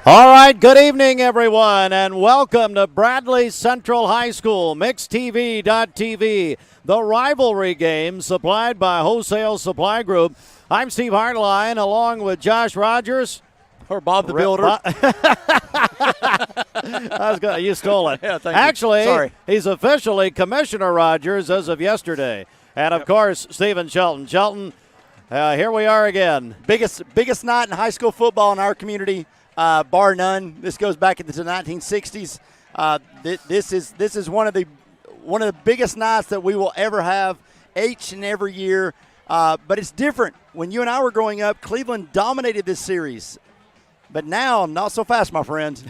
All right, good evening, everyone, and welcome to Bradley Central High School, MixedTV.tv, the rivalry game supplied by Wholesale Supply Group. I'm Steve Hartline, along with Josh Rogers. Or Bob the Builder. You stole it. Yeah, Actually, sorry. He's officially Commissioner Rogers as of yesterday. And, of course, Stephen Shelton. Shelton, here we are again. Biggest night in high school football in our community. Bar none. This goes back into the 1960s. This is one of the biggest nights that we will ever have each and every year. But it's different. When you and I were growing up, Cleveland dominated this series. But now, not so fast, my friend.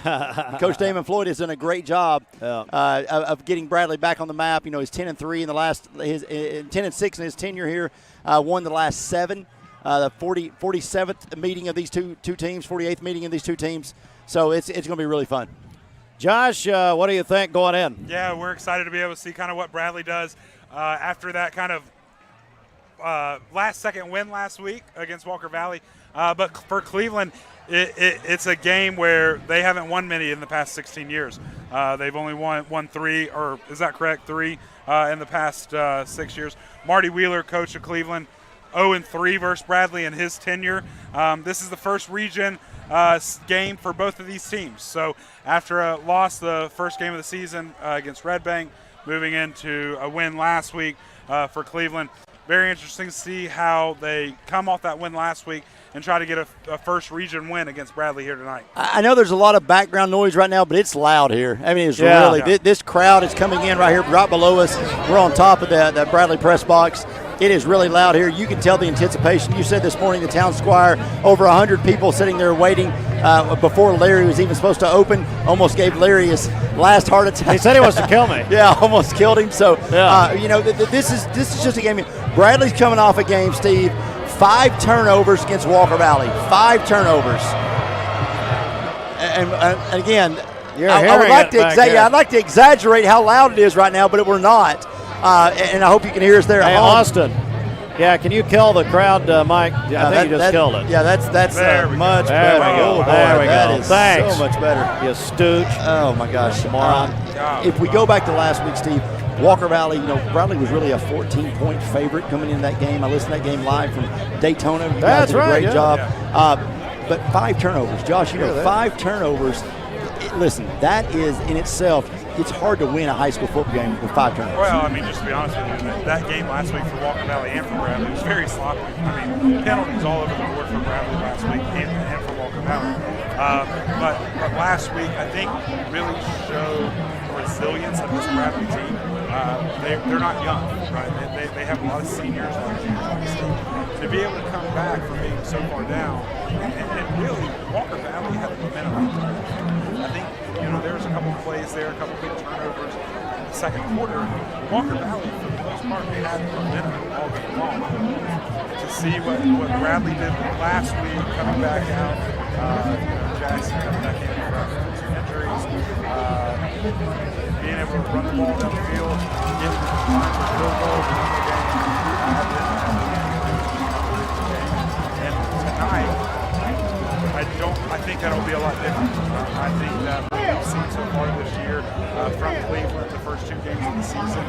Coach Damon Floyd has done a great job of getting Bradley back on the map. You know, he's 10-3 in the last, 10-6 in his tenure here. Won the last 7. The 47th meeting of these two teams, 48th meeting of these two teams. So it's going to be really fun. Josh, what do you think going in? Yeah, we're excited to be able to see kind of what Bradley does after that kind of last-second win last week against Walker Valley. But for Cleveland, it's a game where they haven't won many in the past 16 years. They've only won 3, or is that correct, 3 in the past 6 years. Marty Wheeler, coach of Cleveland, 0-3 versus Bradley in his tenure. This is the first region game for both of these teams. So after a loss the first game of the season against Red Bank, moving into a win last week for Cleveland. Very interesting to see how they come off that win last week and try to get a first region win against Bradley here tonight. I know there's a lot of background noise right now, but it's loud here. I mean, it's really this crowd is coming in right here, right below us. We're on top of the Bradley press box. It is really loud here. You can tell the anticipation. You said this morning the town square, over 100 people sitting there waiting before Larry was even supposed to open. Almost gave Larry his last heart attack. He said he wants to kill me. Yeah, almost killed him. So, this is just a game. Bradley's coming off a game, Steve. 5 turnovers against Walker Valley. 5 turnovers. And again, I'd like to exaggerate how loud it is right now, but we're not. And I hope you can hear us there. Hey, Austin. Yeah, can you kill the crowd, Mike? I think you just killed it. Yeah, that's much better. There we go. Oh, boy, there we that go. is Thanks. so much better. You stooge. Oh, my gosh. Moron. If we go back to last week, Steve, Walker Valley, Bradley was really a 14-point favorite coming into that game. I listened to that game live from Daytona. You guys did a great job. Yeah. But 5 turnovers. Josh, 5 turnovers. Listen, that is in itself, it's hard to win a high school football game with 5 turnovers. Well, I mean, just to be honest with you, that game last week for Walker Valley and for Bradley was very sloppy. I mean, penalties all over the board for Bradley last week and for Walker Valley. But last week, I think, really showed the resilience of this Bradley team. They're not young, right? They have a lot of seniors, a lot of juniors on the team. To be able to come back from being so far down, and really, Walker Valley had the momentum. I think, there was a couple of plays there, a couple of big turnovers in the second quarter. Walker Valley, for the most part, had the momentum all game long. To see what Bradley did last week, coming back out, Jackson coming back in from some injuries, being able to run the ball down the field, getting the line for field goals in the game, and tonight, I think that'll be a lot different. I think that what we've seen so far this year from Cleveland, the first 2 games of the season,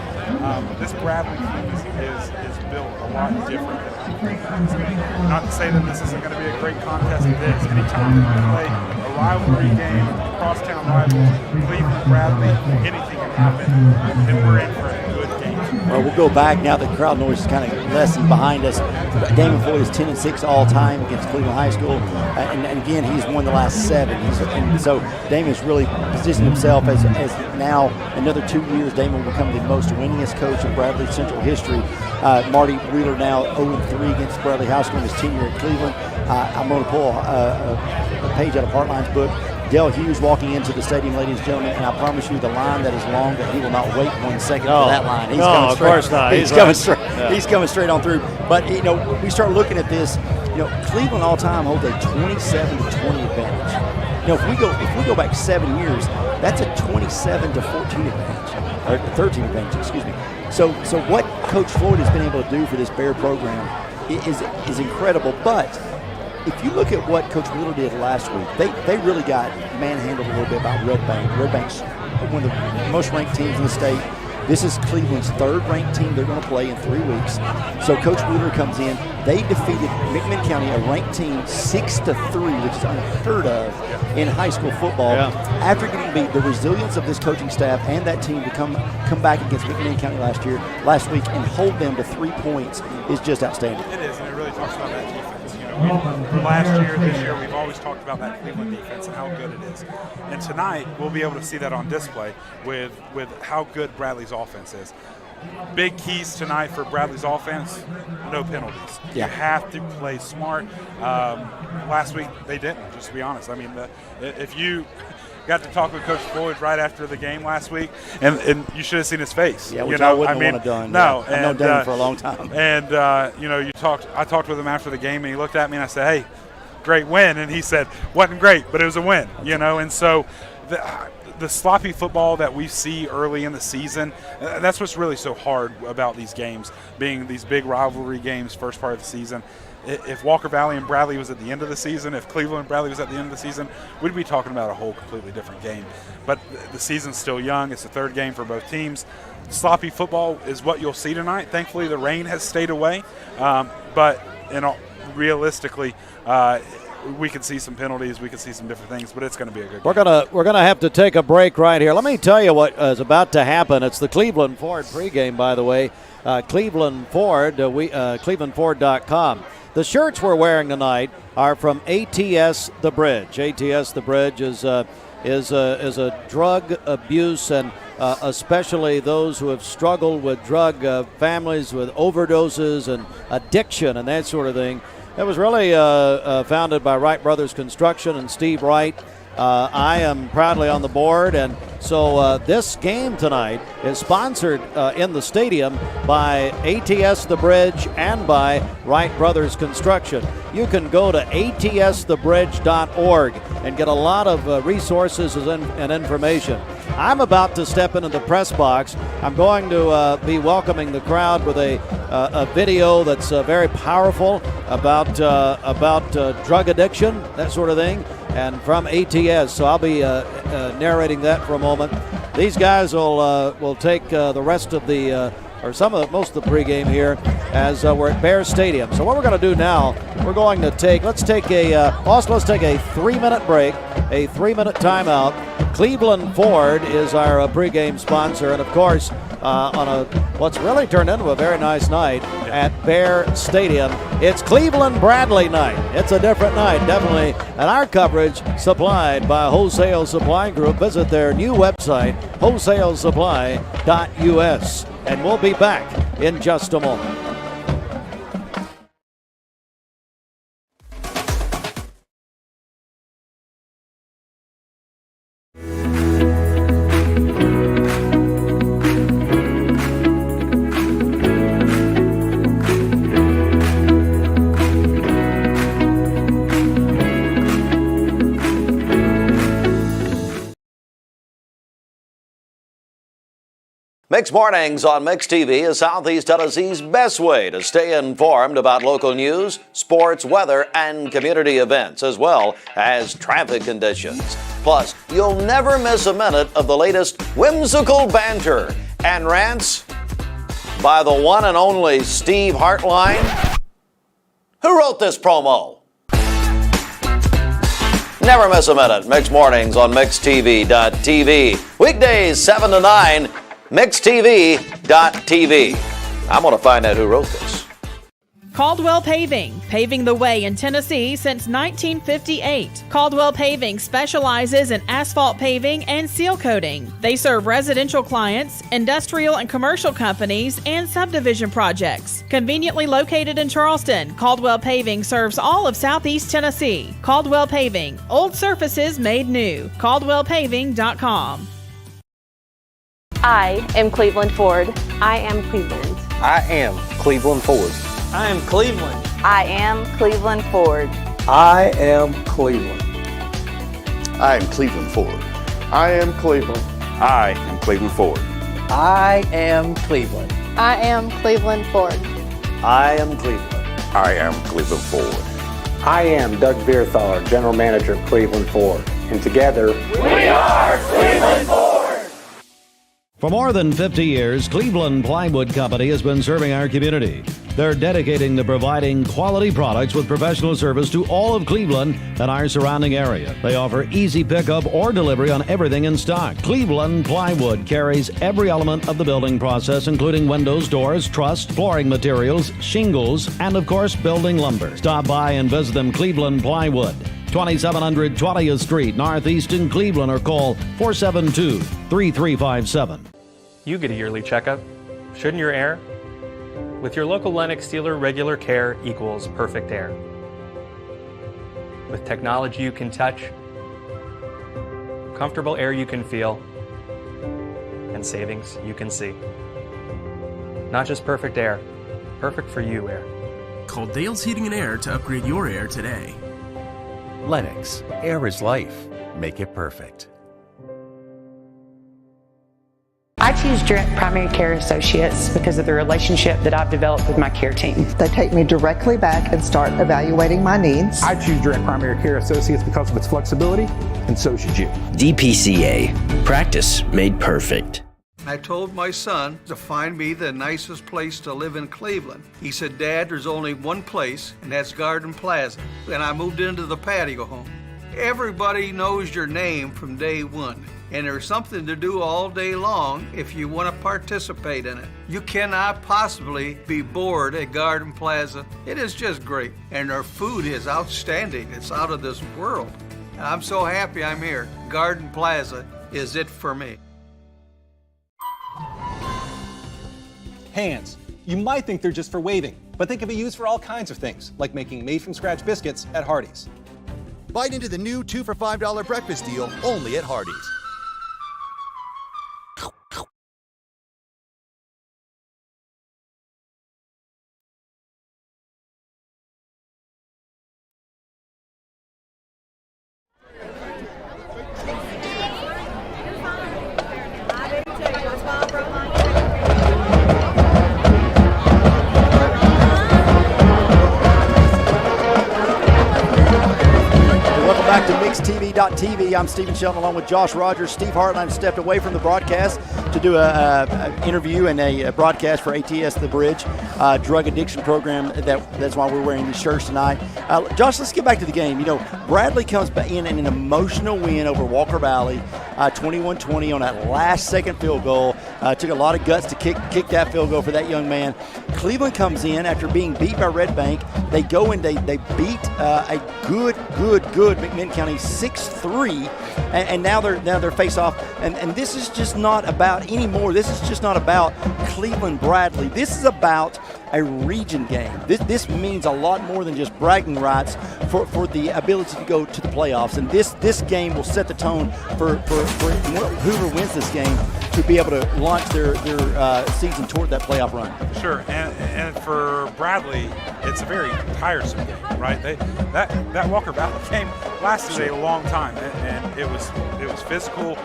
this Bradley team is built a lot different than Not to say that this isn't going to be a great contest it is. Anytime we play a rivalry game, crosstown rivals, Cleveland, Bradley, anything can happen, then we're in for a good game. Well, we'll go back now that the crowd noise is kind of lessened behind us. Damon Floyd is 10-6 all-time against Cleveland High School. And again, he's won the last 7. And so Damon's really positioned himself as now another 2 years, Damon will become the most winningest coach in Bradley Central history. Marty Wheeler now 0-3 against Bradley High School in his tenure at Cleveland. I'm going to pull a page out of Heartline's book. Dale Hughes walking into the stadium, ladies and gentlemen, and I promise you the line that is long that he will not wait 1 second for that line. He's coming straight. Of course not. He's coming straight. Yeah. He's coming straight on through. But, we start looking at this, Cleveland all time holds a 27-20 advantage. If we go back 7 years, that's a 27-14 advantage, or 13 advantage, excuse me. So what Coach Floyd has been able to do for this Bear program is incredible. But if you look at what Coach Wheeler did last week, they really got manhandled a little bit by Red Bank. Red Bank's one of the most ranked teams in the state. This is Cleveland's third-ranked team they're going to play in 3 weeks. So Coach Wheeler comes in. They defeated McMinn County, a ranked team, 6-3, which is unheard of in high school football. Yeah. After getting beat, the resilience of this coaching staff and that team to come back against McMinn County last week, and hold them to 3 points is just outstanding. It is, and it really talks about that defense. Last year, this year, we've always talked about that Cleveland defense and how good it is. And tonight, we'll be able to see that on display with how good Bradley's offense is. Big keys tonight for Bradley's offense, no penalties. Yeah. You have to play smart. Last week, they didn't, just to be honest. I mean, if you got to talk with Coach Floyd right after the game last week, and you should have seen his face. Yeah, which I wouldn't want to have done. No, I've known Danny for a long time. And I talked with him after the game, and he looked at me and I said, "Hey, great win." And he said, "Wasn't great, but it was a win." And so the sloppy football that we see early in the season, that's what's really so hard about these games, being these big rivalry games, first part of the season. If Walker Valley and Bradley was at the end of the season, if Cleveland and Bradley was at the end of the season, we'd be talking about a whole completely different game. But the season's still young. It's the third game for both teams. Sloppy football is what you'll see tonight. Thankfully, the rain has stayed away. But realistically, we could see some penalties. We could see some different things, but it's going to be a good game. We're gonna have to take a break right here. Let me tell you what is about to happen. It's the Cleveland Ford pregame, by the way. Cleveland Ford, clevelandford.com. The shirts we're wearing tonight are from ATS The Bridge. ATS The Bridge is a drug abuse, and especially those who have struggled with drug, families with overdoses and addiction and that sort of thing. It was really founded by Wright Brothers Construction and Steve Wright. I am proudly on the board, and so this game tonight is sponsored in the stadium by ATS The Bridge and by Wright Brothers Construction. You can go to atsthebridge.org and get a lot of resources and information. I'm about to step into the press box. I'm going to be welcoming the crowd with a video that's very powerful about drug addiction, that sort of thing, and from ATS. So I'll be narrating that for a moment. These guys will take the rest of the most of the pregame here as we're at Bear Stadium. So what we're going to do now, let's take a 3-minute break, a 3-minute timeout. Cleveland Ford is our pregame sponsor, and of course, on what's really turned into a very nice night at Bear Stadium, it's Cleveland Bradley night. It's a different night, definitely, and our coverage supplied by Wholesale Supply Group. Visit their new website, wholesalesupply.us, and we'll be back in just a moment. Mix Mornings on Mix TV is Southeast Tennessee's best way to stay informed about local news, sports, weather, and community events, as well as traffic conditions. Plus, you'll never miss a minute of the latest whimsical banter and rants by the one and only Steve Hartline. Who wrote this promo? Never miss a minute. Mix Mornings on MixTV.tv. Weekdays 7 to 9. MixTV.tv. I'm going to find out who wrote this. Caldwell Paving, paving the way in Tennessee since 1958. Caldwell Paving specializes in asphalt paving and seal coating. They serve residential clients, industrial and commercial companies, and subdivision projects. Conveniently located in Charleston, Caldwell Paving serves all of Southeast Tennessee. Caldwell Paving, old surfaces made new. CaldwellPaving.com. I am Cleveland Ford. I am Cleveland. I am Cleveland Ford. I am Cleveland. I am Cleveland Ford. I am Cleveland. I am Cleveland Ford. I am Cleveland. I am Cleveland Ford. I am Cleveland. I am Cleveland Ford. I am Cleveland. I am Cleveland Ford. I am Doug Beerthar, General Manager of Cleveland Ford, and together, For more than 50 years, Cleveland Plywood Company has been serving our community. They're dedicating to providing quality products with professional service to all of Cleveland and our surrounding area. They offer easy pickup or delivery on everything in stock. Cleveland Plywood carries every element of the building process, including windows, doors, truss, flooring materials, shingles, and of course, building lumber. Stop by and visit them. Cleveland Plywood, 2700 20th Street, Northeast in Cleveland, or call 472-3357. You get a yearly checkup. Shouldn't your air? With your local Lennox dealer, regular care equals perfect air. With technology you can touch, comfortable air you can feel, and savings you can see. Not just perfect air, perfect for you air. Call Dale's Heating and Air to upgrade your air today. Lennox, air is life. Make it perfect. I choose Direct Primary Care Associates because of the relationship that I've developed with my care team. They take me directly back and start evaluating my needs. I choose Direct Primary Care Associates because of its flexibility, and so should you. DPCA. Practice made perfect. I told my son to find me the nicest place to live in Cleveland. He said, Dad, there's only one place, and that's Garden Plaza. And I moved into the patio home. Everybody knows your name from day one, and there's something to do all day long if you want to participate in it. You cannot possibly be bored at Garden Plaza. It is just great, and their food is outstanding. It's out of this world. I'm so happy I'm here. Garden Plaza is it for me. Hands. You might think they're just for waving, but they can be used for all kinds of things, like making made-from-scratch biscuits at Hardee's. Bite into the new 2 for $5 breakfast deal only at Hardee's. Back to MixedTV.tv. I'm Stephen Shelton along with Josh Rogers. Steve Hartline stepped away from the broadcast to do an interview and a broadcast for ATS The Bridge, drug addiction program. That's why we're wearing these shirts tonight. Josh, let's get back to the game. You know, Bradley comes in an emotional win over Walker Valley, 21-20 on that last-second field goal. Took a lot of guts to kick that field goal for that young man. Cleveland comes in after being beat by Red Bank. They go and they beat a good McMinn County 6-3, and now they're face off. And this is just not about anymore. This is just not about Cleveland Bradley. This is about a region game. This means a lot more than just bragging rights for the ability to go to the playoffs. And this game will set the tone for whoever wins this game to be able to launch their season toward that playoff run. Sure, and for Bradley, it's a very tiresome game, right? That Walker Valley game lasted a long time, and it was physical,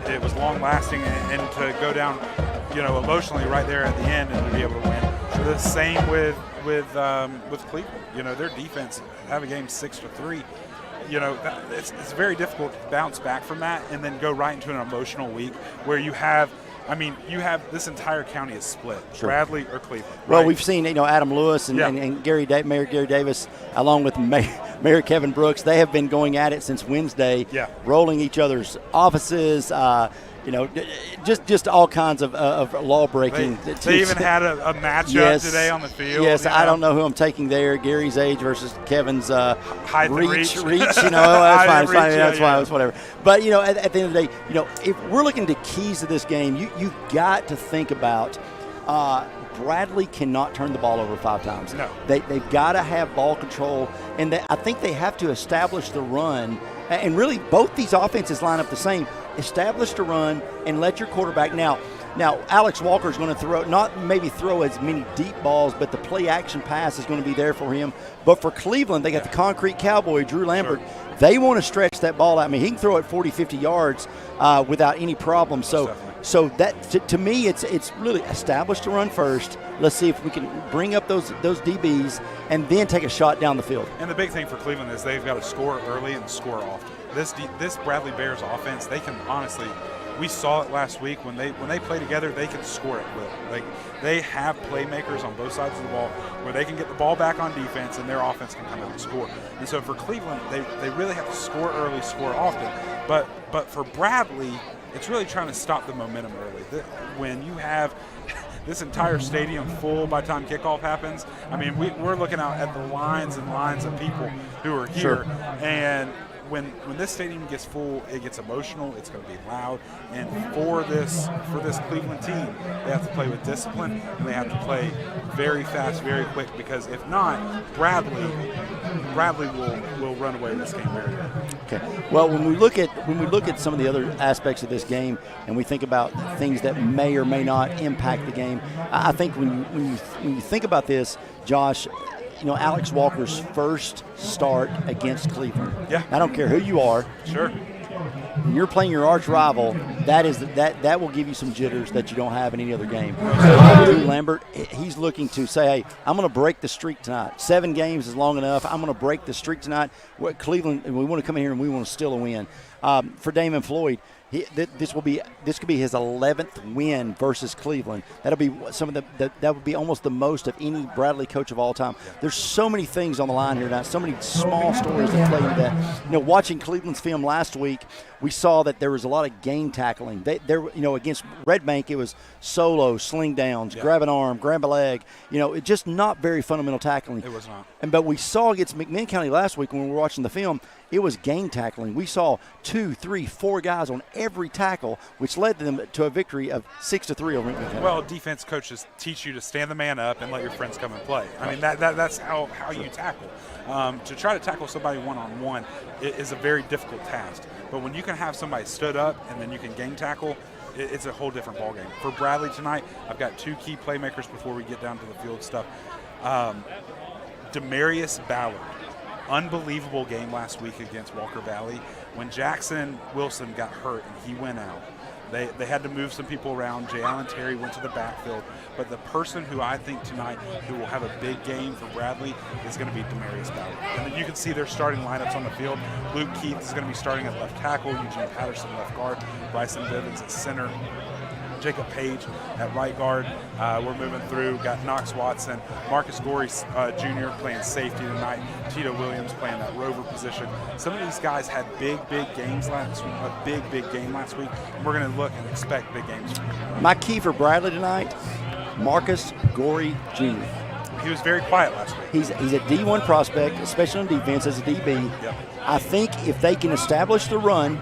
it was long lasting, and to go down, emotionally right there at the end and to be able to win. The same with Cleveland. Their defense have a game 6-3. It's very difficult to bounce back from that and then go right into an emotional week where you have this entire county is split, sure. Bradley or Cleveland. Well, right? We've seen Adam Lewis and Mayor Gary Davis, along with Mayor Kevin Brooks. They have been going at it since Wednesday, rolling each other's offices. Just all kinds of law breaking. They even had a matchup today on the field. Yes, I don't know who I'm taking there. Gary's age versus Kevin's reach. That's fine. Whatever. But at the end of the day, if we're looking to keys to this game, you've got to think about. Bradley cannot turn the ball over 5 times. No. They've got to have ball control, and I think they have to establish the run. And really, both these offenses line up the same. Establish the run and let your quarterback. Now, Now, Alex Walker's going to throw as many deep balls, but the play action pass is going to be there for him. But for Cleveland, they got the concrete cowboy, Drew Lambert. Sure. They want to stretch that ball out. I mean, he can throw it 40, 50 yards without any problem. So that to me, it's really establish the run first. Let's see if we can bring up those DBs and then take a shot down the field. And the big thing for Cleveland is they've got to score early and score often. This Bradley Bears offense, they can honestly. We saw it last week when they play together. They can score at will. Like they have playmakers on both sides of the ball where they can get the ball back on defense and their offense can come out and score. And so for Cleveland, they really have to score early, score often. But for Bradley, it's really trying to stop the momentum early. When you have this entire stadium full by the time kickoff happens, I mean, we're looking out at the lines and lines of people who are here, and when this stadium gets full, it gets emotional. It's going to be loud, and for this Cleveland team, they have to play with discipline and they have to play very fast, very quick. Because if not, Bradley will run away with this game very early. Okay. Well, when we look at some of the other aspects of this game, and we think about things that may or may not impact the game, I think when you think about this, Josh. Alex Walker's first start against Cleveland. Yeah. I don't care who you are. Sure. When you're playing your arch rival, that will give you some jitters that you don't have in any other game. Drew Lambert, he's looking to say, hey, I'm going to break the streak tonight. 7 games is long enough. I'm going to break the streak tonight. Cleveland, we want to come in here and we want to steal a win. For Damon Floyd, this could be his 11th win versus Cleveland. That'll be that would be almost the most of any Bradley coach of all time. There's so many things on the line here now, so many small stories that play into that. Watching Cleveland's film last week, we saw that there was a lot of game tackling. Against Red Bank, it was solo, sling downs, grab an arm, grab a leg. It's just not very fundamental tackling. It was not. But we saw against McMinn County last week when we were watching the film, it was game tackling. We saw 2, 3, 4 guys on every tackle, which led them to a victory of 6-3 over McMinn County. Well, defense coaches teach you to stand the man up and let your friends come and play. I mean, that's how you tackle. To try to tackle somebody one-on-one is a very difficult task. But when you can have somebody stood up and then you can gang tackle, it's a whole different ballgame. For Bradley tonight, I've got 2 key playmakers before we get down to the field stuff. Demarius Ballard. Unbelievable game last week against Walker Valley. When Jackson Wilson got hurt and he went out, they had to move some people around. J. Allen Terry went to the backfield. But the person who I think tonight who will have a big game for Bradley is going to be Demarius Ballard. And then you can see their starting lineups on the field. Luke Keith is going to be starting at left tackle, Eugene Patterson left guard, Bryson Bivens at center, Jacob Page at right guard. We're moving through. Got Knox Watson, Marcus Gorey Jr. playing safety tonight. Tito Williams playing that rover position. Some of these guys had big games last week. A big game last week, and we're going to look and expect big games. My key for Bradley tonight, Marcus Gorey Jr. He was very quiet last week. He's a D1 prospect, especially on defense as a DB. Yep. I think if they can establish the run,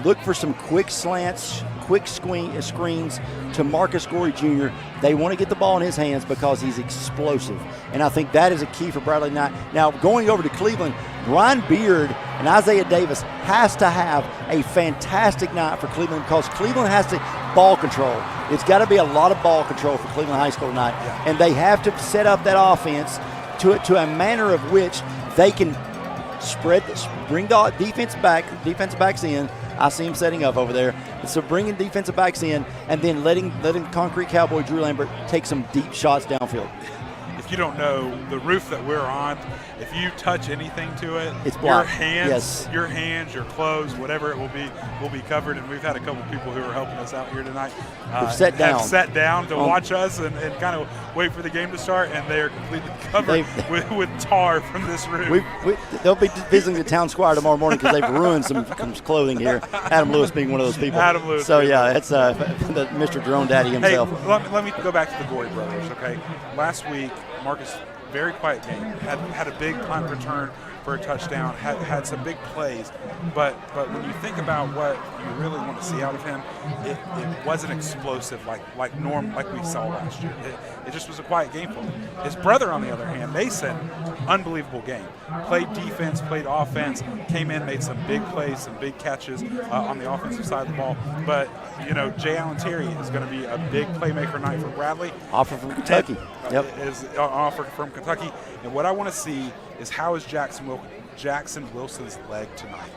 look for some quick slants, quick screens to Marcus Gorey Jr. They want to get the ball in his hands because he's explosive. And I think that is a key for Bradley tonight. Now, going over to Cleveland, Ryan Beard and Isaiah Davis has to have a fantastic night for Cleveland because Cleveland has to ball control. It's got to be a lot of ball control for Cleveland High School tonight. Yeah. And they have to set up that offense to a manner of which they can bring the defensive backs in. I see him setting up over there. So bringing defensive backs in and then letting concrete cowboy Drew Lambert take some deep shots downfield. If you don't know, the roof that we're on, if you touch anything to it, it's your hands, your clothes, whatever it will be covered. And we've had a couple people who are helping us out here tonight. Have sat down to watch us and kind of wait for the game to start, and they are completely covered with tar from this roof. They'll be visiting the town square tomorrow morning because they've ruined some clothing here. Adam Lewis being one of those people. Adam Lewis. So yeah, it's Mr. Drone Daddy himself. Hey, let me go back to the Gorey brothers. Okay, last week Marcus, very quiet game, had a big punt return for a touchdown, had some big plays, but when you think about what you really want to see out of him, it wasn't explosive like we saw last year. It just was a quiet game for him. His brother, on the other hand, Mason, unbelievable game. Played defense, played offense, came in, made some big plays, some big catches on the offensive side of the ball. But, Jay Allen Terry is going to be a big playmaker night for Bradley. Offer from Kentucky. Is offered from Kentucky. And what I want to see is how is Jackson Wilson's leg tonight.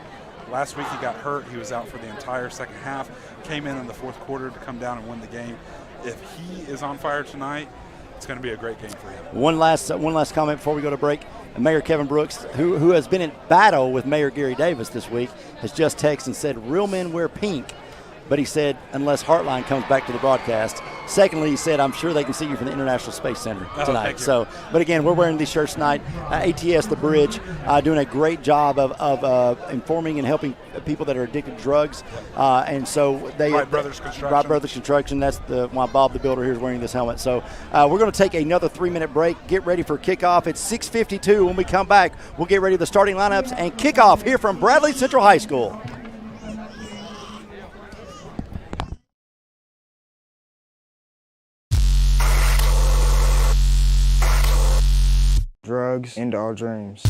Last week he got hurt. He was out for the entire second half. Came in the fourth quarter to come down and win the game. If he is on fire tonight, it's going to be a great game for him. One last comment before we go to break. Mayor Kevin Brooks, who has been in battle with Mayor Gary Davis this week, has just texted and said, real men wear pink. But he said, unless Heartline comes back to the broadcast. Secondly, he said, I'm sure they can see you from the International Space Center tonight. But again, we're wearing these shirts tonight. ATS The Bridge doing a great job of informing and helping people that are addicted to drugs. And so Wright Brothers Construction. Wright Brothers Construction. That's why Bob the Builder here is wearing this helmet. So we're going to take another 3-minute break. Get ready for kickoff. It's 6:52. When we come back, we'll get ready to the starting lineups and kickoff here from Bradley Central High School. Drugs end all dreams.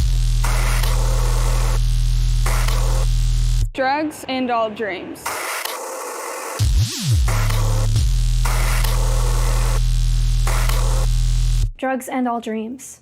Drugs end all dreams. Drugs end all dreams.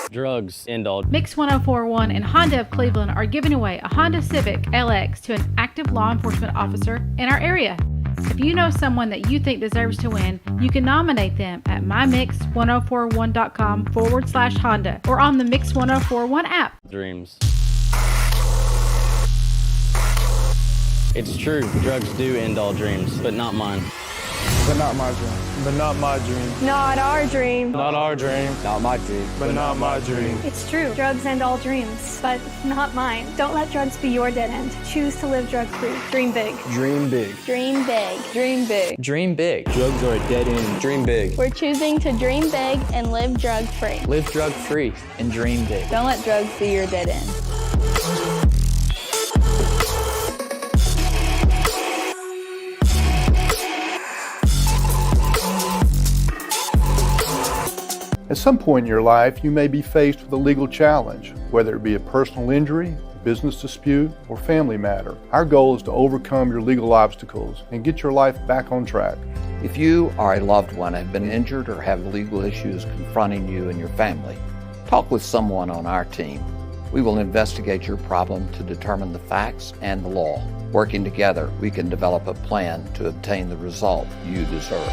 Drugs end all. Mix 1041 and Honda of Cleveland are giving away a Honda Civic LX to an active law enforcement officer in our area. If you know someone that you think deserves to win, you can nominate them at mymix1041.com/Honda or on the Mix 1041 app. Dreams. It's true, drugs do end all dreams, but not mine. But not my dream. But not my dream. Not our dream. Not our dream. Not my dream. But not my dream. It's true. Drugs end all dreams, but not mine. Don't let drugs be your dead end. Choose to live drug-free. Dream big. Dream big. Dream big. Dream big. Dream big. Drugs are a dead end. Dream big. We're choosing to dream big and live drug-free. Live drug-free and dream big. Don't let drugs be your dead end. At some point in your life, you may be faced with a legal challenge, whether it be a personal injury, business dispute, or family matter. Our goal is to overcome your legal obstacles and get your life back on track. If you or a loved one have been injured or have legal issues confronting you and your family, talk with someone on our team. We will investigate your problem to determine the facts and the law. Working together, we can develop a plan to obtain the result you deserve.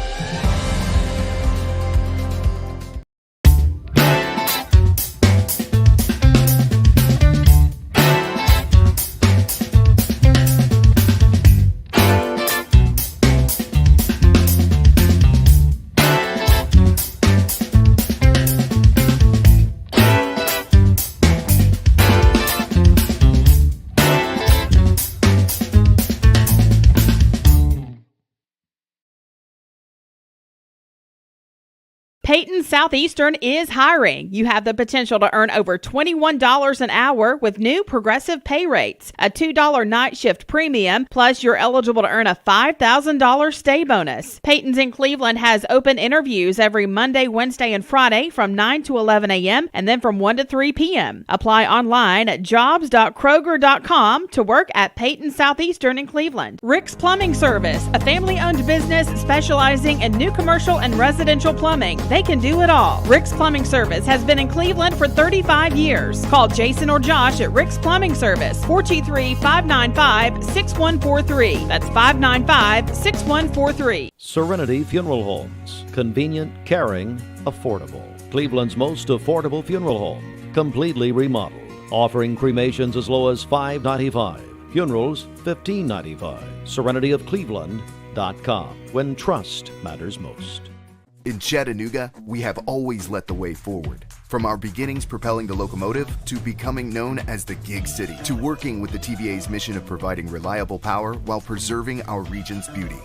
Peyton Southeastern is hiring. You have the potential to earn over $21 an hour with new progressive pay rates, a $2 night shift premium, plus you're eligible to earn a $5,000 stay bonus. Peyton's in Cleveland has open interviews every Monday, Wednesday, and Friday from 9 to 11 a.m. and then from 1 to 3 p.m. Apply online at jobs.kroger.com to work at Peyton Southeastern in Cleveland. Rick's Plumbing Service, a family-owned business specializing in new commercial and residential plumbing. They can do it all. Rick's Plumbing Service has been in Cleveland for 35 years. Call Jason or Josh at Rick's Plumbing Service, 423-595-6143. That's 595-6143. Serenity Funeral Homes. Convenient, caring, affordable. Cleveland's most affordable funeral home. Completely remodeled. Offering cremations as low as $5.95. Funerals, $15.95. SerenityofCleveland.com. When trust matters most. In Chattanooga, we have always led the way forward. From our beginnings propelling the locomotive, to becoming known as the Gig City, to working with the TVA's mission of providing reliable power while preserving our region's beauty.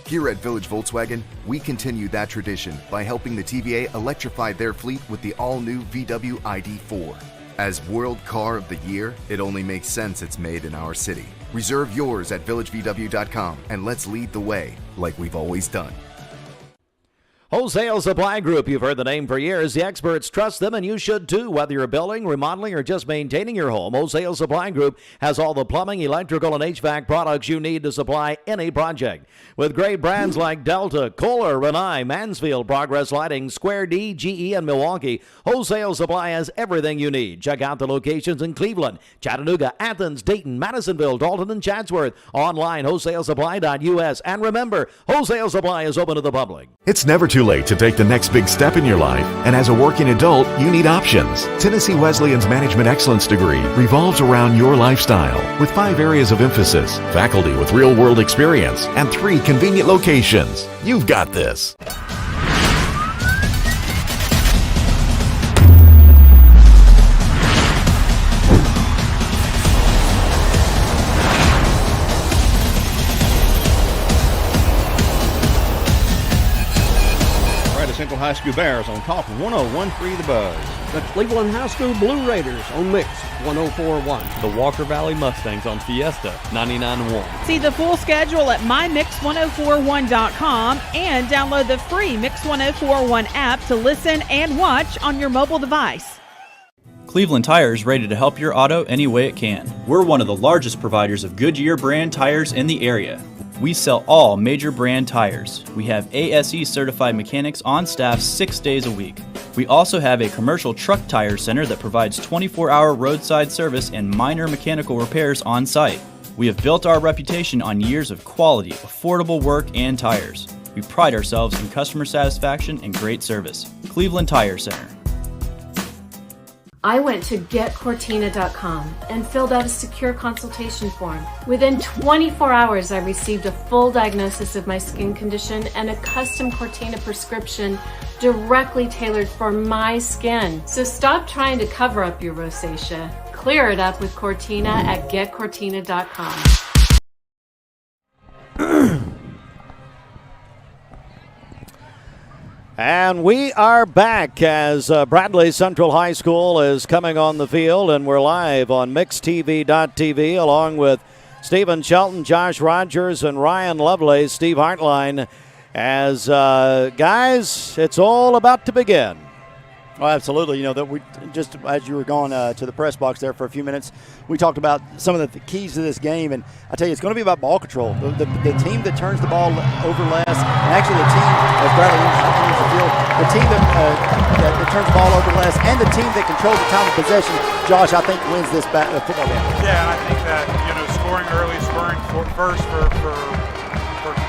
Here at Village Volkswagen, we continue that tradition by helping the TVA electrify their fleet with the all-new VW ID4. As World Car of the Year, it only makes sense it's made in our city. Reserve yours at villagevw.com and let's lead the way like we've always done. Wholesale Supply Group, you've heard the name for years. The experts trust them, and you should too. Whether you're building, remodeling, or just maintaining your home, Wholesale Supply Group has all the plumbing, electrical, and HVAC products you need to supply any project. With great brands like Delta, Kohler, Rinnai, Mansfield, Progress Lighting, Square D, GE, and Milwaukee, Wholesale Supply has everything you need. Check out the locations in Cleveland, Chattanooga, Athens, Dayton, Madisonville, Dalton, and Chatsworth. Online, wholesalesupply.us. And remember, Wholesale Supply is open to the public. It's never too late to take the next big step in your life, and as a working adult, you need options. Tennessee Wesleyan's Management Excellence degree revolves around your lifestyle with 5 areas of emphasis, faculty with real-world experience, and 3 convenient locations. You've got this. Central High School Bears on top of 101.3 The Buzz. The Cleveland High School Blue Raiders on Mix 104.1. The Walker Valley Mustangs on Fiesta 99.1. See the full schedule at mymix1041.com and download the free Mix 1041 app to listen and watch on your mobile device. Cleveland Tire is ready to help your auto any way it can. We're one of the largest providers of Goodyear brand tires in the area. We sell all major brand tires. We have ASE certified mechanics on staff 6 days a week. We also have a commercial truck tire center that provides 24-hour roadside service and minor mechanical repairs on site. We have built our reputation on years of quality, affordable work and tires. We pride ourselves in customer satisfaction and great service. Cleveland Tire Center. I went to getcortina.com and filled out a secure consultation form. Within 24 hours, I received a full diagnosis of my skin condition and a custom Cortina prescription directly tailored for my skin. So stop trying to cover up your rosacea. Clear it up with Cortina at getcortina.com. And we are back as Bradley Central High School is coming on the field, and we're live on mixtv.tv along with Stephen Shelton, Josh Rogers, and Ryan Lovelace, Steve Hartline. As guys, it's all about to begin. Oh, absolutely. You know, that we just as you were going to the press box there for a few minutes, we talked about some of the keys to this game, and I tell you, it's going to be about ball control. The team that turns the ball over less, and actually the team, as Bradley enters the field, the team that turns the ball over less, and the team that controls the time of possession, Josh, I think wins this football game. Yeah, and I think that scoring early, scoring first for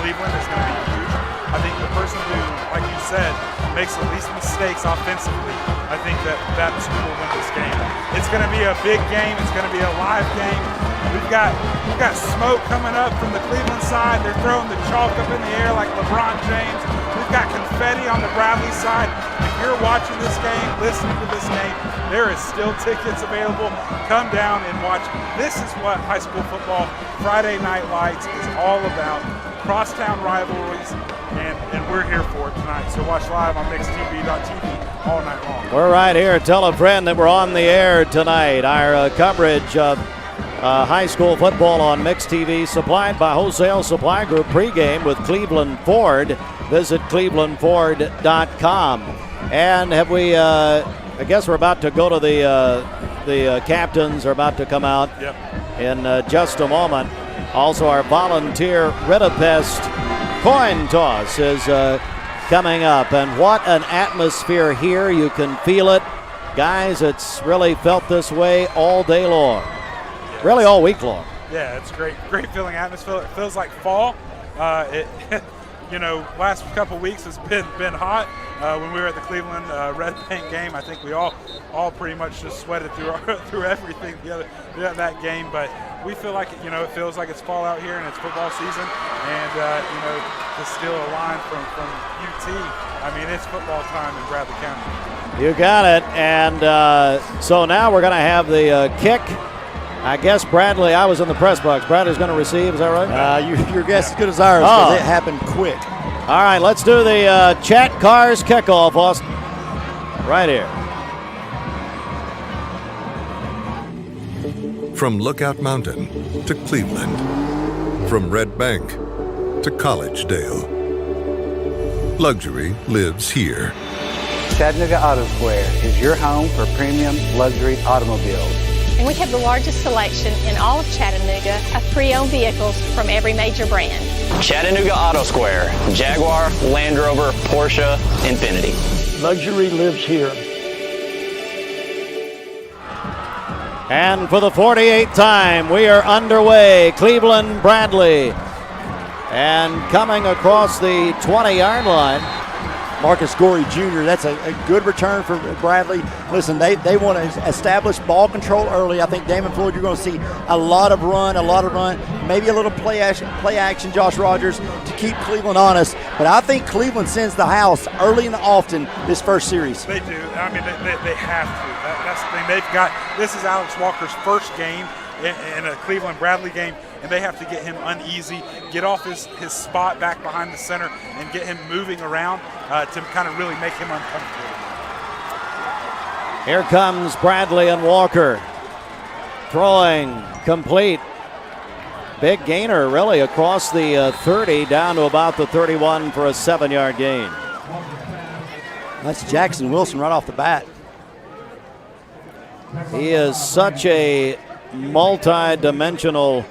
Cleveland is going to be huge. I think the person who, like you said, makes the least mistakes offensively, I think that's who will win this game. It's going to be a big game. It's going to be a live game. We've got smoke coming up from the Cleveland side. They're throwing the chalk up in the air like LeBron James. We've got confetti on the Bradley side. If you're watching this game, listening to this game, there is still tickets available. Come down and watch. This is what high school football Friday Night Lights is all about. Crosstown rivalries, and we're here for it tonight. So watch live on mixtv.tv all night long. We're right here. Tell a friend that we're on the air tonight. Our coverage of high school football on Mix TV, supplied by Wholesale Supply Group pregame with Cleveland Ford. Visit clevelandford.com. And have we? I guess we're about to go to the captains are about to come out in just a moment. Also, our volunteer Ritapest coin toss is coming up. And what an atmosphere here. You can feel it. Guys, it's really felt this way all day long. Really all week long. Yeah, it's great feeling atmosphere. It feels like fall. Last couple weeks has been hot. When we were at the Cleveland Red Paint game, I think we all pretty much just sweated through everything that game. But we feel like it feels like it's fall out here and it's football season. And to steal a line from UT, I mean, it's football time in Bradley County. You got it. And so now we're going to have the kick. I guess Bradley, I was in the press box. Bradley's going to receive, is that right? Your guess is as good as ours because it happened quick. All right, let's do the Chat Cars kickoff, Austin. Right here. From Lookout Mountain to Cleveland, from Red Bank to Collegedale. Luxury lives here. Chattanooga Auto Square is your home for premium luxury automobiles. And we have the largest selection in all of Chattanooga of pre-owned vehicles from every major brand. Chattanooga Auto Square, Jaguar, Land Rover, Porsche, Infiniti. Luxury lives here. And for the 48th time, we are underway. Cleveland Bradley. And coming across the 20-yard line, Marcus Gorey Jr., that's a good return for Bradley. Listen, they want to establish ball control early. I think Damon Floyd, you're going to see a lot of run, maybe a little play action, Josh Rogers, to keep Cleveland honest. But I think Cleveland sends the house early and often this first series. They do. I mean, they have to. That's the thing. This is Alex Walker's first game in a Cleveland Bradley game, and they have to get him uneasy, get off his spot back behind the center, and get him moving around to kind of really make him uncomfortable. Here comes Bradley and Walker. Throwing complete. Big gainer, really, across the 30 down to about the 31 for a 7-yard gain. That's Jackson Wilson right off the bat. He is such a multi-dimensional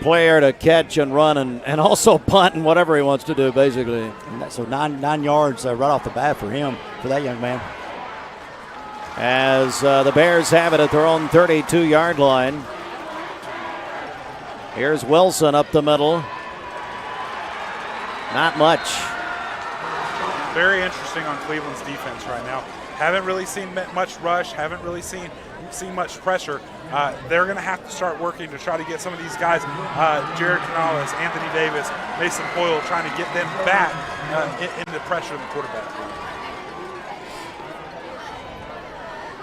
player to catch and run and also punt and whatever he wants to do, basically. So nine yards right off the bat for him, for that young man. As the Bears have it at their own 32-yard line. Here's Wilson up the middle. Not much. Very interesting on Cleveland's defense right now. Haven't really seen much rush, haven't really seen much pressure. They're going to have to start working to try to get some of these guys, Jared Canales, Anthony Davis, Mason Hoyle, trying to get them back into pressure of the quarterback.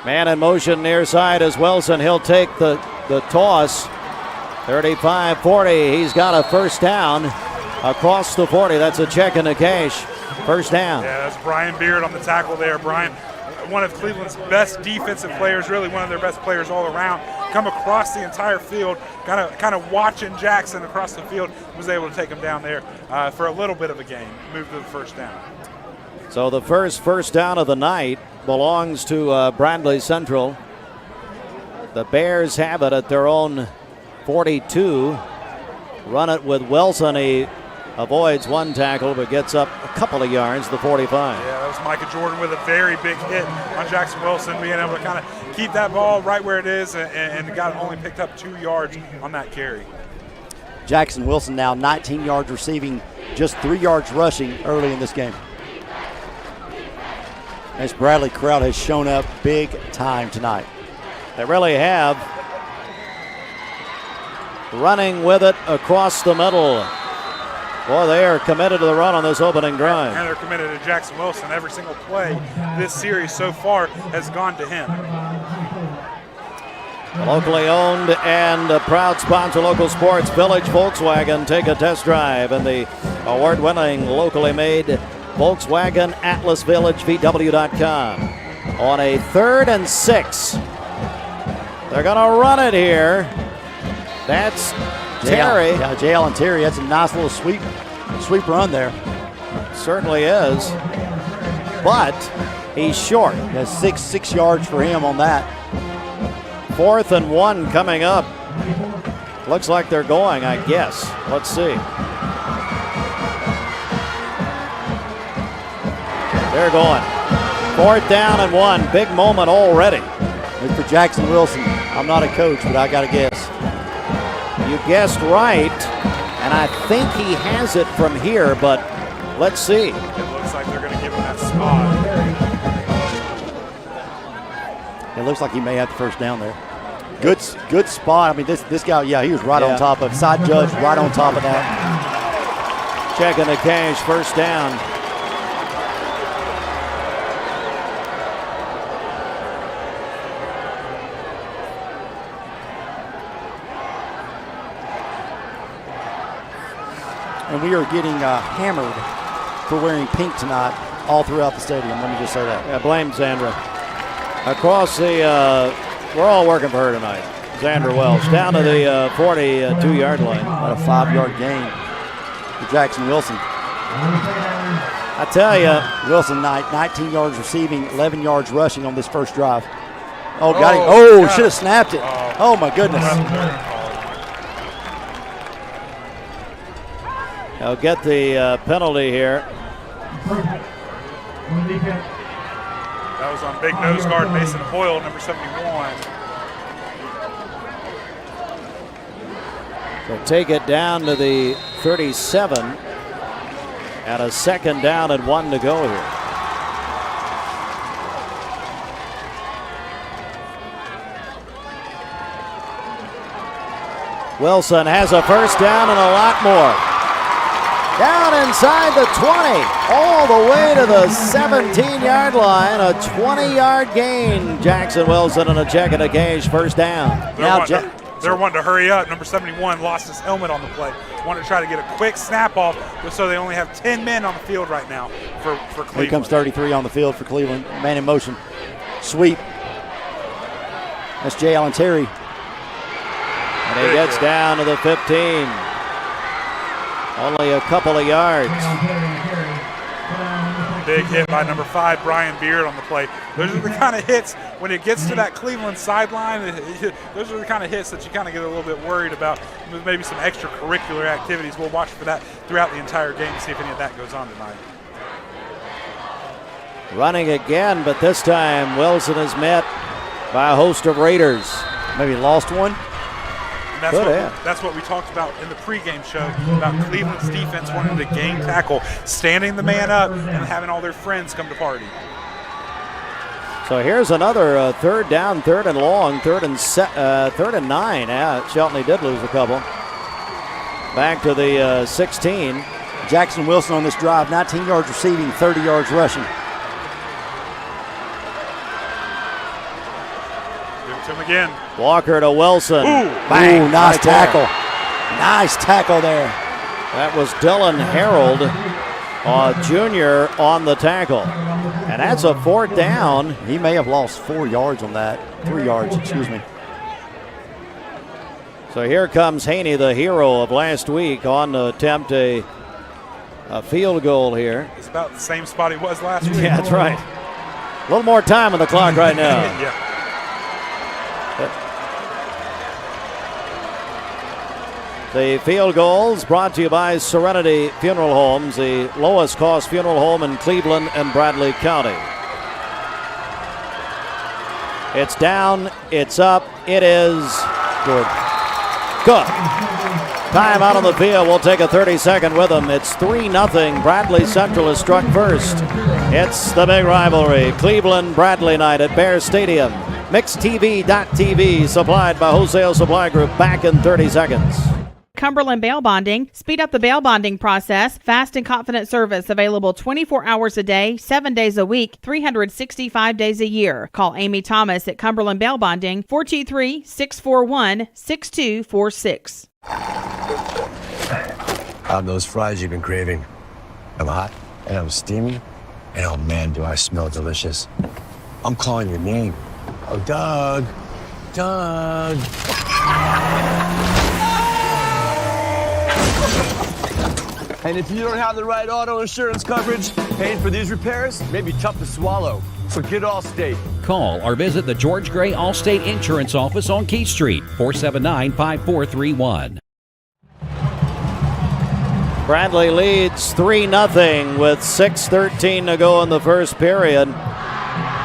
Man in motion near side is Wilson. He'll take the toss. 35-40. He's got a first down across the 40. That's a check in the cash. First down. Yeah, that's Brian Beard on the tackle there. Brian, one of Cleveland's best defensive players, really one of their best players all around, come across the entire field, kind of watching Jackson across the field, was able to take him down there for a little bit of a gain, move to the first down. So the first down of the night belongs to Bradley Central. The Bears have it at their own 42. Run it with Wilson. He avoids one tackle but gets up a couple of yards, the 45. Yeah, that was Micah Jordan with a very big hit on Jackson Wilson, being able to kind of keep that ball right where it is, and got only picked up 2 yards on that carry. Jackson Wilson now 19 yards receiving, just 3 yards rushing early in this game. This Bradley crowd has shown up big time tonight. They really have. Running with it across the middle. Boy, they are committed to the run on this opening drive. And they're committed to Jackson Wilson. Every single play this series so far has gone to him. Locally owned and a proud sponsor, local sports, Village Volkswagen. Take a test drive in the award-winning, locally made Volkswagen Atlas Village, VW.com. On a 3rd and 6. They're going to run it here. That's Terry. Yeah, J. Allen Terry. That's a nice little sweep run there. Certainly is. But he's short. Yeah, six yards for him on that. 4th and 1 coming up. Looks like they're going, I guess. Let's see. They're going. 4th down and 1. Big moment already. It's for Jackson Wilson. I'm not a coach, but I got to guess. You guessed right, and I think he has it from here, but let's see. It looks like they're going to give him that spot. It looks like he may have the first down there. Good spot. I mean, this guy, yeah, he was right on top of side judge, right on top of that. Checking the cash, first down. And we are getting hammered for wearing pink tonight all throughout the stadium. Let me just say that. Yeah, blame Zandra. Across the, we're all working for her tonight. Zandra Welch down to the 42-yard line. About a 5-yard gain for Jackson Wilson. I tell you, Wilson Knight, 19 yards receiving, 11 yards rushing on this first drive. Oh, got him. Oh, should have snapped it. Oh, my goodness. He'll get the penalty here. That was on big nose guard Mason Hoyle, number 71. So take it down to the 37. And a second down and 1 to go here. Wilson has a first down and a lot more. Down inside the 20, all the way to the 17-yard line. A 20-yard gain. Jackson Wilson and a check and a gauge, first down. They're wanting to hurry up. Number 71 lost his helmet on the play. Wanted to try to get a quick snap off, so they only have 10 men on the field right now for Cleveland. Here comes 33 on the field for Cleveland. Man in motion. Sweep. That's Jay Allen Terry. And he gets down to the 15. Only a couple of yards. Big hit by number 5, Brian Beard, on the play. Those are the kind of hits, when it gets to that Cleveland sideline, those are the kind of hits that you kind of get a little bit worried about. Maybe some extracurricular activities. We'll watch for that throughout the entire game to see if any of that goes on tonight. Running again, but this time Wilson is met by a host of Raiders. Maybe lost one. And that's what we talked about in the pregame show about Cleveland's defense wanting to game tackle, standing the man up, and having all their friends come to party. So here's another third down, third and long, third and 9. Yeah, Shelton did lose a couple. Back to the 16. Jackson Wilson on this drive, 19 yards receiving, 30 yards rushing. To him again. Walker to Wilson. Bang! Ooh, nice tackle. Nice tackle there. That was Dylan Harold, Jr. on the tackle. And that's a fourth down. He may have lost 4 yards on that. 3 yards, excuse me. So here comes Haney, the hero of last week, on to attempt a field goal here. It's about the same spot he was last week. Yeah, that's right. A little more time on the clock right now. Yeah. The field goals brought to you by Serenity Funeral Homes, the lowest cost funeral home in Cleveland and Bradley County. It's down, it's up, it is good. Good. Time out on the field. We'll take a 30-second with them. It's 3-0. Bradley Central is struck first. It's the big rivalry. Cleveland-Bradley night at Bear Stadium. MixTV.tv, supplied by Wholesale Supply Group. Back in 30 seconds. Cumberland Bail Bonding. Speed up the bail bonding process. Fast and confident service available 24 hours a day, 7 days a week, 365 days a year. Call Amy Thomas at Cumberland Bail Bonding, 423-641-6246. I'm those fries you've been craving. I'm hot and I'm steamy. And oh man, do I smell delicious. I'm calling your name. Oh, Doug. Doug. And if you don't have the right auto insurance coverage, paying for these repairs may be tough to swallow. So get Allstate. Call or visit the George Gray Allstate Insurance Office on Keith Street, 479-5431. Bradley leads 3-0 with 6:13 to go in the first period.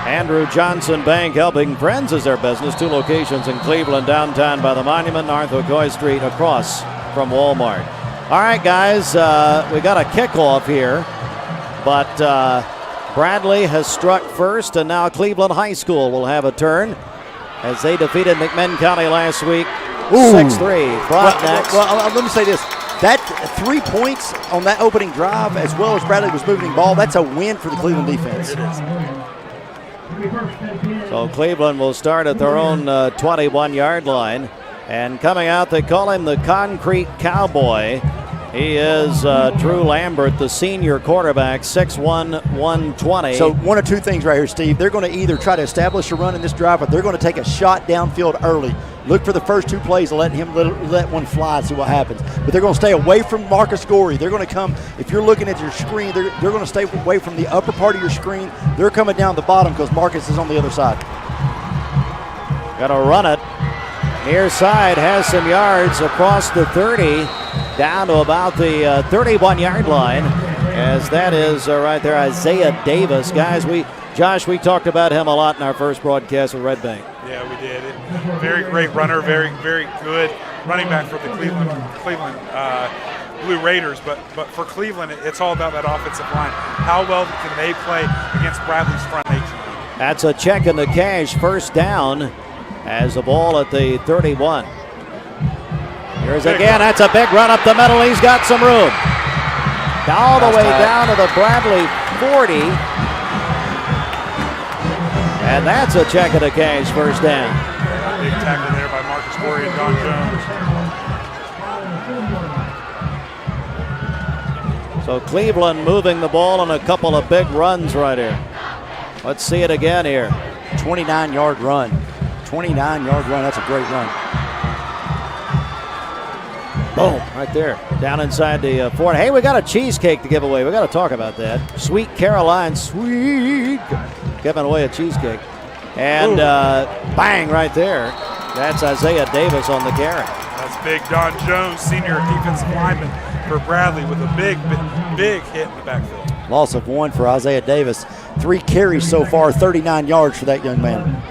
Andrew Johnson Bank helping friends is their business. 2 locations in Cleveland, downtown by the Monument, North Ocoee Street, across from Walmart. All right, guys, we got a kickoff here, but Bradley has struck first, and now Cleveland High School will have a turn as they defeated McMinn County last week, 6-3. Well, let me say this. That 3 points on that opening drive, as well as Bradley was moving the ball, that's a win for the Cleveland defense. It is. So Cleveland will start at their own 21-yard line. And coming out, they call him the Concrete Cowboy. He is Drew Lambert, the senior quarterback, 6'1", 120. So one of two things right here, Steve. They're going to either try to establish a run in this drive, or they're going to take a shot downfield early. Look for the first two plays and let one fly and see what happens. But they're going to stay away from Marcus Gorey. They're going to come, if you're looking at your screen, they're going to stay away from the upper part of your screen. They're coming down the bottom because Marcus is on the other side. Got to run it. Near side has some yards across the 30, down to about the 31-yard line, as that is right there, Isaiah Davis. Guys, Josh, we talked about him a lot in our first broadcast with Red Bank. Yeah, we did. Very great runner, very, very good running back for the Cleveland Blue Raiders. But for Cleveland, it's all about that offensive line. How well can they play against Bradley's front 18? That's a check in the cash, first down. As the ball at the 31. Here's again, that's a big run up the middle. He's got some room. All the way down to the Bradley 40. And that's a check of the cash, first down. Big tackle there by Marcus Gorey and Don Jones. So Cleveland moving the ball on a couple of big runs right here. Let's see it again here. 29-yard run. 29-yard run. That's a great run. Boom, right there. Down inside the 40. Hey, we got a cheesecake to give away. We got to talk about that. Sweet Caroline, sweet. Giving away a cheesecake. And bang, right there. That's Isaiah Davis on the carry. That's big Don Jones, senior defensive lineman for Bradley, with a big hit in the backfield. Loss of 1 for Isaiah Davis. 3 carries so far, 39 yards for that young man.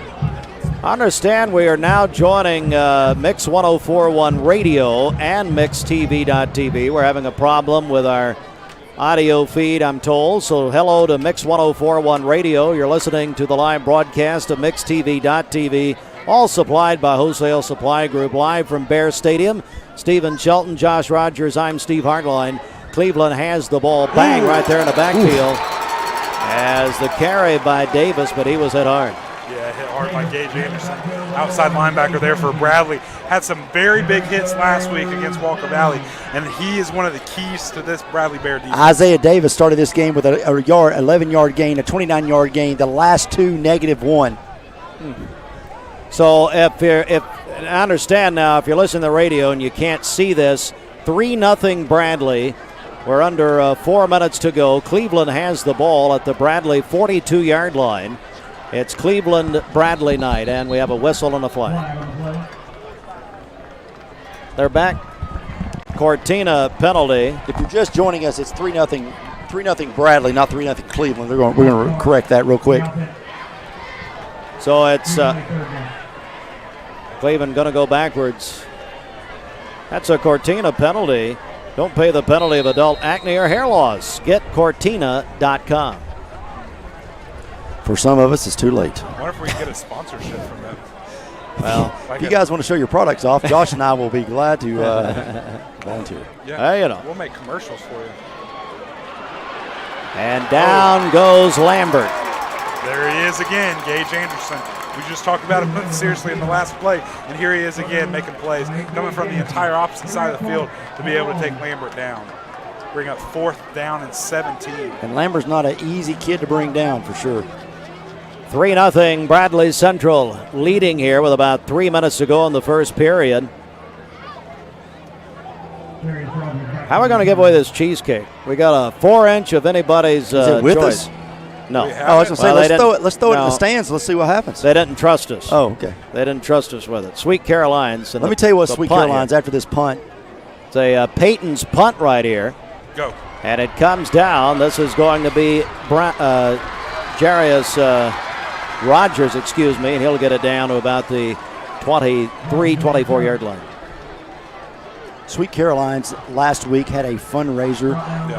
Understand we are now joining Mix 104.1 Radio and MixTV.tv. We're having a problem with our audio feed, I'm told. So hello to Mix 104.1 Radio. You're listening to the live broadcast of MixTV.tv, all supplied by Wholesale Supply Group, live from Bear Stadium. Stephen Shelton, Josh Rogers, I'm Steve Hartline. Cleveland has the ball. Bang, right there in the backfield. As the carry by Davis, but he was hit hard. Yeah, hit hard by Gage Anderson. Outside linebacker there for Bradley. Had some very big hits last week against Walker Valley, and he is one of the keys to this Bradley Bear defense. Isaiah Davis started this game with a 11-yard gain, a 29-yard gain, the last two -1. So if I understand now, if you're listening to the radio and you can't see this, 3-0 Bradley. We're under 4 minutes to go. Cleveland has the ball at the Bradley 42-yard line. It's Cleveland-Bradley night, and we have a whistle and a flag. They're back. Cortina penalty. If you're just joining us, it's 3-0 Bradley, not 3-0 Cleveland. We're going to correct that real quick. So it's Cleveland going to go backwards. That's a Cortina penalty. Don't pay the penalty of adult acne or hair loss. Get Cortina.com. For some of us, it's too late. I wonder if we can get a sponsorship from them. Well, if you guys want to show your products off, Josh and I will be glad to volunteer. Yeah, hey, we'll make commercials for you. And down goes Lambert. There he is again, Gage Anderson. We just talked about him seriously in the last play, and here he is again making plays, coming from the entire opposite side of the field to be able to take Lambert down. Bring up 4th down and 17. And Lambert's not an easy kid to bring down for sure. 3-0 Bradley Central leading here with about 3 minutes to go in the first period. How are we going to give away this cheesecake? We got a 4-inch of anybody's Is it with choice. Us? No. I was going to say, let's throw it in the stands. Let's see what happens. They didn't trust us. Oh, okay. They didn't trust us with it. Sweet Carolines. Let me tell you what Sweet Carolines after this punt. It's a Peyton's punt right here. Go. And it comes down. This is going to be Jarius Rogers, and he'll get it down to about the 24-yard line. Sweet Carolines last week had a fundraiser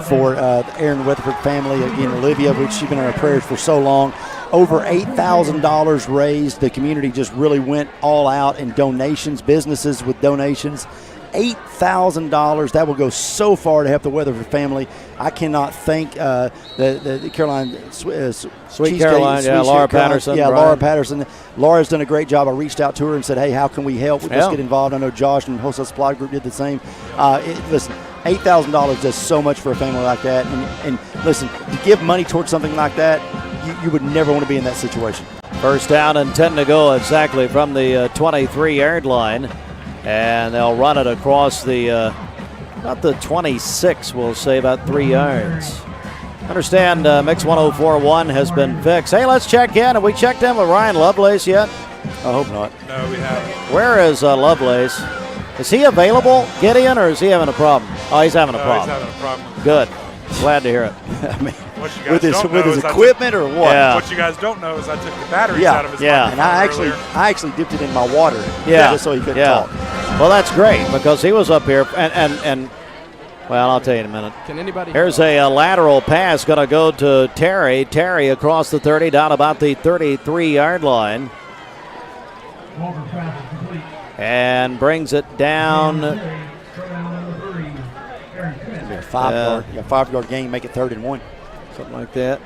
for the Aaron Weatherford family, again, Olivia, which she's been in our prayers for so long. Over $8,000 raised. The community just really went all out in donations, businesses with donations. $8,000. That will go so far to help the Weatherford family. I cannot thank the Caroline Sweet Caroline, Laura Patterson. Yeah, Laura Patterson. Laura's done a great job. I reached out to her and said, hey, how can we help? Let's get involved. I know Josh and Wholesale Supply Group did the same. Listen, $8,000 does so much for a family like that. And listen, to give money towards something like that, you would never want to be in that situation. First down and 10 to go exactly from the 23-yard line. And they'll run it across the, about the 26, we'll say, about 3 yards. Understand Mix 104.1 has been fixed. Hey, let's check in. Have we checked in with Ryan Lovelace yet? I hope not. No, we haven't. Where is Lovelace? Is he available, Gideon, or is he having a problem? Oh, he's having a problem. He's having a problem. Good. Glad to hear it. I mean, What you guys with his equipment or what? Yeah. What you guys don't know is I took the batteries out of his microphone and I actually dipped it in my water just so he couldn't talk. Well, that's great because he was up here and well, I'll tell you in a minute. Can anybody? Here's a lateral pass going to go to Terry. Terry across the 30 down about the 33-yard line. And brings it down. A 5-yard gain, make it 3rd and 1. Something like that.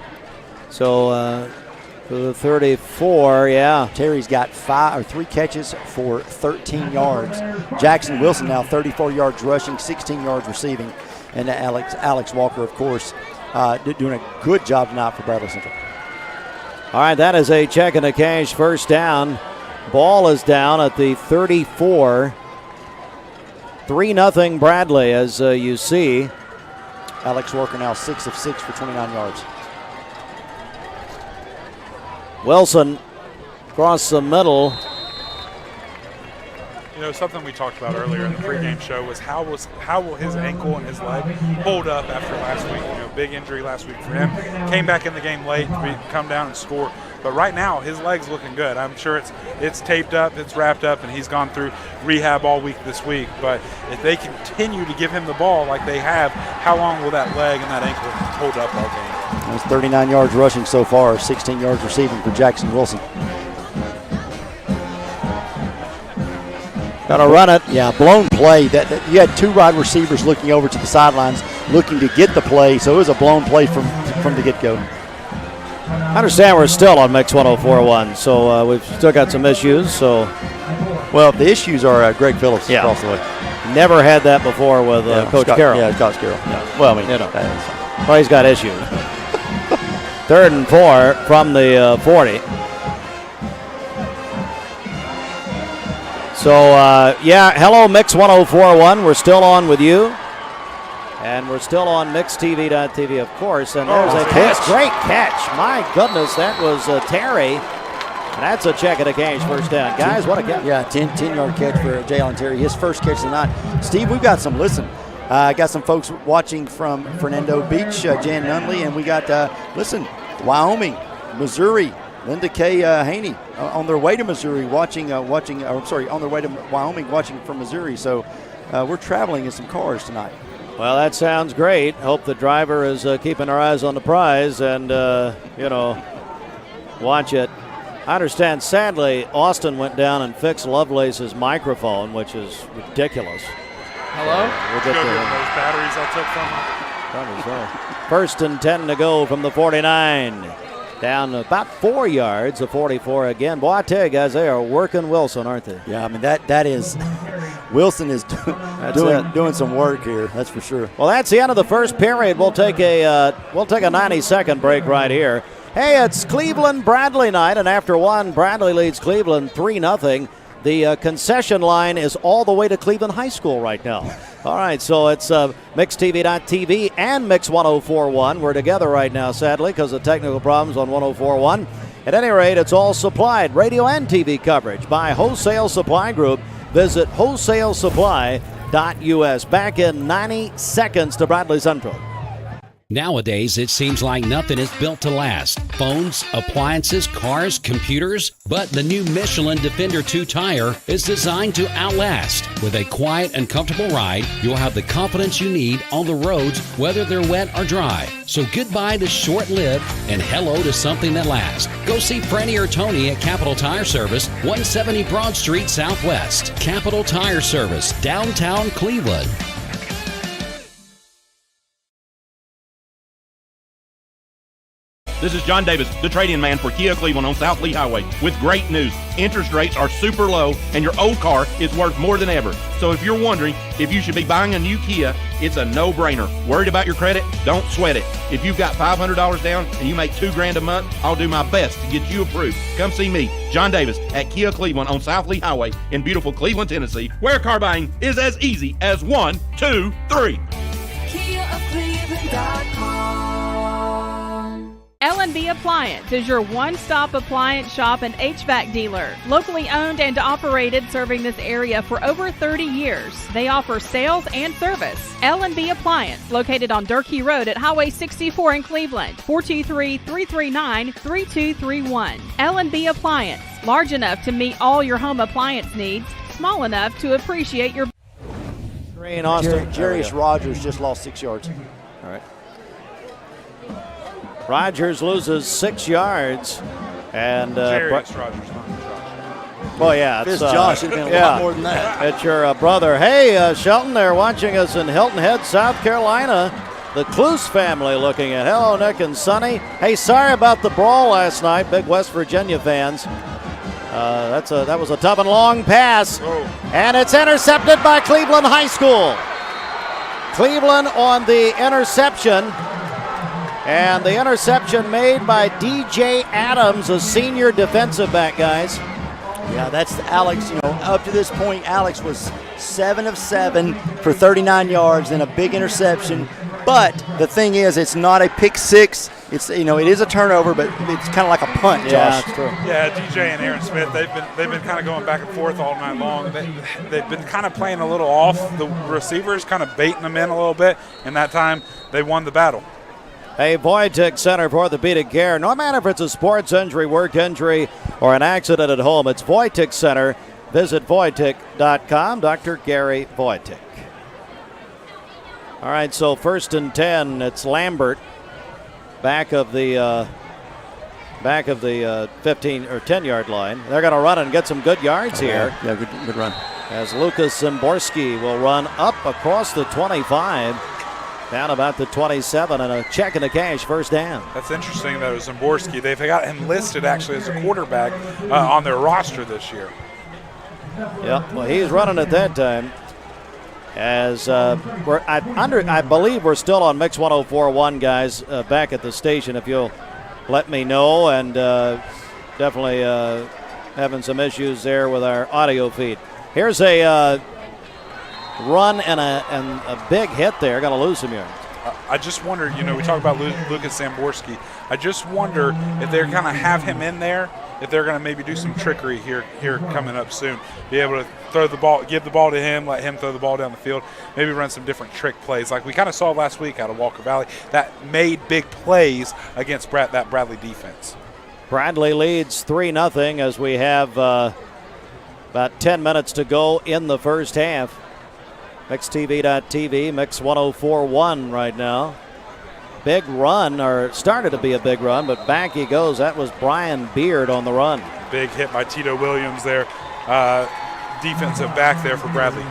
So for the 34, yeah. Terry's got 3 catches for 13 yards. Jackson Wilson now 34 yards rushing, 16 yards receiving. And Alex Walker, of course, doing a good job tonight for Bradley Central. All right, that is a check and a cash first down. Ball is down at the 34. 3-0 Bradley, as you see. Alex Walker now 6 of 6 for 29 yards. Wilson across the middle. You know, something we talked about earlier in the pregame show was how will his ankle and his leg hold up after last week? You know, big injury last week for him. Came back in the game late, come down and score. But right now, his leg's looking good. I'm sure it's taped up, it's wrapped up, and he's gone through rehab all week this week. But if they continue to give him the ball like they have, how long will that leg and that ankle hold up all game? That's 39 yards rushing so far, 16 yards receiving for Jackson Wilson. Got to run it. Yeah, blown play. That you had 2 wide receivers looking over to the sidelines, looking to get the play. So it was a blown play from the get-go. I understand we're still on Mix 104.1, so we've still got some issues. So, well, the issues are Greg Phillips across the way. Never had that before with Coach Carroll. Yeah, Coach Carroll. Yeah. Well, I mean, well, he's got issues. 3rd and 4 from the 40. So, hello, Mix 104.1. We're still on with you. And we're still on MixTV.tv, of course. And there's a catch. Great catch. My goodness, that was Terry. And that's a check and a cash first down. Guys, what a catch. Yeah, 10-yard catch for Jalen Terry. His first catch of the night. Steve, we've got some, got some folks watching from Fernando Beach, Jan Nunley. And we got, Wyoming, Missouri, Linda K. Haney on their way to Missouri on their way to Wyoming watching from Missouri. So we're traveling in some cars tonight. Well, that sounds great. Hope the driver is keeping our eyes on the prize and, watch it. I understand, sadly, Austin went down and fixed Lovelace's microphone, which is ridiculous. Hello? We'll get to those batteries I took from him. Probably so. 1st and 10 to go from the 49. Down about 4 yards, a 44 again. Boy, I tell you guys, they are working Wilson, aren't they? Yeah, I mean, that is Wilson is doing some work here, that's for sure. Well, that's the end of the first period. We'll take a 90-second break right here. Hey, it's Cleveland-Bradley night, and after one, Bradley leads Cleveland 3-0. The concession line is all the way to Cleveland High School right now. All right, so it's MixTV.tv and Mix 104.1. We're together right now, sadly, because of technical problems on 104.1. At any rate, it's all supplied, radio and TV coverage by Wholesale Supply Group. Visit wholesalesupply.us. Back in 90 seconds to Bradley Central. Nowadays, it seems like nothing is built to last. Phones, appliances, cars, computers. But the new Michelin Defender 2 tire is designed to outlast. With a quiet and comfortable ride, you'll have the confidence you need on the roads, whether they're wet or dry. So goodbye to short-lived and hello to something that lasts. Go see Franny or Tony at Capital Tire Service, 170 Broad Street Southwest. Capital Tire Service, downtown Cleveland. This is John Davis, the trade-in man for Kia Cleveland on South Lee Highway, with great news. Interest rates are super low, and your old car is worth more than ever. So if you're wondering if you should be buying a new Kia, it's a no-brainer. Worried about your credit? Don't sweat it. If you've got $500 down and you make $2,000 a month, I'll do my best to get you approved. Come see me, John Davis, at Kia Cleveland on South Lee Highway in beautiful Cleveland, Tennessee, where car buying is as easy as 1, 2, 3. KiaofCleveland.com. L&B Appliance is your one-stop appliance shop and HVAC dealer. Locally owned and operated, serving this area for over 30 years. They offer sales and service. L&B Appliance, located on Durkee Road at Highway 64 in Cleveland, 423-339-3231. L&B Appliance, large enough to meet all your home appliance needs, small enough to appreciate your... Green, Austin. Jarius Rogers just lost 6 yards. All right. Rogers loses 6 yards, and Jarius Rogers, not Josh. Oh yeah, it's Josh. It'd been a lot more than that. It's your brother. Hey, Shelton, they're watching us in Hilton Head, South Carolina. The Cluse family looking at. Hello, Nick and Sonny. Hey, sorry about the brawl last night. Big West Virginia fans. That was a tough and long pass, and it's intercepted by Cleveland High School. Cleveland on the interception. And the interception made by DJ Adams, a senior defensive back, guys. Yeah, that's Alex. You know, up to this point, Alex was 7 of 7 for 39 yards and a big interception. But the thing is, it's not a pick six. It's, you know, it is a turnover, but it's kind of like a punt, Josh. Yeah, that's true. Yeah, DJ and Aaron Smith, they've been kind of going back and forth all night long. They've been kind of playing a little off the receivers, kind of baiting them in a little bit, and that time they won the battle. Hey, Voitic Center for the Orthopedic Care. No matter if it's a sports injury, work injury, or an accident at home, it's Voitic Center. Visit Voitic.com. Dr. Gary Voitic. All right, so 1st and 10. It's Lambert, back of the 15 or 10-yard line. They're going to run and get some good yards here. Yeah, good run. As Lucas Zimborski will run up across the 25. Down about the 27 and a check in the cash, first down. That's interesting that it was Zimborski. They've got him listed actually as a quarterback on their roster this year. Yeah, well, he's running at that time. As I believe we're still on Mix 104.1, guys, back at the station. If you'll let me know, and definitely having some issues there with our audio feed. Here's a run and a big hit there. Going to lose some yards. I just wonder, you know, we talk about Lucas Zimborski. I just wonder if they're going to have him in there, if they're going to maybe do some trickery here coming up soon. Be able to throw the ball, give the ball to him, let him throw the ball down the field, maybe run some different trick plays like we kind of saw last week out of Walker Valley that made big plays against that Bradley defense. Bradley leads 3-0 as we have about 10 minutes to go in the first half. MixTV.tv, Mix 104.1 right now. Big run, or started to be a big run, but back he goes. That was Brian Beard on the run. Big hit by Tito Williams there. Defensive back there for Bradley.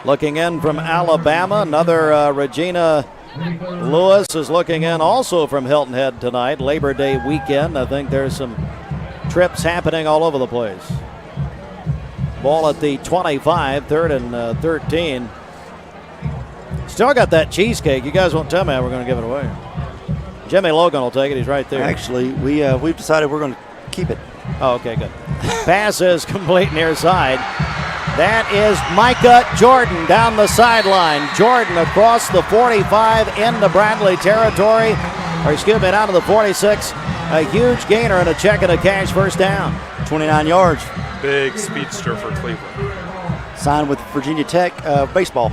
Looking in from Alabama, another Regina Lewis is looking in also from Hilton Head tonight. Labor Day weekend. I think there's some trips happening all over the place. Ball at the 25, 3rd and 13. Still got that cheesecake. You guys won't tell me how we're going to give it away. Jimmy Logan will take it. He's right there. Actually, we've decided we're going to keep it. Oh, okay, good. Pass is complete near side. That is Micah Jordan down the sideline. Jordan across the 45 into Bradley territory. Or excuse me, down to the 46. A huge gainer and a check and a cash first down. 29 yards. Big speedster for Cleveland. Signed with Virginia Tech baseball.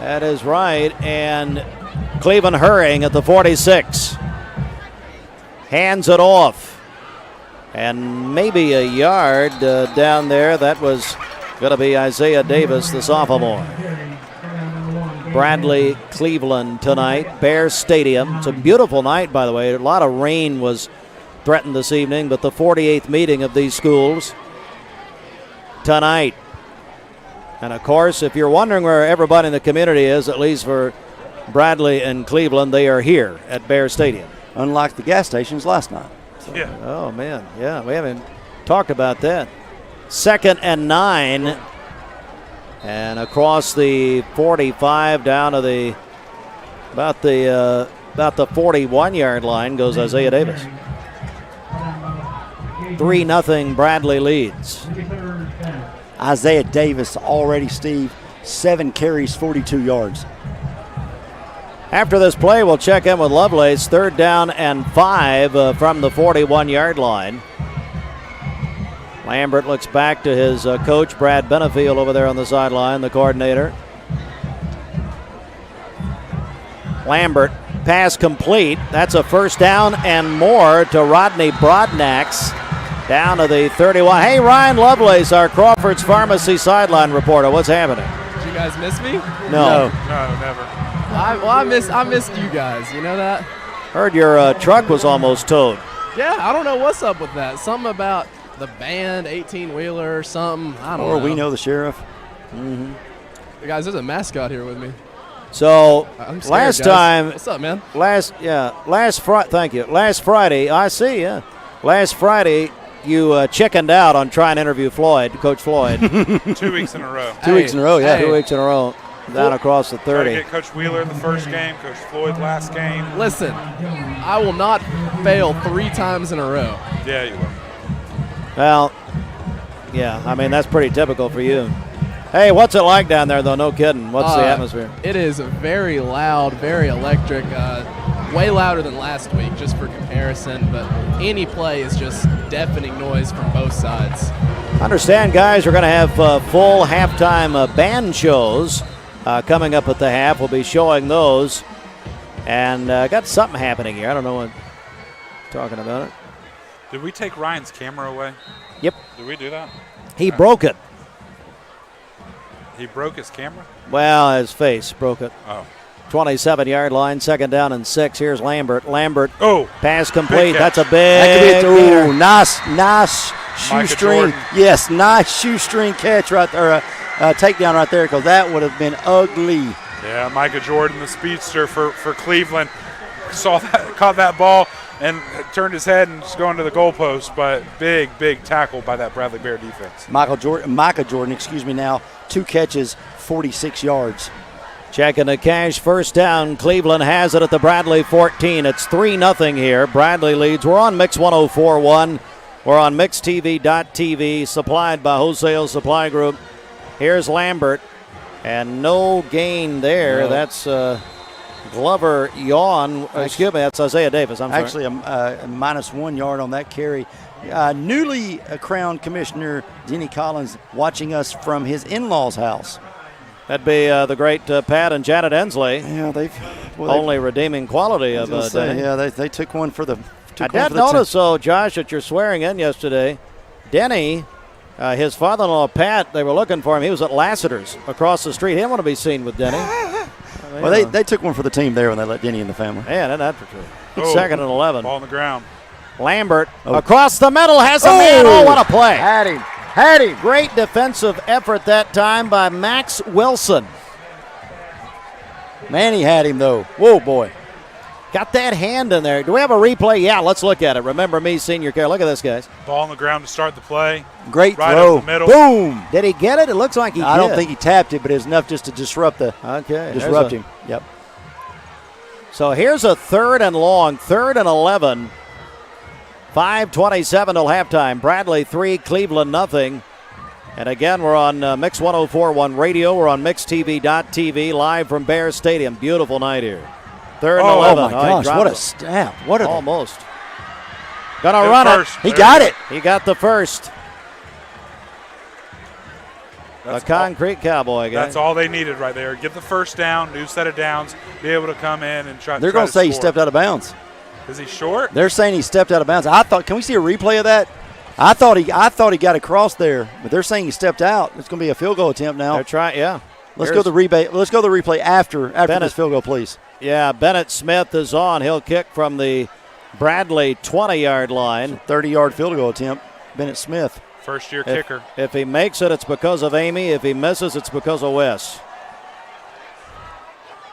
That is right. And Cleveland hurrying at the 46. Hands it off. And maybe a yard down there. That was going to be Isaiah Davis, the sophomore. Bradley, Cleveland tonight. Bear Stadium. It's a beautiful night, by the way. A lot of rain was threatened this evening, but the 48th meeting of these schools tonight. And of course, if you're wondering where everybody in the community is, at least for Bradley and Cleveland, they are here at Bear Stadium. Unlike the gas stations last night. So. Yeah. Oh, man. Yeah, we haven't talked about that. 2nd and 9. And across the 45 down to the about the 41-yard line goes Isaiah Davis. 3-0 Bradley leads. Isaiah Davis already, Steve, 7 carries, 42 yards. After this play, we'll check in with Lovelace. 3rd down and 5 from the 41-yard line. Lambert looks back to his coach, Brad Benefield, over there on the sideline, the coordinator. Lambert, pass complete. That's a 1st down and more to Rodney Broadnax down to the 31. Hey, Ryan Lovelace, our Crawford's Pharmacy sideline reporter. What's happening? Did you guys miss me? No. No, never. I missed you guys. You know that? Heard your truck was almost towed. Yeah, I don't know what's up with that. Something about the band, 18-wheeler or something. I don't know. Or we know the sheriff. Mm-hmm. Guys, there's a mascot here with me. So I'm scared, last guys. time, What's up, man? Thank you. Last Friday, I see. Yeah, last Friday you chickened out on trying to interview Coach Floyd. 2 weeks in a row. 2 weeks in a row, yeah. 2 weeks in a row, down across the 30. Tried to get Coach Wheeler the first game, Coach Floyd last game. Listen, I will not fail 3 times in a row. Yeah, you will. Well, yeah, I mean, that's pretty typical for you. Hey, what's it like down there, though? No kidding. What's the atmosphere? It is very loud, very electric, way louder than last week, just for comparison. But any play is just deafening noise from both sides. Understand, guys, we're going to have full halftime band shows coming up at the half. We'll be showing those. And got something happening here. I don't know what talking about it. Did we take Ryan's camera away? Yep. Did we do that? He broke it. He broke his camera? Well, his face broke it. Oh. 27-yard line, 2nd down and 6. Here's Lambert. Lambert. Oh. Pass complete. Big That's a catch. big. Nice shoestring. Yes, nice shoestring catch right there, takedown right there, because that would have been ugly. Yeah, Micah Jordan, the speedster for Cleveland, caught that ball and turned his head and just going to the goalpost, but big tackle by that Bradley Bear defense. Micah Jordan, 2 catches, 46 yards. Checking the cash, 1st down. Cleveland has it at the Bradley 14. It's 3-0 here. Bradley leads. We're on Mix 104.1. We're on MixTV.tv, supplied by Wholesale Supply Group. Here's Lambert, and no gain there. No. That's Glover Yawn. Excuse me, that's Isaiah Davis. I'm sorry. Actually, a -1 yard on that carry. Newly crowned Commissioner Denny Collins watching us from his in-laws' house. That'd be the great Pat and Janet Ensley. Yeah, they've only redeeming quality of Denny. Yeah, they took one for the. I did notice, though, Josh, that you're swearing in yesterday. Denny, his father-in-law Pat, they were looking for him. He was at Lassiter's across the street. He didn't want to be seen with Denny. Well, they took one for the team there when they let Denny in the family. Yeah, that's for sure. 2nd and 11. Ball on the ground. Lambert across the middle has a man. Oh, what a play. Had him. Great defensive effort that time by Max Wilson. Man, he had him, though. Whoa, boy. Got that hand in there. Do we have a replay? Yeah, let's look at it. Remember me, senior care. Look at this, guys. Ball on the ground to start the play. Great right throw. Up the middle. Boom. Did he get it? It looks like he did. I don't think he tapped it, but it was enough just to disrupt him. Yep. So here's a 3rd and long, 3rd and 11. 5:27 till halftime. Bradley 3, Cleveland nothing. And again, we're on Mix 104.1 radio. We're on MixTV.tv, live from Bear Stadium. Beautiful night here. 3rd and 11. Oh, my gosh, what a snap. Almost. Gonna run it. He got it. He got the first. A concrete cowboy, guy. That's all they needed right there. Get the 1st down, new set of downs, be able to come in and try. They're going to say he stepped out of bounds. Is he short? They're saying he stepped out of bounds. Can we see a replay of that? I thought he got across there, but they're saying he stepped out. It's going to be a field goal attempt now. They're trying, yeah. Let's go to the replay after this field goal, please. Yeah, Bennett Smith is on. He'll kick from the Bradley 20-yard line. 30-yard field goal attempt. Bennett Smith. First-year kicker. If he makes it, it's because of Amy. If he misses, it's because of Wes.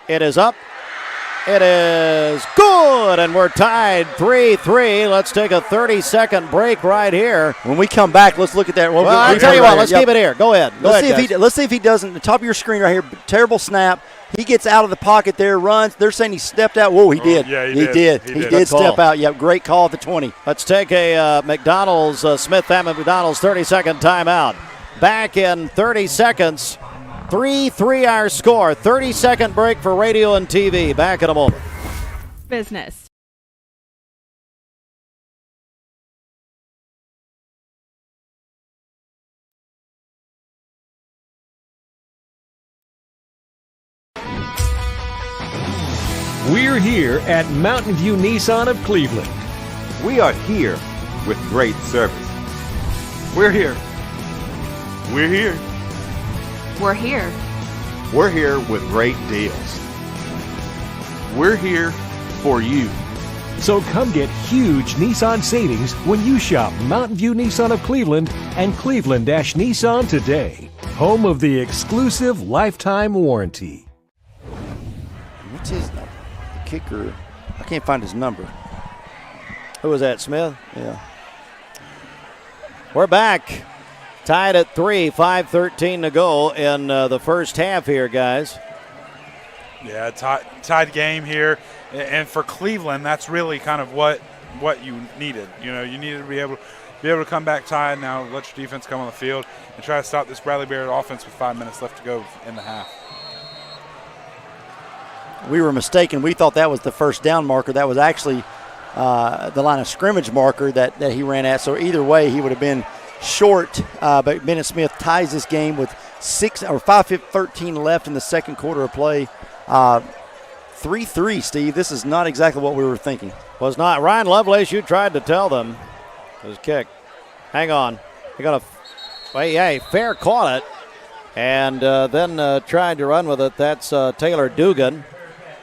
It is up It is good, and we're tied 3-3. Let's take a 30-second break right here. When we come back, let's look at that. Well, I'll tell you what, let's keep it here. Go ahead. Let's see if he doesn't. The top of your screen right here, terrible snap. He gets out of the pocket there, runs. They're saying he stepped out. Whoa, he did. Yeah, he did. He did step out. Yep, great call at the 20. Let's take a McDonald's, Smith Family McDonald's 30-second timeout. Back in 30 seconds. 3-3 our score. 30-second break for radio and TV. Back in a moment. Business. We're here at Mountain View Nissan of Cleveland. We are here with great service. We're here. We're here. We're here. We're here with great deals. We're here for you. So come get huge Nissan savings when you shop Mountain View Nissan of Cleveland and Cleveland-Nissan today. Home of the exclusive lifetime warranty. What's his number? The kicker. I can't find his number. Who was that, Smith? Yeah. We're back. Tied at 3, 5:13 to go in the first half here, guys. Yeah, tied game here. And for Cleveland, that's really kind of what you needed. You know, you needed to be able to come back tied. Now let your defense come on the field and try to stop this Bradley Barrett offense with 5 minutes left to go in the half. We were mistaken. We thought that was the first down marker. That was actually the line of scrimmage marker that he ran at. So either way, he would have been short. But Bennett Smith ties this game with 5:13 left in the second quarter of play. 3-3, Steve. This is not exactly what we were thinking. Was not. Ryan Lovelace, you tried to tell them. It was kicked. Hang on. They got Fair caught it and then tried to run with it. That's Taylor Dugan.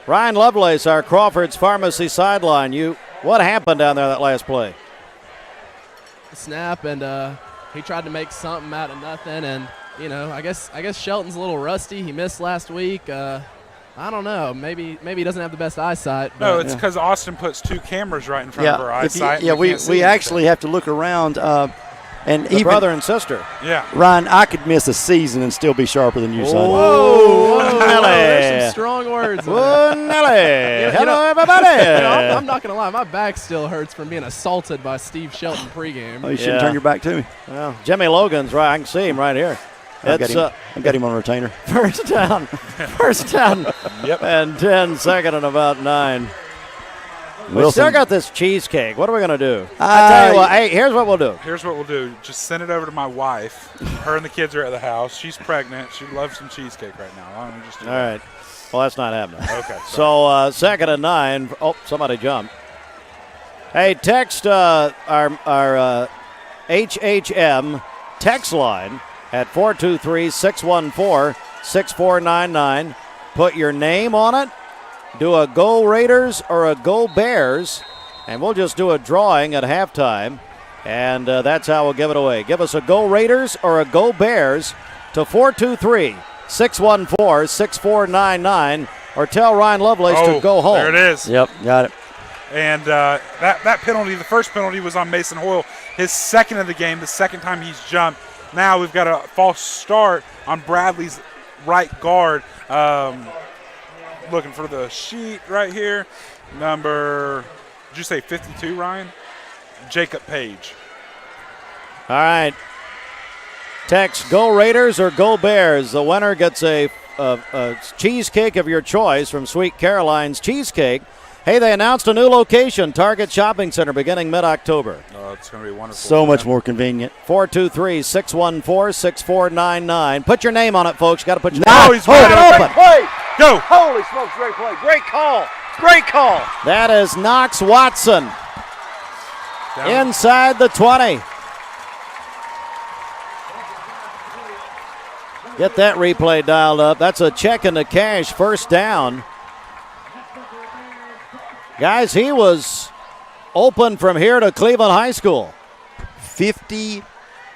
Ryan Lovelace, our Crawford's Pharmacy sideline. What happened down there that last play? Snap, and he tried to make something out of nothing, and I guess Shelton's a little rusty. He missed last week. I don't know. Maybe he doesn't have the best eyesight. No, it's because Austin puts two cameras right in front of our eyesight. We actually have to look around. And the brother and sister. Yeah. Ryan, I could miss a season and still be sharper than you, son. Whoa, there's some strong words. Whoa, Nelly. Hello, everybody. I'm not going to lie. My back still hurts from being assaulted by Steve Shelton pregame. Oh, you shouldn't turn your back to me. Well, Jimmy Logan's right. I can see him right here. I've got him on retainer. First down. Yep. And 10, second and about 9. We still got this cheesecake. What are we going to do? I tell you what, hey, here's what we'll do. Here's what we'll do. Just send it over to my wife. Her and the kids are at the house. She's pregnant. She loves some cheesecake right now. Why don't we just do that? All right. Well, that's not happening. Okay. So, second and 9. Oh, somebody jumped. Hey, text our HHM text line at 423-614-6499. Put your name on it. Do a Go Raiders or a Go Bears, and we'll just do a drawing at halftime, and that's how we'll give it away. Give us a Go Raiders or a Go Bears to 423-614-6499, or tell Ryan Lovelace to go home. There it is. Yep, got it. And that penalty, the first penalty was on Mason Hoyle, his second of the game, the second time he's jumped. Now we've got a false start on Bradley's right guard. Looking for the sheet right here. Number, did you say 52, Ryan? Jacob Page. All right. Text Go Raiders or Go Bears. The winner gets a cheesecake of your choice from Sweet Caroline's Cheesecake. Hey, they announced a new location, Target Shopping Center, beginning mid-October. Oh, it's going to be wonderful. So much more convenient. 423-614-6499. Put your name on it, folks. Got to put your name. Oh, he's wide open. Play. Go. Holy smokes, great play. Great call. Great call. That is Knox Watson. Down. Inside the 20. Get that replay dialed up. That's a check into cash, first down. Guys, he was open from here to Cleveland High School. 54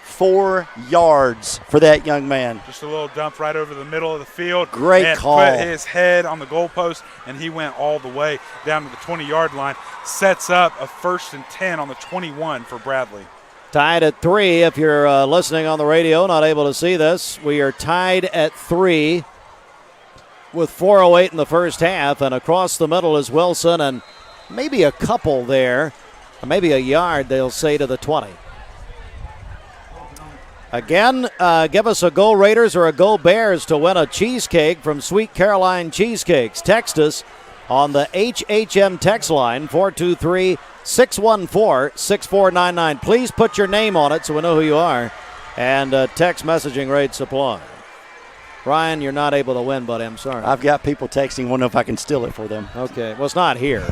4 yards for that young man. Just a little dump right over the middle of the field. Great and call. Put his head on the goalpost, and he went all the way down to the 20-yard line. Sets up a 1st and 10 on the 21 for Bradley. Tied at 3. If you're listening on the radio, not able to see this, we are tied at 3 with 4:08 in the first half, and across the middle is Wilson, and maybe a couple there, or maybe a yard, they'll say, to the 20. Again, give us a Go Raiders or a Go Bears to win a cheesecake from Sweet Caroline Cheesecakes. Text us on the HHM text line, 423-614-6499. Please put your name on it so we know who you are, and text messaging rates apply. Ryan, you're not able to win, buddy. I'm sorry. I've got people texting, wondering if I can steal it for them. Okay. Well, it's not here,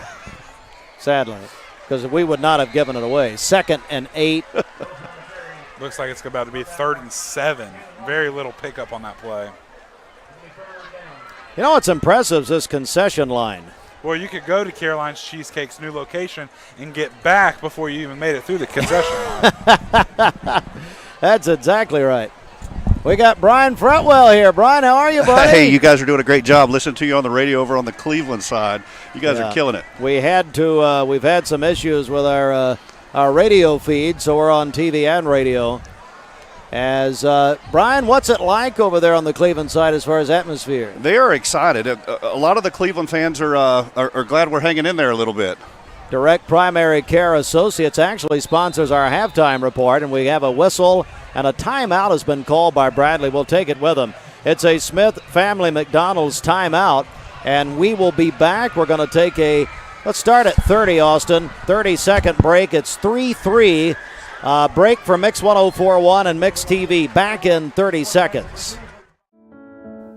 sadly, because we would not have given it away. 2nd and 8. Looks like it's about to be 3rd and 7. Very little pickup on that play. You know what's impressive is this concession line. Well, you could go to Caroline's Cheesecake's new location and get back before you even made it through the concession line. That's exactly right. We got Brian Fretwell here. Brian, how are you, buddy? Hey, you guys are doing a great job. Listening to you on the radio over on the Cleveland side. You guys are killing it. We had to. We've had some issues with our radio feed, so we're on TV and radio. As Brian, what's it like over there on the Cleveland side as far as atmosphere? They are excited. A lot of the Cleveland fans are glad we're hanging in there a little bit. Direct Primary Care Associates actually sponsors our halftime report, and we have a whistle and a timeout has been called by Bradley. We'll take it with him. It's a Smith Family McDonald's timeout, and we will be back. We're going to take let's start at 30, Austin. 30-second break. It's 3-3. Break for Mix 104.1 and Mix TV. Back in 30 seconds.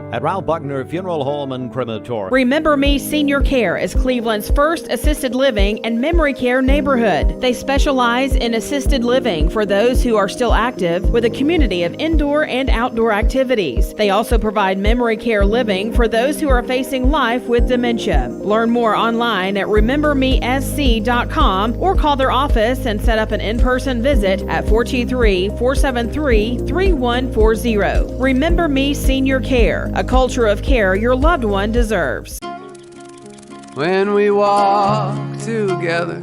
At Ralph Buckner Funeral Home and Crematory. Remember Me Senior Care is Cleveland's first assisted living and memory care neighborhood. They specialize in assisted living for those who are still active with a community of indoor and outdoor activities. They also provide memory care living for those who are facing life with dementia. Learn more online at remembermesc.com or call their office and set up an in-person visit at 423-473-3140. Remember Me Senior Care. A culture of care your loved one deserves. When we walk together,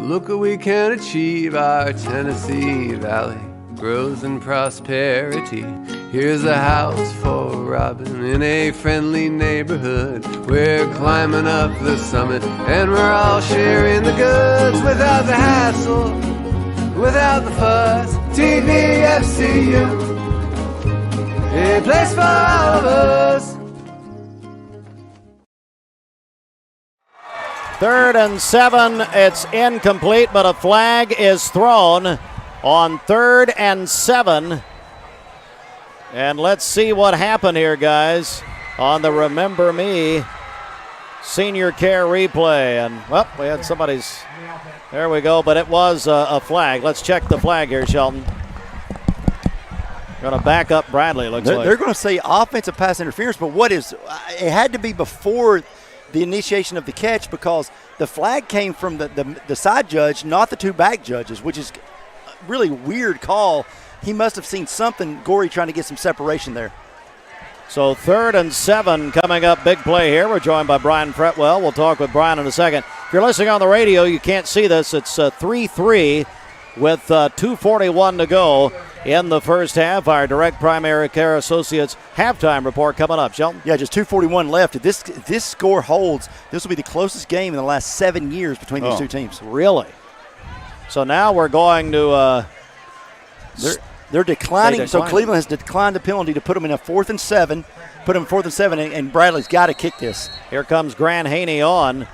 look what we can achieve. Our Tennessee Valley grows in prosperity. Here's a house for Robin in a friendly neighborhood. We're climbing up the summit and we're all sharing the goods without the hassle, without the fuss. TVFCU, a place for all of us. 3rd and 7. It's incomplete, but a flag is thrown on 3rd and 7. And let's see what happened here, guys, on the Remember Me Senior Care replay. And, well, we had somebody's. There we go, but it was a flag. Let's check the flag here, Shelton. Going to back up Bradley, looks like. They're going to say offensive pass interference, but it had to be before the initiation of the catch because the flag came from the side judge, not the 2 back judges, which is a really weird call. He must have seen something, Gorey trying to get some separation there. So 3rd and 7 coming up, big play here. We're joined by Brian Fretwell. We'll talk with Brian in a second. If you're listening on the radio, you can't see this. It's 3-3 with 2:41 to go in the first half. Our Direct Primary Care Associates halftime report coming up. Shelton? Yeah, just 2:41 left. If this score holds, this will be the closest game in the last 7 years between these two teams. Really? So now we're going to they're declining. So Cleveland has declined the penalty to put them in a 4th and 7. Put them in 4th and 7, and Bradley's got to kick this. Here comes Grant Haney on.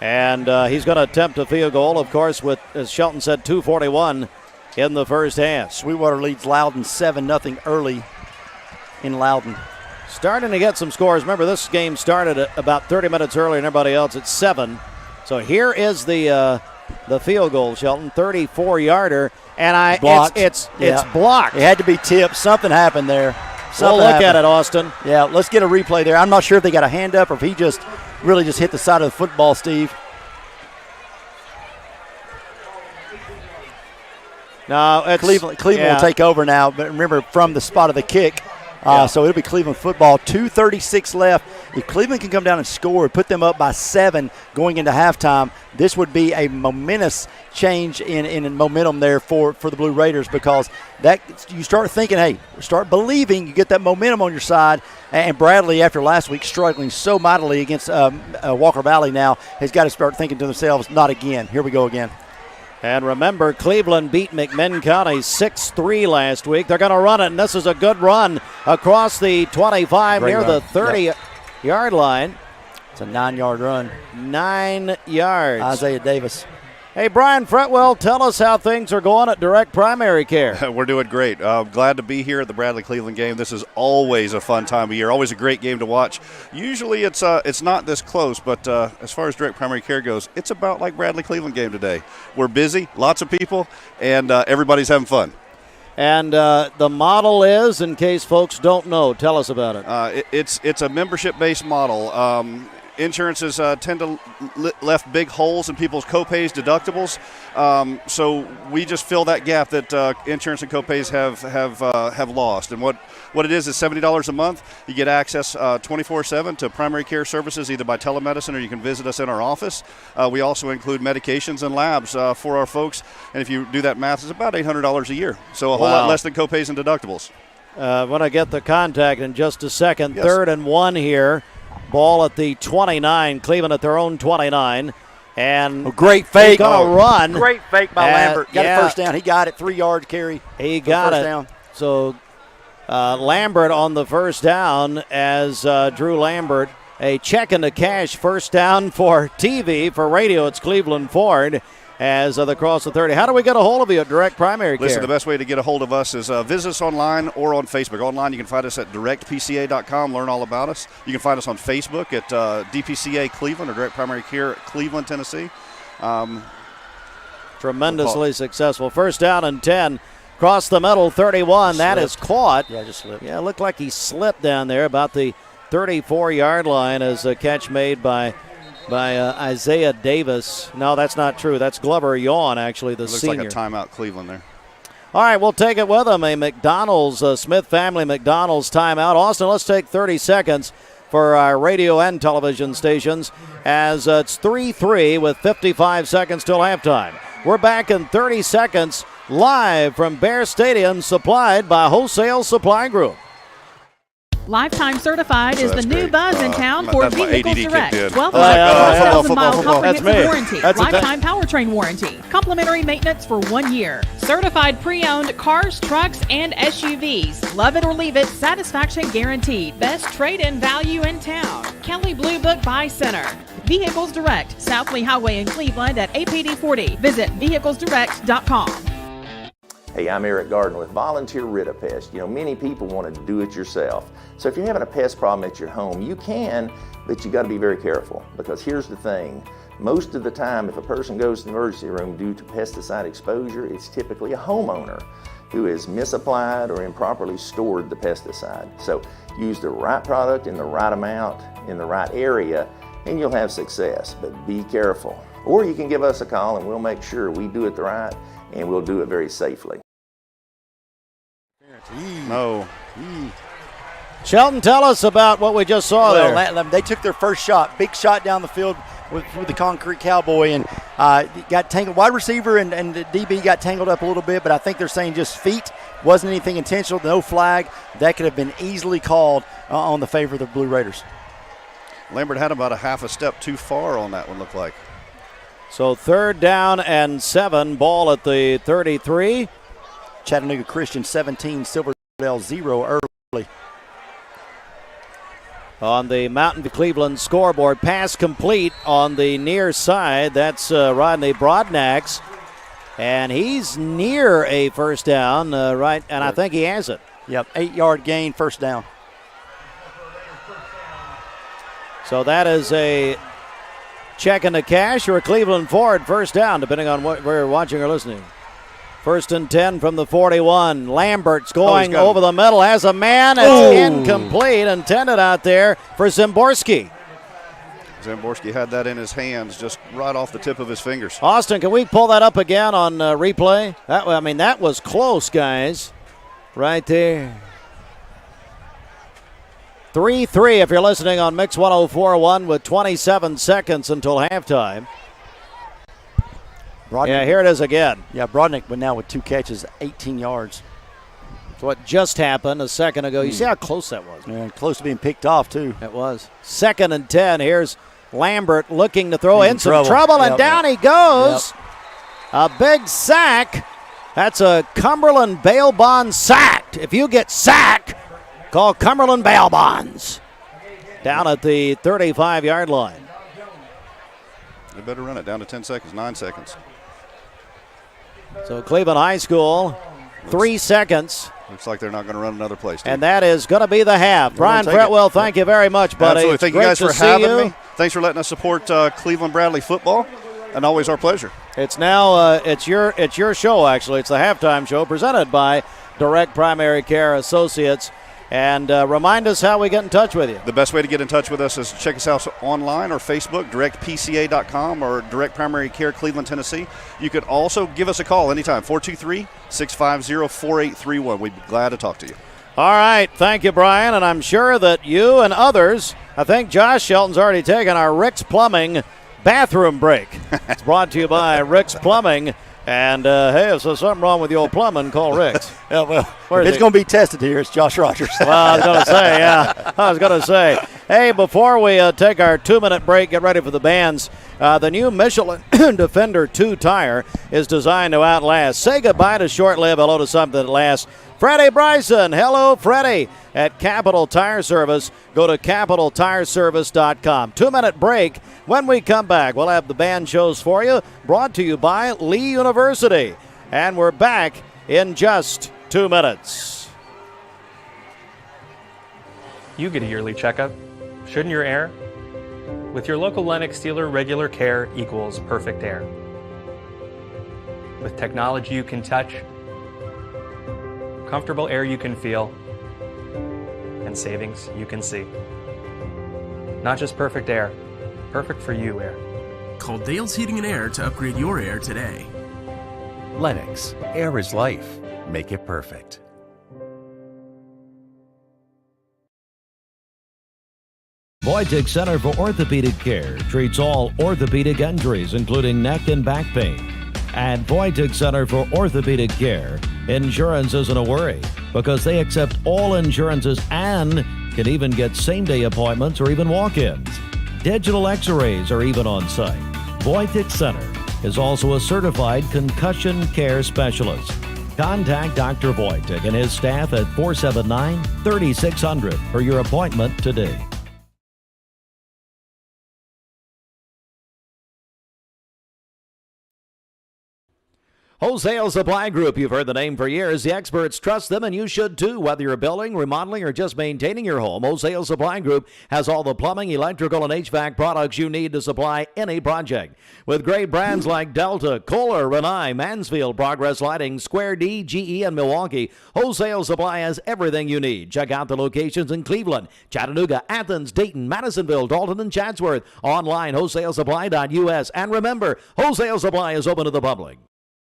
And he's going to attempt a field goal, of course, with, as Shelton said, 2:41 in the first half. Sweetwater leads Loudon 7-0 early in Loudon. Starting to get some scores. Remember, this game started at about 30 minutes earlier than everybody else at 7. So here is the field goal, Shelton, 34-yarder. And it's blocked. It had to be tipped. Something happened there. We'll look at it, Austin. Yeah, let's get a replay there. I'm not sure if they got a hand up or if he really just hit the side of the football, Steve. No, Cleveland will take over now, but remember, from the spot of the kick. So it'll be Cleveland football. 2:36 left. If Cleveland can come down and score and put them up by 7 going into halftime, this would be a momentous change in momentum there for the Blue Raiders, because that you start thinking, hey, start believing, you get that momentum on your side. And Bradley, after last week struggling so mightily against Walker Valley, now has got to start thinking to themselves, not again. Here we go again. And remember, Cleveland beat McMinn County 6-3 last week. They're going to run it, and this is a good run across the 25 near the 30-yard line. It's a 9-yard run. 9 yards. Isaiah Davis. Hey, Brian Fretwell, tell us how things are going at Direct Primary Care. We're doing great. Glad to be here at the Bradley-Cleveland game. This is always a fun time of year, always a great game to watch. Usually it's not this close, but as far as Direct Primary Care goes, it's about like Bradley-Cleveland game today. We're busy, lots of people, and everybody's having fun. And the model is, in case folks don't know, tell us about it. It's a membership-based model. Insurances tend to left big holes in people's copays, deductibles. So we just fill that gap that insurance and copays have lost. And what it is $70 a month. You get access 24/7 to primary care services, either by telemedicine or you can visit us in our office. We also include medications and labs for our folks. And if you do that math, it's about $800 a year. So a whole lot less than copays and deductibles. When I get the contact in just a second, Yes. 3rd and 1 here. Ball at the 29, Cleveland at their own 29. And great fake. Gonna run. Great fake by Lambert. Got a first down. He got it. 3-yard carry. He got it. Down. So Lambert on the first down as Drew Lambert. A check into cash first down for TV. For radio, it's Cleveland Ford as they cross the 30. How do we get a hold of you at Direct Primary Care? Listen, the best way to get a hold of us is visit us online or on Facebook. Online, you can find us at directpca.com, learn all about us. You can find us on Facebook at DPCA Cleveland or Direct Primary Care Cleveland, Tennessee. Tremendously successful. First down and 10. Cross the middle, 31. That is caught. Yeah, just slipped. Yeah, it looked like he slipped down there about the 34-yard line as a catch made by Isaiah Davis. No, that's not true. That's Glover Yawn, actually, the looks senior. like a timeout Cleveland there. All right, we'll take it with them. A McDonald's, Smith family McDonald's timeout. Austin, let's take 30 seconds for our radio and television stations as it's 3-3 with 55 seconds till halftime. We're back in 30 seconds live from Bear Stadium, supplied by Wholesale Supply Group. Lifetime Certified is the new buzz in town for that's my Vehicles ADD Direct. kicked in. 12,000-mile comprehensive That's me. warranty, lifetime powertrain warranty, complimentary maintenance for 1 year. Certified pre-owned cars, trucks, and SUVs. Love it or leave it, satisfaction guaranteed. Best trade-in value in town. Kelly Blue Book Buy Center. Vehicles Direct, South Lee Highway in Cleveland at APD 40. Visit vehiclesdirect.com. Hey, I'm Eric Gardner with Volunteer Rid-A-Pest. You know, many people want to do it yourself. So if you're having a pest problem at your home, you can, but you got to be very careful, because here's the thing. Most of the time, if a person goes to the emergency room due to pesticide exposure, it's typically a homeowner who has misapplied or improperly stored the pesticide. So use the right product in the right amount in the right area, and you'll have success, but be careful. Or you can give us a call and we'll make sure we do it right, and we'll do it very safely. No. Shelton, tell us about what we just saw there. They took their first shot, big shot down the field with the concrete cowboy, and got tangled. Wide receiver and the DB got tangled up a little bit, but I think they're saying just feet. Wasn't anything intentional, no flag. That could have been easily called on the favor of the Blue Raiders. Lambert had about a half a step too far on that one, looked like. So 3rd down and 7, ball at the 33. Chattanooga Christian 17, Silverdale 0 early. On the Mountain View Cleveland scoreboard, pass complete on the near side. That's Rodney Brodnax. And he's near a first down, right? And I think he has it. Yep, 8-yard gain, first down. So that is a check in the cash or a Cleveland Ford first down, depending on what we're watching or listening. 1st and 10 from the 41. Lambert's going over the middle, has a man. It's incomplete, intended out there for Zimborski. Zamborski had that in his hands just right off the tip of his fingers. Austin, can we pull that up again on replay? That was close, guys. Right there. 3-3 if you're listening on Mix 104.1 with 27 seconds until halftime. Brodnick, here it is again. Yeah, Brodnick went now with 2 catches, 18 yards. It's what just happened a second ago. You see how close that was? Yeah, close to being picked off, too. It was. 2nd and 10. Here's Lambert looking to throw in some trouble, and down he goes. A big sack. That's a Cumberland bail bond sacked. If you get sacked, call Cumberland bail bonds. Down at the 35-yard line. They better run it down to 10 seconds, 9 seconds. So Cleveland High School, 3 seconds. Looks like they're not going to run another play, Steve. And that is going to be the half. Brian Fretwell, thank you very much, buddy. Absolutely. Thank you guys for having me. Thanks for letting us support Cleveland Bradley football, and always our pleasure. It's now it's your show, actually. It's the halftime show presented by Direct Primary Care Associates. And remind us how we get in touch with you. The best way to get in touch with us is check us out online or Facebook, directpca.com or Direct Primary Care Cleveland, Tennessee. You could also give us a call anytime, 423-650-4831. We'd be glad to talk to you. All right. Thank you, Brian. And I'm sure that you and others, I think Josh Shelton's already taken our Rick's Plumbing bathroom break. It's brought to you by Rick's Plumbing. And, hey, if there's something wrong with your old plumbing, call Rick's. Yeah, well, if it's going to be tested here, it's Josh Rogers. Well, I was going to say, hey, before we take our 2-minute break, get ready for the bands. The new Michelin Defender 2 tire is designed to outlast. Say goodbye to short-lived, hello to something that lasts. Freddie Bryson, hello, Freddie, at Capital Tire Service. Go to capitaltireservice.com. 2-minute break. When we come back, we'll have the band shows for you, brought to you by Lee University. And we're back in just 2 minutes. You get a yearly checkup. Shouldn't your air? With your local Lennox dealer, regular care equals perfect air. With technology you can touch, comfortable air you can feel, and savings you can see. Not just perfect air, perfect for you air. Call Dale's Heating and Air to upgrade your air today. Lennox, air is life. Make it perfect. Voitic Center for Orthopedic Care treats all orthopedic injuries, including neck and back pain. At Voitic Center for Orthopedic Care, insurance isn't a worry because they accept all insurances and can even get same-day appointments or even walk-ins. Digital x-rays are even on site. Voitic Center is also a certified concussion care specialist. Contact Dr. Voitic and his staff at 479-3600 for your appointment today. Wholesale Supply Group, you've heard the name for years. The experts trust them, and you should too. Whether you're building, remodeling, or just maintaining your home, Wholesale Supply Group has all the plumbing, electrical, and HVAC products you need to supply any project. With great brands like Delta, Kohler, Rinnai, Mansfield, Progress Lighting, Square D, GE, and Milwaukee, Wholesale Supply has everything you need. Check out the locations in Cleveland, Chattanooga, Athens, Dayton, Madisonville, Dalton, and Chatsworth. Online, wholesalesupply.us. And remember, Wholesale Supply is open to the public.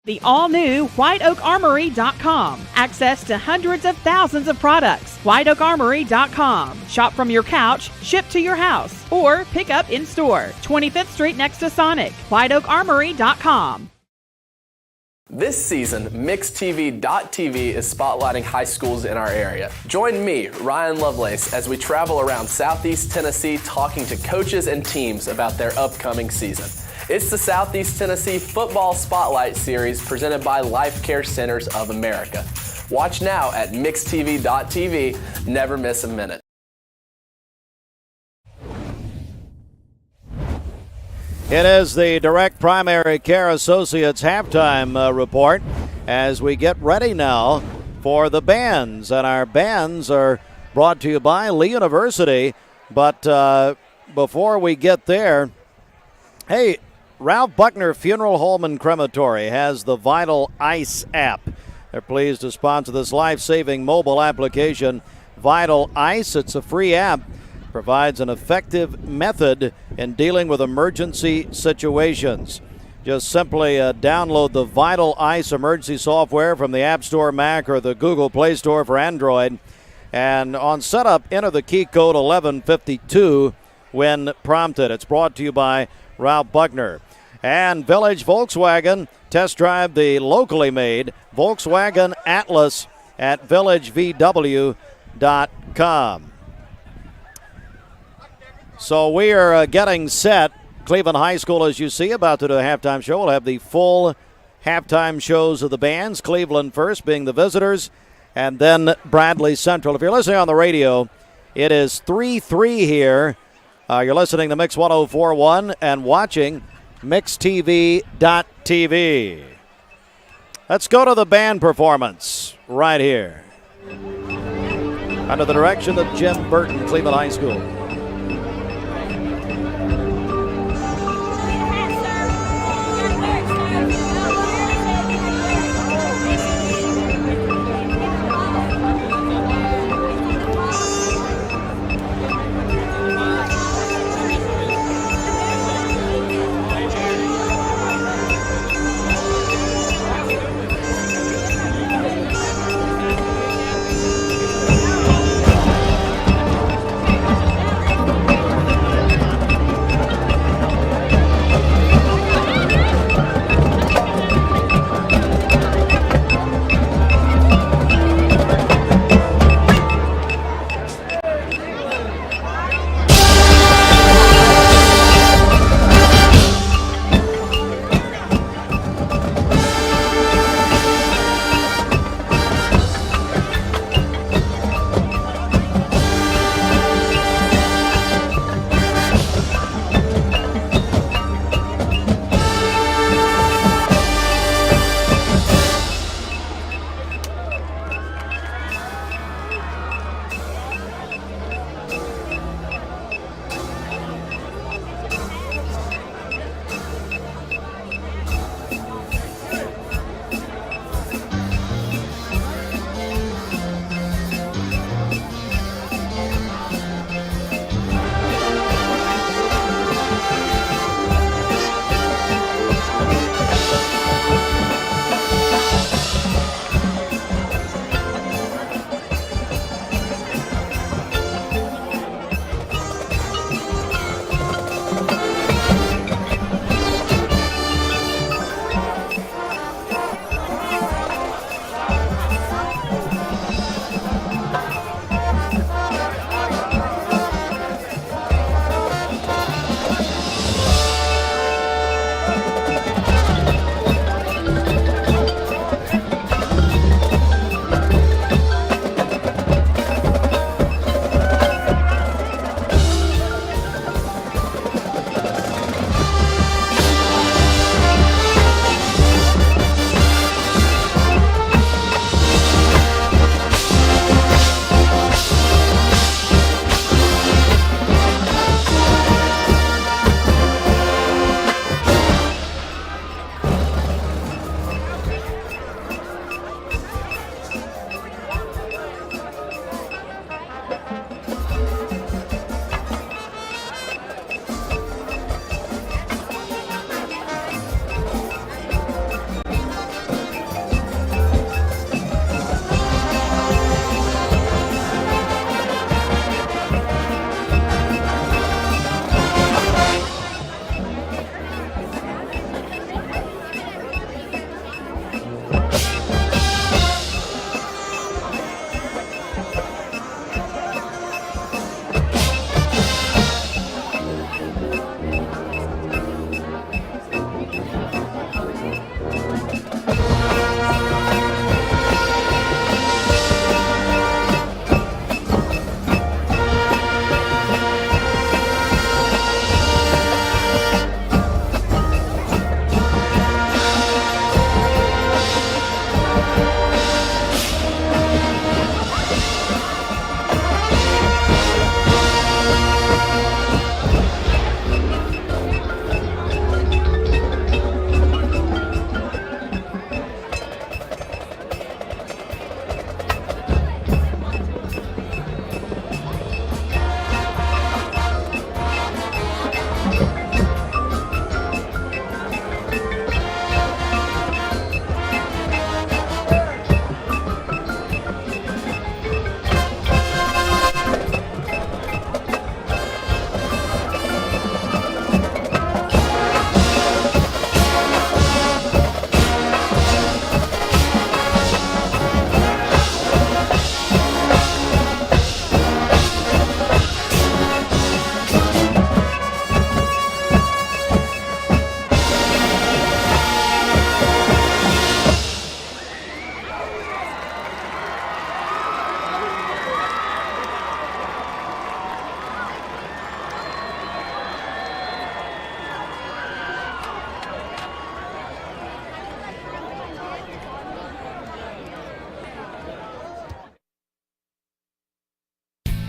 The all-new WhiteOakArmory.com. Access to hundreds of thousands of products. WhiteOakArmory.com. Shop from your couch, ship to your house, or pick up in-store. 25th Street next to Sonic. WhiteOakArmory.com. This season, MixedTV.tv is spotlighting high schools in our area. Join me, Ryan Lovelace, as we travel around Southeast Tennessee talking to coaches and teams about their upcoming season. It's the Southeast Tennessee Football Spotlight Series presented by Life Care Centers of America. Watch now at MixedTV.tv. Never miss a minute. It is the Direct Primary Care Associates halftime report as we get ready now for the bands. And our bands are brought to you by Lee University. But before we get there, hey, Ralph Buckner Funeral Home and Crematory has the Vital Ice app. They're pleased to sponsor this life-saving mobile application, Vital Ice. It's a free app provides an effective method in dealing with emergency situations. Just simply download the Vital Ice emergency software from the App Store Mac or the Google Play Store for Android. And on setup, enter the key code 1152 when prompted. It's brought to you by Ralph Buckner. And Village Volkswagen, test drive the locally made Volkswagen Atlas at villagevw.com. So we are getting set. Cleveland High School, as you see, about to do a halftime show. We'll have the full halftime shows of the bands. Cleveland first being the visitors, and then Bradley Central. If you're listening on the radio, it is 3-3 here. You're listening to Mix 104.1 and watching MixTV.tv. Let's go to the band performance right here. Under the direction of Jim Burton, Cleveland High School.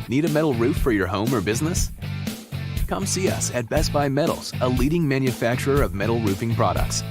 Need a metal roof for your home or business? Come see us at Best Buy Metals, a leading manufacturer of metal roofing products.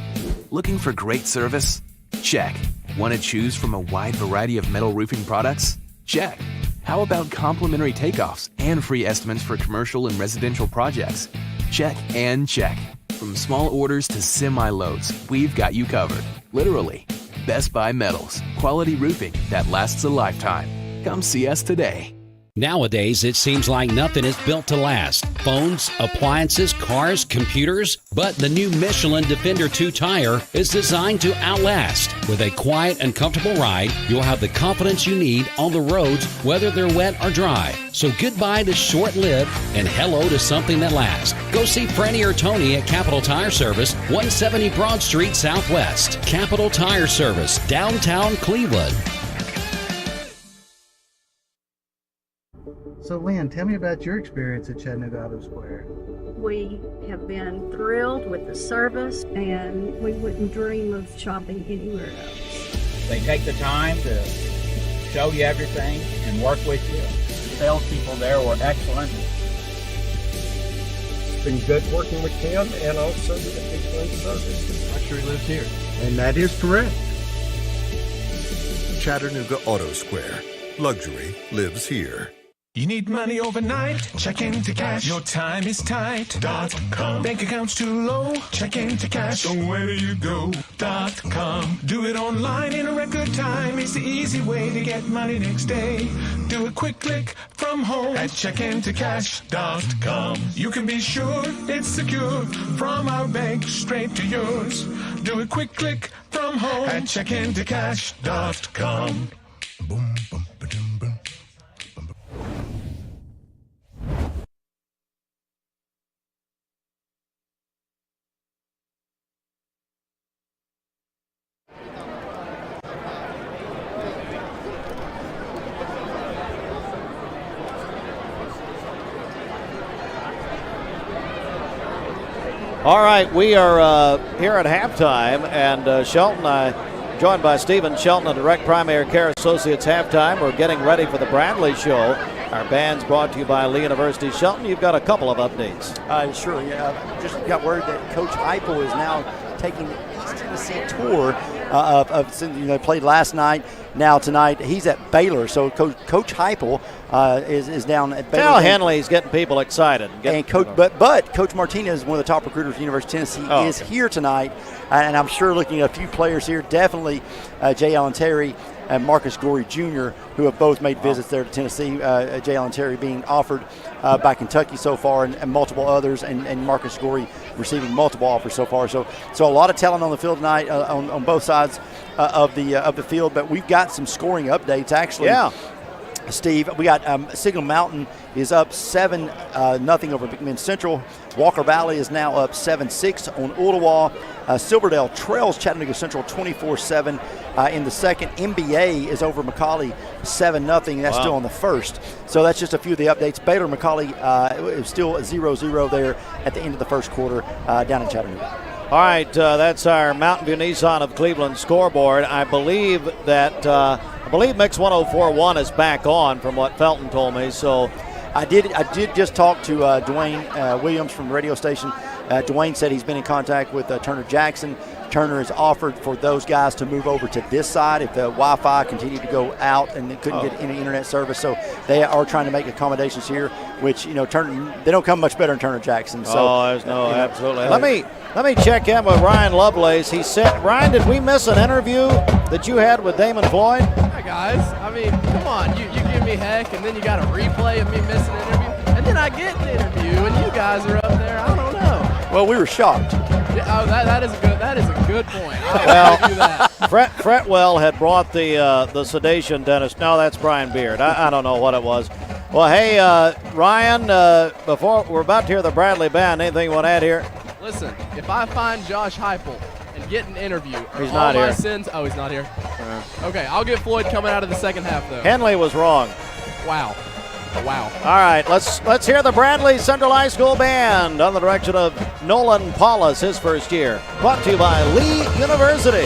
Looking for great service? Check. Want to choose from a wide variety of metal roofing products? Check. How about complimentary takeoffs and free estimates for commercial and residential projects? Check and check. From small orders to semi-loads, we've got you covered. Literally. Best Buy Metals. Quality roofing that lasts a lifetime. Come see us today. Nowadays, it seems like nothing is built to last. Phones, appliances, cars, computers. But the new Michelin Defender 2 tire is designed to outlast. With a quiet and comfortable ride, you'll have the confidence you need on the roads, whether they're wet or dry. So goodbye to short-lived and hello to something that lasts. Go see Franny or Tony at Capital Tire Service, 170 Broad Street Southwest. Capital Tire Service, downtown Cleveland. So, Lynn, tell me about your experience at Chattanooga Auto Square. We have been thrilled with the service, and we wouldn't dream of shopping anywhere else. They take the time to show you everything and work with you. The salespeople there were excellent. It's been good working with him and also with the people in service. I'm sure he lives here. And that is correct. Chattanooga Auto Square. Luxury lives here. You need money overnight? Check into cash. Your time is tight. .com. Bank account's too low? Check into cash. So where do you go? .com. Do it online in a record time. It's the easy way to get money next day. Do a quick click from home at checkintocash.com. You can be sure it's secure from our bank straight to yours. Do a quick click from home at checkintocash.com. Boom, boom, ba-dum, boom. All right, we are here at halftime, and Shelton, joined by Stephen Shelton of Direct Primary Care Associates Halftime. We're getting ready for the Bradley Show. Our band's brought to you by Lee University. Shelton, you've got a couple of updates. Sure, yeah. Just got word that Coach Heupel is now taking the East Tennessee tour they played last night. Now tonight he's at Baylor, so Coach Heupel is down at Baylor. Tell Henley's getting people excited. But Coach Martinez, one of the top recruiters at the University of Tennessee, is here tonight, and I'm sure looking at a few players here, definitely Jay Allen Terry and Marcus Gorey Jr., who have both made visits there to Tennessee. Jay Allen Terry being offered by Kentucky so far, and multiple others, and Marcus Gorey receiving multiple offers so far. So a lot of talent on the field tonight on both sides of the field. But we've got some scoring updates actually. Yeah. Steve, we got Signal Mountain is up 7-0 over McMinn Central. Walker Valley is now up 7-6 on Ooltewah. Silverdale trails Chattanooga Central 24-7 in the second. MBA is over McCallie 7-0. That's still on the first. So that's just a few of the updates. Baylor McCallie is still 0-0 there at the end of the first quarter down in Chattanooga. All right, that's our Mountain View Nissan of Cleveland scoreboard. I believe Mix 104.1 is back on from what Felton told me. So I did just talk to Dwayne Williams from the radio station. Dwayne said he's been in contact with Turner Jackson. Turner has offered for those guys to move over to this side if the Wi-Fi continued to go out and they couldn't get any internet service. So they are trying to make accommodations here, which, Turner, they don't come much better than Turner Jackson. So, absolutely. Let me check in with Ryan Lovelace. He said, Ryan, did we miss an interview that you had with Damon Floyd? Hi, guys. I mean, come on. You give me heck, and then you got a replay of me missing an interview. And then I get the interview, and you guys are up there. I don't know. Well, we were shocked. Yeah, that is a good point. Well, Fretwell had brought the sedation dentist. No, that's Brian Beard. I don't know what it was. Well, hey, Ryan, before we're about to hear the Bradley Band, anything you want to add here? Listen, if I find Josh Heupel and get an interview, he's not here. Oh, he's not here? Okay, I'll get Floyd coming out of the second half, though. Henley was wrong. Wow. All right, let's hear the Bradley Central High School Band on the direction of Nolan Paulus, his first year. Brought to you by Lee University.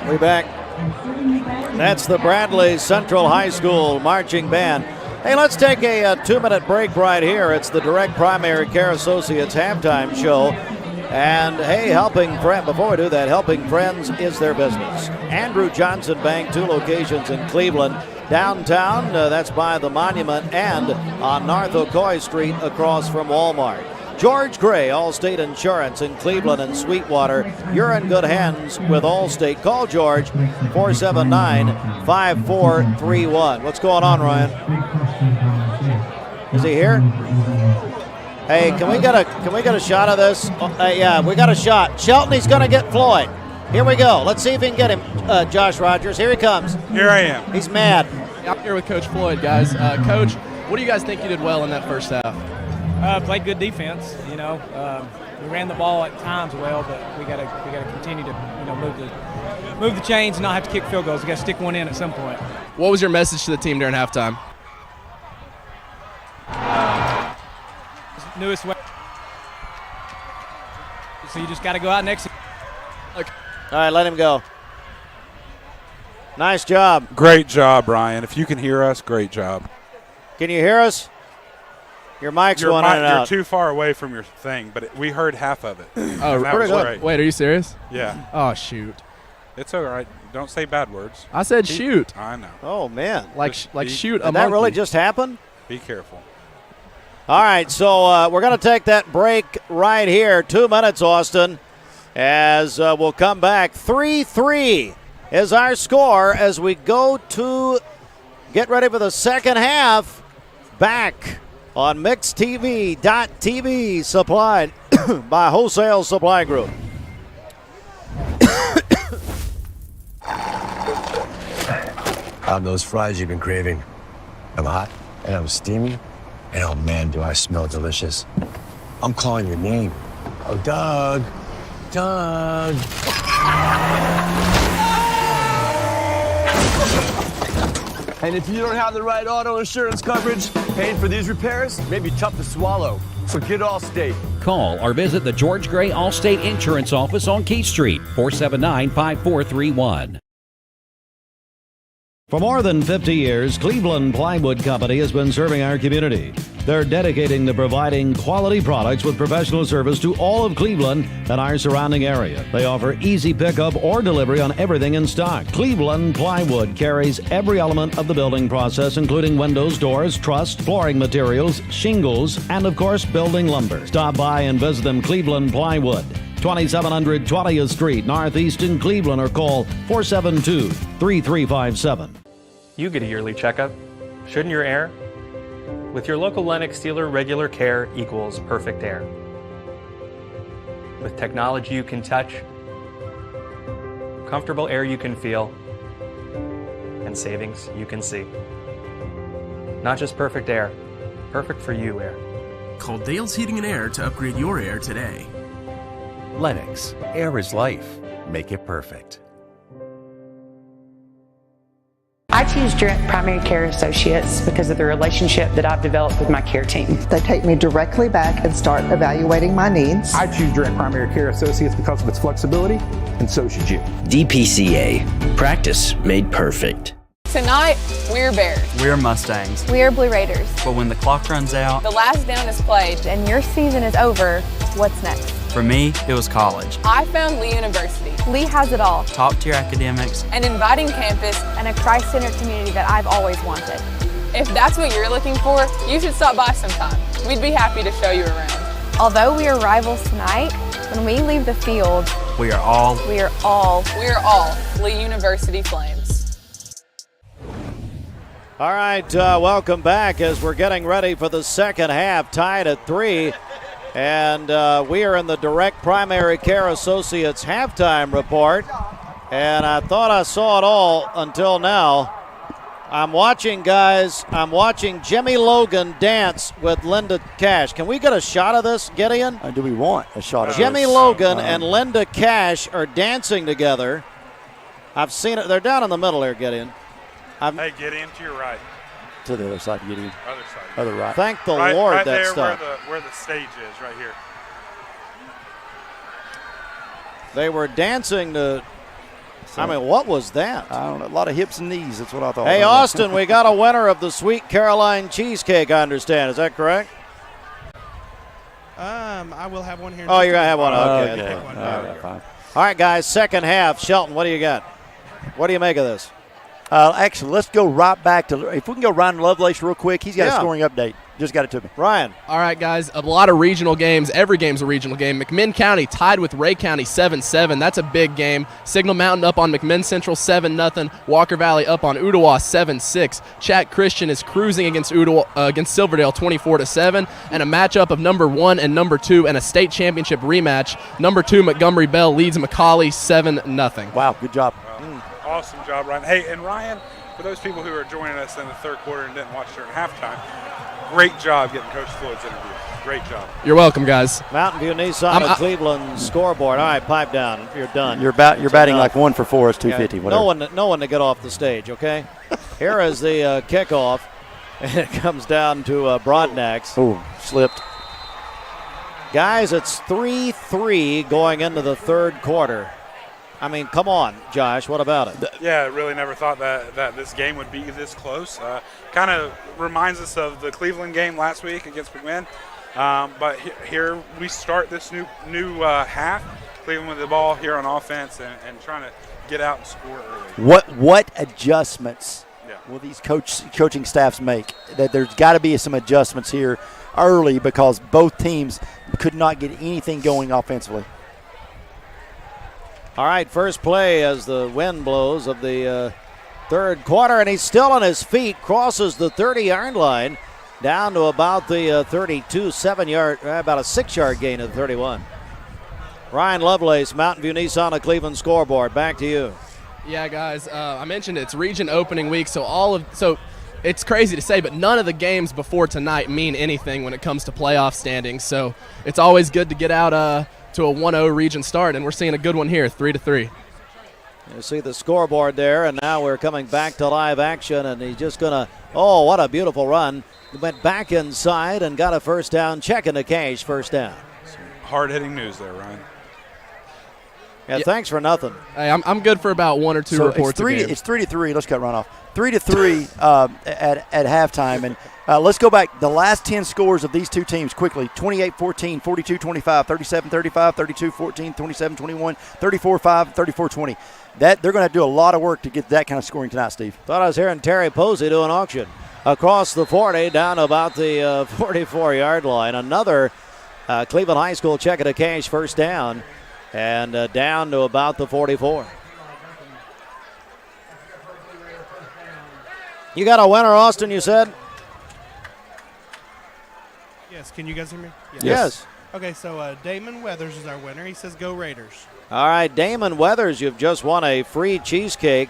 We back. That's the Bradley Central High School marching band. Hey, let's take a 2-minute break right here. It's the Direct Primary Care Associates halftime show. And hey, before we do that, Helping Friends is their business. Andrew Johnson Bank, 2 locations in Cleveland. Downtown, that's by the Monument, and on North Ocoee Street across from Walmart. George Gray, Allstate Insurance in Cleveland and Sweetwater. You're in good hands with Allstate. Call George, 479-5431. What's going on, Ryan? Is he here? Hey, can we get a shot of this? Yeah, we got a shot. Shelton's going to get Floyd. Here we go. Let's see if we can get him, Josh Rogers. Here he comes. Here I am. He's mad. I'm here with Coach Floyd, guys. Coach, what do you guys think you did well in that first half? Played good defense. We ran the ball at times well, but we got to continue to move the chains and not have to kick field goals. We got to stick one in at some point. What was your message to the team during halftime? Newest way. So you just got to go out and execute. Okay. All right, let him go. Nice job. Great job, Ryan. If you can hear us, great job. Can you hear us? Your mic's going in and out. You're too far away from your thing, but we heard half of it. Oh, that was great. Wait, are you serious? Yeah. Oh, shoot. It's all right. Don't say bad words. I said shoot. I know. Oh, man. Like shoot a monkey. Did that really just happen? Be careful. All right, so we're going to take that break right here. 2 minutes, Austin, as we'll come back. 3-3 is our score as we go to get ready for the second half. Back on MixedTV.tv, supplied by Wholesale Supply Group. How those fries you've been craving? I'm hot and I'm steamy. And oh man, do I smell delicious. I'm calling your name. Oh, Doug. Doug. And if you don't have the right auto insurance coverage, paying for these repairs may be tough to swallow. So get Allstate. Call or visit the George Gray Allstate Insurance Office on Keith Street, 479-5431. For more than 50 years, Cleveland Plywood Company has been serving our community. They're dedicating to providing quality products with professional service to all of Cleveland and our surrounding area. They offer easy pickup or delivery on everything in stock. Cleveland Plywood carries every element of the building process, including windows, doors, truss, flooring materials, shingles, and of course, building lumber. Stop by and visit them. Cleveland Plywood, 2700 20th Street, Northeast in Cleveland, or call 472-3357. You get a yearly checkup. Shouldn't your air? With your local Lennox dealer, regular care equals perfect air. With technology you can touch, comfortable air you can feel, and savings you can see. Not just perfect air, perfect for you air. Call Dale's Heating and Air to upgrade your air today. Lennox, air is life. Make it perfect. I choose Direct Primary Care Associates because of the relationship that I've developed with my care team. They take me directly back and start evaluating my needs. I choose Direct Primary Care Associates because of its flexibility, and so should you. DPCA. Practice made perfect. Tonight, we're Bears. We're Mustangs. We're Blue Raiders. But when the clock runs out, the last down is played, and your season is over, what's next? For me, it was college. I found Lee University. Lee has it all. Top-tier academics. An inviting campus. And a Christ-centered community that I've always wanted. If that's what you're looking for, you should stop by sometime. We'd be happy to show you around. Although we are rivals tonight, when we leave the field, we are all Lee University Flames. All right, welcome back as we're getting ready for the second half, tied at 3. And we are in the Direct Primary Care Associates halftime report. And I thought I saw it all until now. I'm watching Jimmy Logan dance with Linda Cash. Can we get a shot of this, Gideon? Do we want a shot of Jimmy this? Logan and Linda Cash are dancing together. I've seen it. They're down in the middle here, Gideon. Hey, Gideon, to your right. To the other side, Gideon. Other side. Other right. Thank the Lord right that there stuff. Where the stage is, right here. They were dancing to So, I mean, what was that? I don't know. A lot of hips and knees. That's what I thought. Hey, Austin, we got a winner of the Sweet Caroline cheesecake, I understand. Is that correct? I will have one here. Oh, you're going to have one. Okay. Okay. One. All right, fine. All right, guys, second half. Shelton, what do you got? What do you make of this? Actually, let's go right back to – if we can go Ryan Lovelace real quick. He's got a scoring update. Just got it to me. Ryan. All right, guys, a lot of regional games. Every game's a regional game. McMinn County tied with Ray County 7-7. That's a big game. Signal Mountain up on McMinn Central 7-0. Walker Valley up on Ooltewah 7-6. Chat Christian is cruising against against Silverdale 24-7. And a matchup of number 1 and number 2 and a state championship rematch. Number 2 Montgomery Bell leads McCauley 7-0. Wow, good job. Awesome job, Ryan. Hey, and Ryan, for those people who are joining us in the third quarter and didn't watch during halftime, great job getting Coach Floyd's interview. Great job. You're welcome, guys. Mountain View Nissan of Cleveland scoreboard. All right, pipe down. You're done. You're batting like 1 for 4. It's 250. Whatever. No one to get off the stage. Okay. Here is the kickoff, and it comes down to Broadnax. Oh, slipped. Guys, it's 3-3 going into the third quarter. I mean, come on, Josh. What about it? Yeah, I really never thought that this game would be this close. Kind of reminds us of the Cleveland game last week against McMinn. But here we start this new half. Cleveland with the ball here on offense and trying to get out and score early. What adjustments will these coaching staffs make? That there's got to be some adjustments here early because both teams could not get anything going offensively. All right, first play as the wind blows of the third quarter, and he's still on his feet, crosses the 30-yard line down to about the 32, 7-yard, about a 6-yard gain of the 31. Ryan Lovelace, Mountain View Nissan of Cleveland scoreboard. Back to you. Yeah, guys, I mentioned it's region opening week, so it's crazy to say, but none of the games before tonight mean anything when it comes to playoff standings. So it's always good to get out to a 1-0 region start, and we're seeing a good one here, 3-3. You see the scoreboard there, and now we're coming back to live action, and he's just going to, oh, what a beautiful run. He went back inside and got a first down, checking the cash, first down. Hard-hitting news there, Ryan. Yeah, thanks for nothing. Hey, I'm good for about 1 or 2 reports. It's 3-3. Let's cut Ron off. 3-3 at halftime, and let's go back. The last 10 scores of these two teams quickly: 28-14, 42-25, 37-35, 32-14, 27-21, 34-5, 34-20. That they're going to have to do a lot of work to get that kind of scoring tonight, Steve. Thought I was hearing Terry Posey do an auction across the 40 down to about the 44-yard line. Another Cleveland High School check of the cash, first down, and down to about the 44. You got a winner, Austin, you said? Yes, can you guys hear me? Yes. Okay, so Damon Weathers is our winner. He says go Raiders. All right, Damon Weathers, you've just won a free cheesecake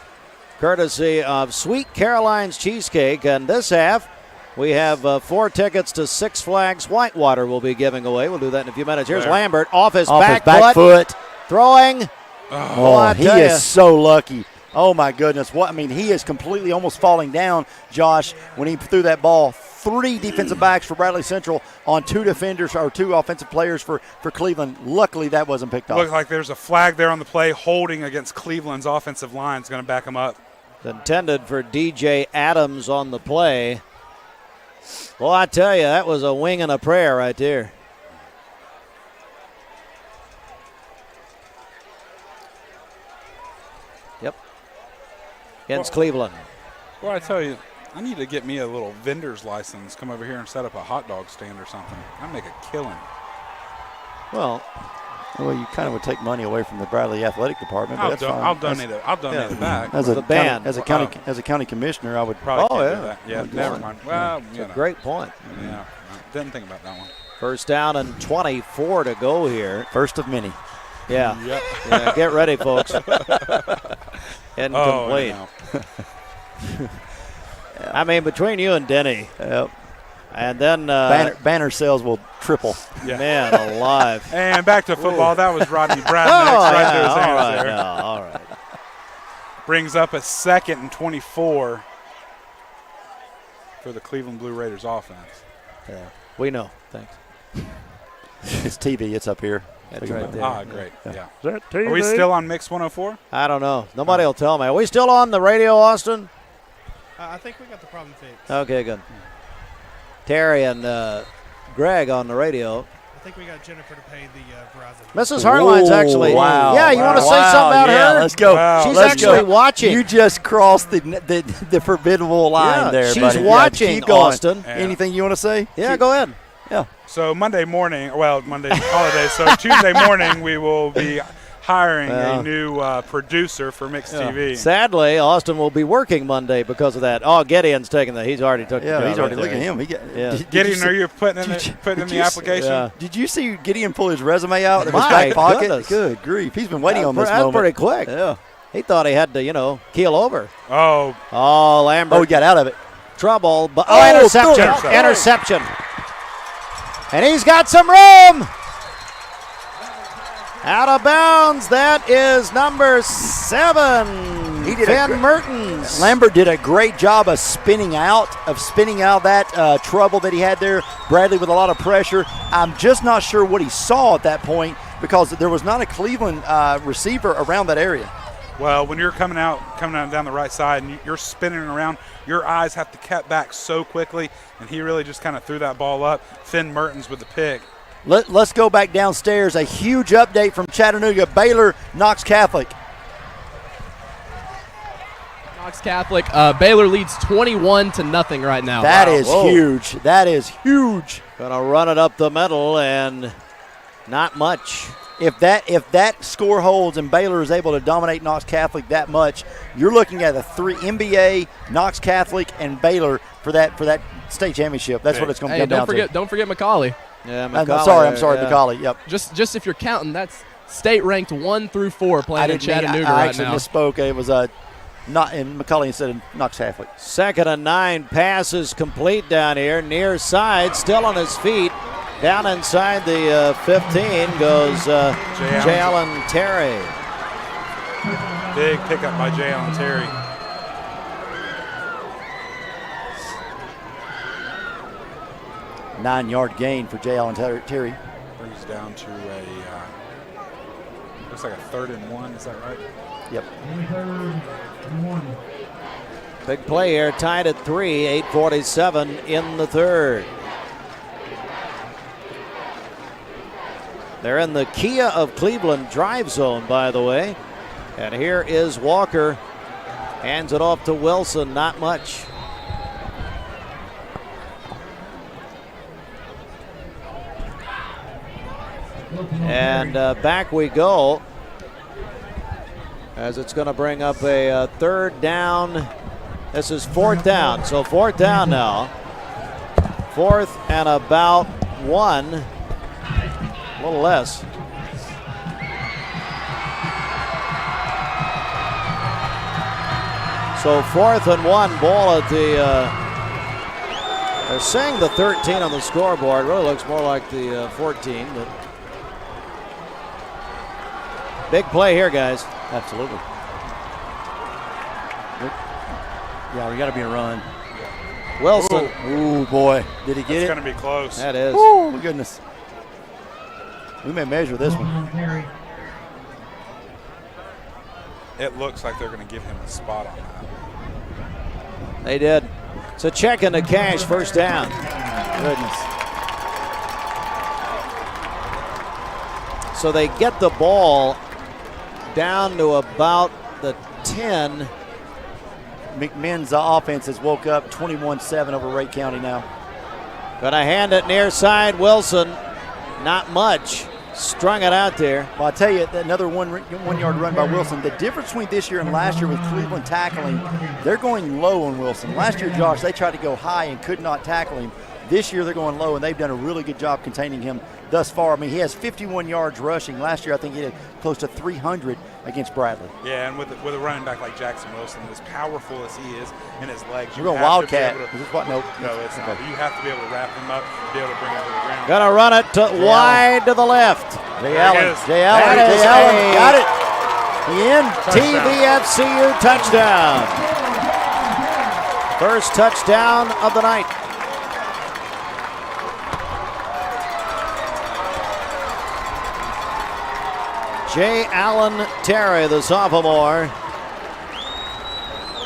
courtesy of Sweet Caroline's Cheesecake. And this half, we have 4 tickets to Six Flags Whitewater we'll be giving away. We'll do that in a few minutes. Here's Lambert off his back foot. Throwing. Oh, he is so lucky. Oh, my goodness. He is completely almost falling down, Josh, when he threw that ball. 3 defensive backs for Bradley Central on 2 defenders or 2 offensive players for Cleveland. Luckily, that wasn't picked off. Looks like there's a flag there on the play holding against Cleveland's offensive line. It's going to back them up. Intended for DJ Adams on the play. Well, I tell you, that was a wing and a prayer right there. Yep. Against Cleveland. Well, I tell you, I need to get me a little vendor's license, come over here and set up a hot dog stand or something. I'd make a killing. Well, you kind of would take money away from the Bradley Athletic Department, but that's fine. I'll donate it back. As a band. As a county commissioner, I would probably do that. Yeah, never mind. Well, it's a great point. Yeah, didn't think about that one. First down and 24 to go here. First of many. Yeah. Yep. Yeah, get ready, folks. Incomplete. I mean, between you and Denny. Yep. And then banner sales will triple. Yeah. Man alive. And back to football. That was Rodney Brown right to his hands there. All right. Brings up a 2nd and 24 for the Cleveland Blue Raiders offense. Yeah, we know. Thanks. It's TV. It's up here. That's right there. Ah, great. Yeah. Is that TV? Are we still on Mix 104? I don't know. Nobody will tell me. Are we still on the radio, Austin? I think we got the problem fixed. Okay, good. Terry and Greg on the radio. I think we got Jennifer to pay the Verizon. Mrs. Hartline's actually. Wow. Yeah, you want to say something about her? Let's go. Wow. She's Let's actually go. watching. You just crossed the formidable line there, she's buddy. watching, keep going. Austin. Yeah. Anything you want to say? Yeah, go ahead. Yeah. So Monday morning, well, Monday's holiday, so Tuesday morning we will be hiring a new producer for Mix TV. Sadly, Austin will be working Monday because of that. Oh, Gideon's taking that. He's already took the job. He's already right looking there. at him. Gideon, are you putting in the application? Yeah. Did you see Gideon pull his resume out of his My back pocket? goodness. Good grief. He's been waiting on this That's moment. pretty quick. Yeah. He thought he had to, keel over. Oh, Lambert. Oh, he got out of it. Trouble. But interception. Interception. And he's got some room. Out of bounds. That is number 7. Finn Mertens. Lambert did a great job of spinning out that trouble that he had there. Bradley with a lot of pressure. I'm just not sure what he saw at that point because there was not a Cleveland receiver around that area. Well, when you're coming out down the right side and you're spinning around, your eyes have to cut back so quickly, and he really just kind of threw that ball up. Finn Mertens with the pick. Let's go back downstairs. A huge update from Chattanooga. Baylor, Knox Catholic. Knox Catholic. Baylor leads 21-0 right now. That is huge. That is huge. Gonna run it up the middle and not much. If that score holds and Baylor is able to dominate Knox Catholic that much, you're looking at the 3 NBA, Knox Catholic, and Baylor for that state championship. That's what it's going to come down to. Don't forget McCauley. Yeah, McCauley. I'm sorry, McCauley. Yep. Just if you're counting, that's state ranked 1 through 4 playing in Chattanooga I right actually now. misspoke. It was not in McCauley instead of Knox Catholic. 2nd and 9. Pass is complete down here. Near side, still on his feet. Down inside the 15 goes J. Allen Terry. Big pickup by J. Allen Terry. Nine-yard gain for J. Allen Terry. Brings down to looks like a 3rd and 1. Is that right? Yep. Big play here, tied at 3, 8:47 in the 3rd. They're in the Kia of Cleveland drive zone, by the way. And here is Walker. Hands it off to Wilson, not much. And back we go as it's going to bring up a 3rd down. This is 4th down, so 4th down now. 4th and about 1, a little less. So 4th and 1, ball at the, they're saying the 13 on the scoreboard. Really looks more like the 14, but big play here, guys. Absolutely. Yeah, we got to be a run. Wilson. Ooh, boy. Did he get it? It's going to be close. That is. Oh, my goodness. We may measure this one. It looks like they're going to give him a spot on that. They did. It's a check into cash, 1st down. Goodness. So they get the ball down to about the 10. McMinn's offense has woke up 21-7 over Wright County now. Gonna hand it near side. Wilson, not much. Strung it out there. Well, I tell you, another one-yard run by Wilson. The difference between this year and last year with Cleveland tackling, they're going low on Wilson. Last year, Josh, they tried to go high and could not tackle him. This year, they're going low, and they've done a really good job containing him thus far. I mean, he has 51 yards rushing. Last year, I think he had close to 300 against Bradley. Yeah, and with a running back like Jackson Wilson, as powerful as he is in his legs, You're going Wildcat. Is this what? Nope. No, it's not. You have to be able to wrap him up, be able to bring him to the ground. Gonna run it wide to the left. Jay Allen. Got it. TVFCU touchdown. First touchdown of the night. J. Allen Terry, the sophomore.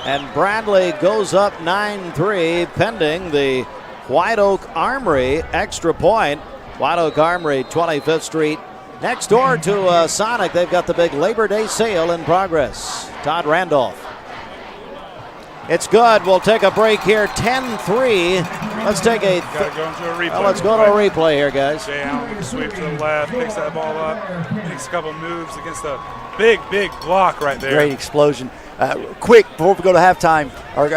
And Bradley goes up 9-3 pending the White Oak Armory extra point. White Oak Armory, 25th Street. Next door to Sonic, they've got the big Labor Day sale in progress. Todd Randolph. It's good. We'll take a break here. 10-3. Let's take a. Got to go into a replay. Well, let's go to a replay here, guys. Jay Allen with a sweep to the left, picks that ball up, makes a couple moves against a big block right there. Great explosion. Quick, before we go to halftime, or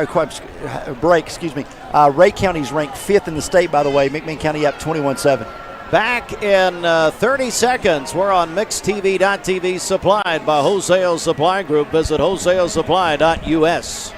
break, excuse me. Ray County's ranked 5th in the state, by the way. McMinn County up 21-7. Back in 30 seconds. We're on MixedTV.tv, supplied by Wholesale Supply Group. Visit wholesalesupply.us.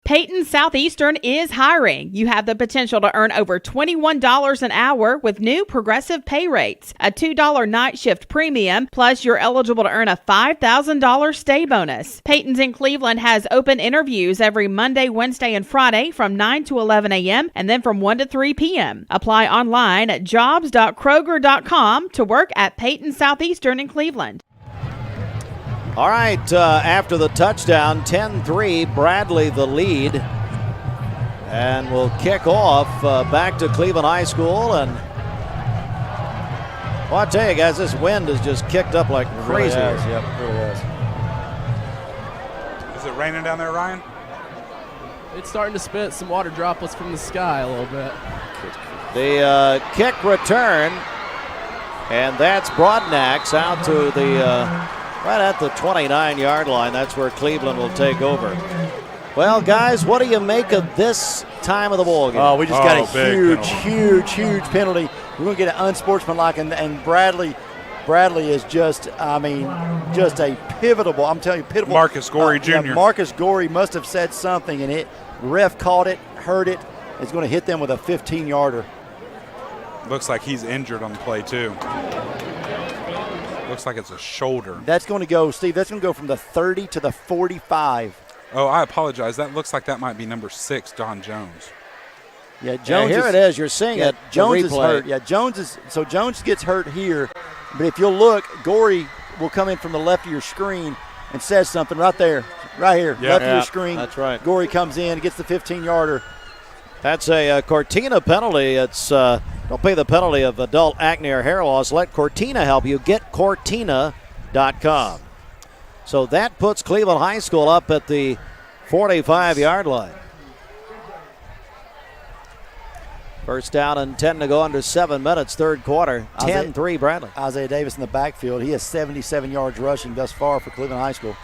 Peyton Southeastern is hiring. You have the potential to earn over $21 an hour with new progressive pay rates, a $2 night shift premium, plus you're eligible to earn a $5,000 stay bonus. Peyton's in Cleveland has open interviews every Monday, Wednesday, and Friday from 9 to 11 a.m. and then from 1 to 3 p.m. Apply online at jobs.kroger.com to work at Peyton Southeastern in Cleveland. All right, after the touchdown, 10-3, Bradley the lead. And we'll kick off back to Cleveland High School. And well, I tell you guys, this wind has just kicked up like crazy. Really has, yep, really has. Is it raining down there, Ryan? It's starting to spit some water droplets from the sky a little bit. The kick return, and that's Broadnax out to the right at the 29-yard line. That's where Cleveland will take over. Well, guys, what do you make of this time of the ball game? Oh, we just got a huge penalty. We're going to get an unsportsmanlike, and Bradley is just, just a pivotal. I'm telling you, pivotal. Marcus Gorey Jr. Yeah, Marcus Gorey must have said something, and the ref caught it, heard it. It's going to hit them with a 15-yarder. Looks like he's injured on the play, too. Looks like it's a shoulder. That's going to go, Steve, that's going to go from the 30 to the 45. Oh, I apologize. That looks like that might be number 6, Don Jones. Yeah, Jones. Here it is. You're seeing it. Jones is hurt. Yeah, Jones gets hurt here. But if you'll look, Gorey will come in from the left of your screen and says something right there, right here, left of your screen. That's right. Gorey comes in, gets the 15-yarder. That's a Cortina penalty. It's don't pay the penalty of adult acne or hair loss. Let Cortina help you. Get Cortina.com. So that puts Cleveland High School up at the 45-yard line. First down and 10 to go under 7 minutes, third quarter. 10-3 Bradley. Isaiah Davis in the backfield. He has 77 yards rushing thus far for Cleveland High School.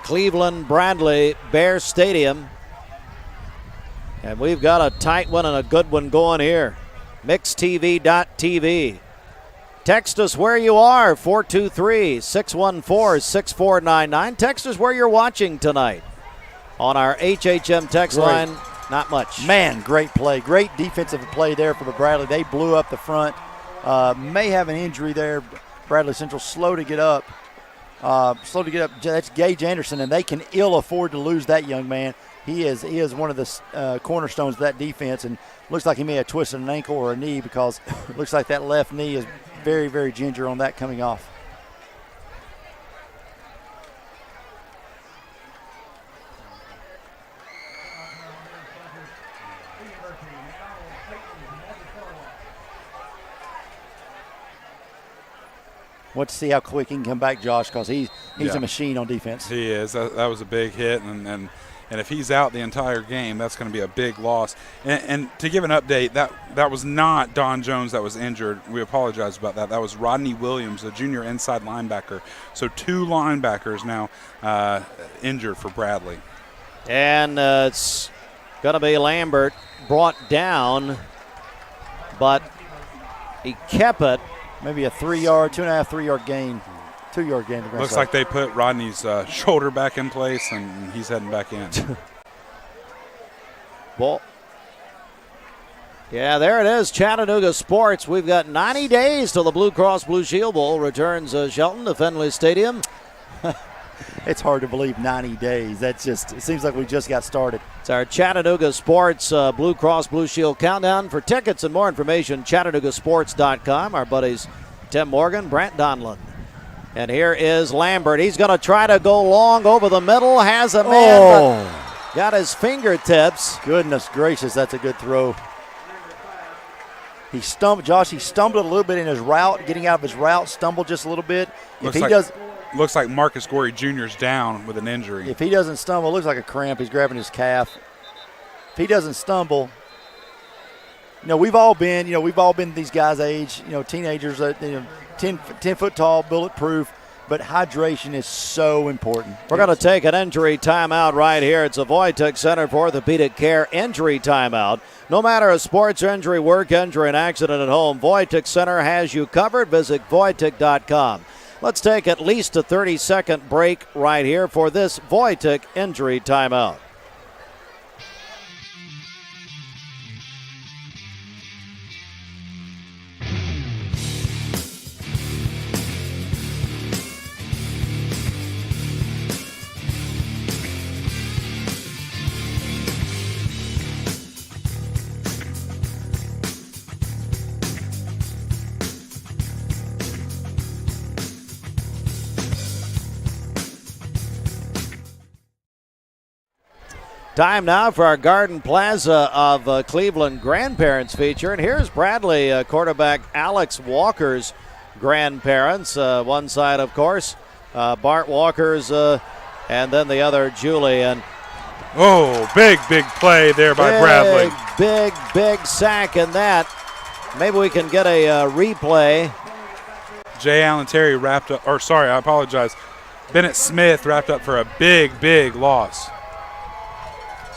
Cleveland Bradley Bear Stadium. And we've got a tight one and a good one going here. MixedTV.tv. Text us where you are, 423-614-6499. Text us where you're watching tonight. On our HHM text line, not much. Man, great play. Great defensive play there for the Bradley. They blew up the front. May have an injury there. Bradley Central slow to get up. That's Gage Anderson, and they can ill afford to lose that young man. He is one of the cornerstones of that defense, and looks like he may have twisted an ankle or a knee because it looks like that left knee is very, very ginger on that coming off. Want to see how quick he can come back, Josh, because he's a machine on defense. He is. That was a big hit, and if he's out the entire game, that's going to be a big loss. And to give an update, that was not Don Jones that was injured. We apologize about that. That was Rodney Williams, a junior inside linebacker. So 2 linebackers now injured for Bradley. And it's going to be Lambert brought down, but he kept it. Maybe a 3-yard, 2.5, 3-yard gain. 2-yard gain. Looks like they put Rodney's shoulder back in place, and he's heading back in. Ball. Yeah, there it is, Chattanooga Sports. We've got 90 days till the Blue Cross Blue Shield Bowl returns Shelton to Fenway Stadium. It's hard to believe 90 days. It seems like we just got started. It's our Chattanooga Sports Blue Cross Blue Shield countdown. For tickets and more information, ChattanoogaSports.com. Our buddies Tim Morgan, Brant Donlin. And here is Lambert. He's going to try to go long over the middle. Has a man, but got his fingertips. Goodness gracious, that's a good throw. He stumbled a little bit in his route, getting out of his route, stumbled just a little bit. Looks like Marcus Gorey Jr.'s down with an injury. If he doesn't stumble, it looks like a cramp. He's grabbing his calf. If he doesn't stumble, we've all been these guys' age, teenagers, 10 foot tall, bulletproof. But hydration is so important. We're going to take an injury timeout right here. It's a Wojtek Center for Orthopedic Care injury timeout. No matter a sports injury, work injury, an accident at home, Wojtek Center has you covered. Visit Wojtek.com. Let's take at least a 30-second break right here for this Wojtek injury timeout. Time now for our Garden Plaza of Cleveland grandparents feature. And here's Bradley quarterback Alex Walker's grandparents. One side, of course, Bart Walker's, and then the other, Julie. And big play there by Bradley. Big sack in that. Maybe we can get a replay. Jay Allen Terry wrapped up, I apologize. Bennett Smith wrapped up for a big loss.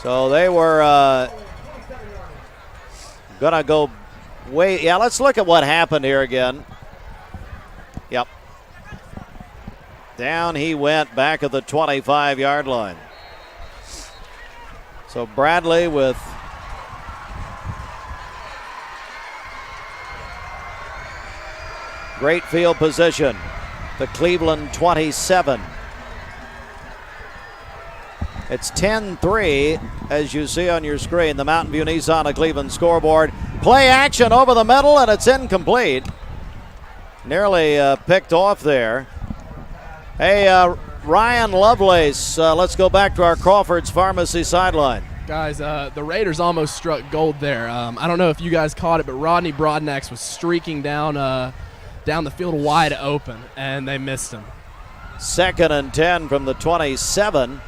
So they were going to go way. Yeah, let's look at what happened here again. Yep. Down he went back at the 25-yard line. So Bradley with great field position. The Cleveland 27. It's 10-3, as you see on your screen. The Mountain View Nissan of Cleveland scoreboard. Play action over the middle, and it's incomplete. Nearly picked off there. Hey, Ryan Lovelace, let's go back to our Crawford's Pharmacy sideline. Guys, the Raiders almost struck gold there. I don't know if you guys caught it, but Rodney Broadnax was streaking down the field wide open, and they missed him. 2nd and 10 from the 27.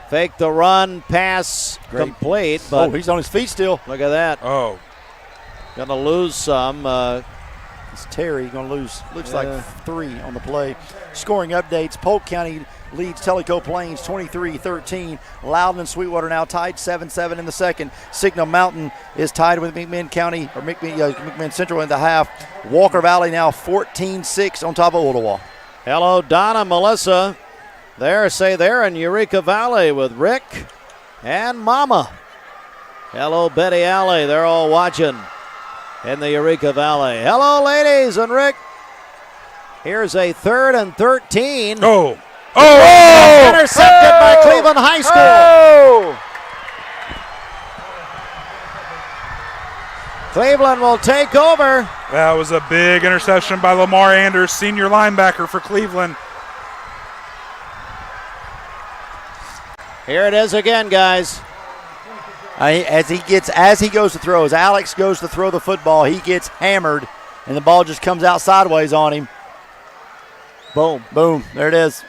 Fake the run, pass complete. But he's on his feet still. Look at that. Going to lose some. It's Terry going to lose, looks like 3 on the play. Scoring updates, Polk County leads Tellico Plains 23-13. Loudon and Sweetwater now tied 7-7 in the second. Signal Mountain is tied with McMinn Central in the half. Walker Valley now 14-6 on top of Ottawa. Hello, Donna, Melissa. There in Eureka Valley with Rick and Mama. Hello, Betty Alley. They're all watching in the Eureka Valley. Hello, ladies and Rick. Here's a 3rd and 13. Intercepted by Cleveland High School. Cleveland will take over. That was a big interception by Lamar Anders, senior linebacker for Cleveland. Here it is again, guys. As he goes to throw, as Alex goes to throw the football, he gets hammered, and the ball just comes out sideways on him. Boom. There it is.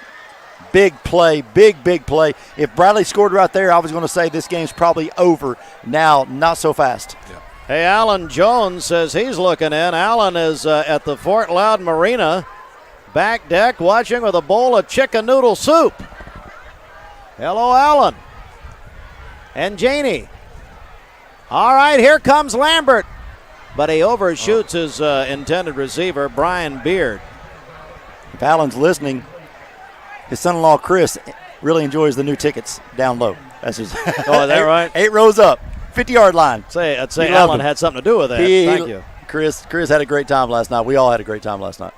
Big play, big play. If Bradley scored right there, I was going to say this game's probably over. Now, not so fast. Yeah. Hey, Alan Jones says he's looking in. Alan is at the Fort Loud Marina back deck watching with a bowl of chicken noodle soup. Hello, Alan. And Janie. All right, here comes Lambert. but he overshoots his intended receiver, Brian Beard. If Allen's listening, his son-in-law Chris really enjoys the new tickets down low. That's his. Oh, is that right? 8 rows up, 50-yard line. I'd say Allen had something to do with that. Thank you. Chris had a great time last night. We all had a great time last night.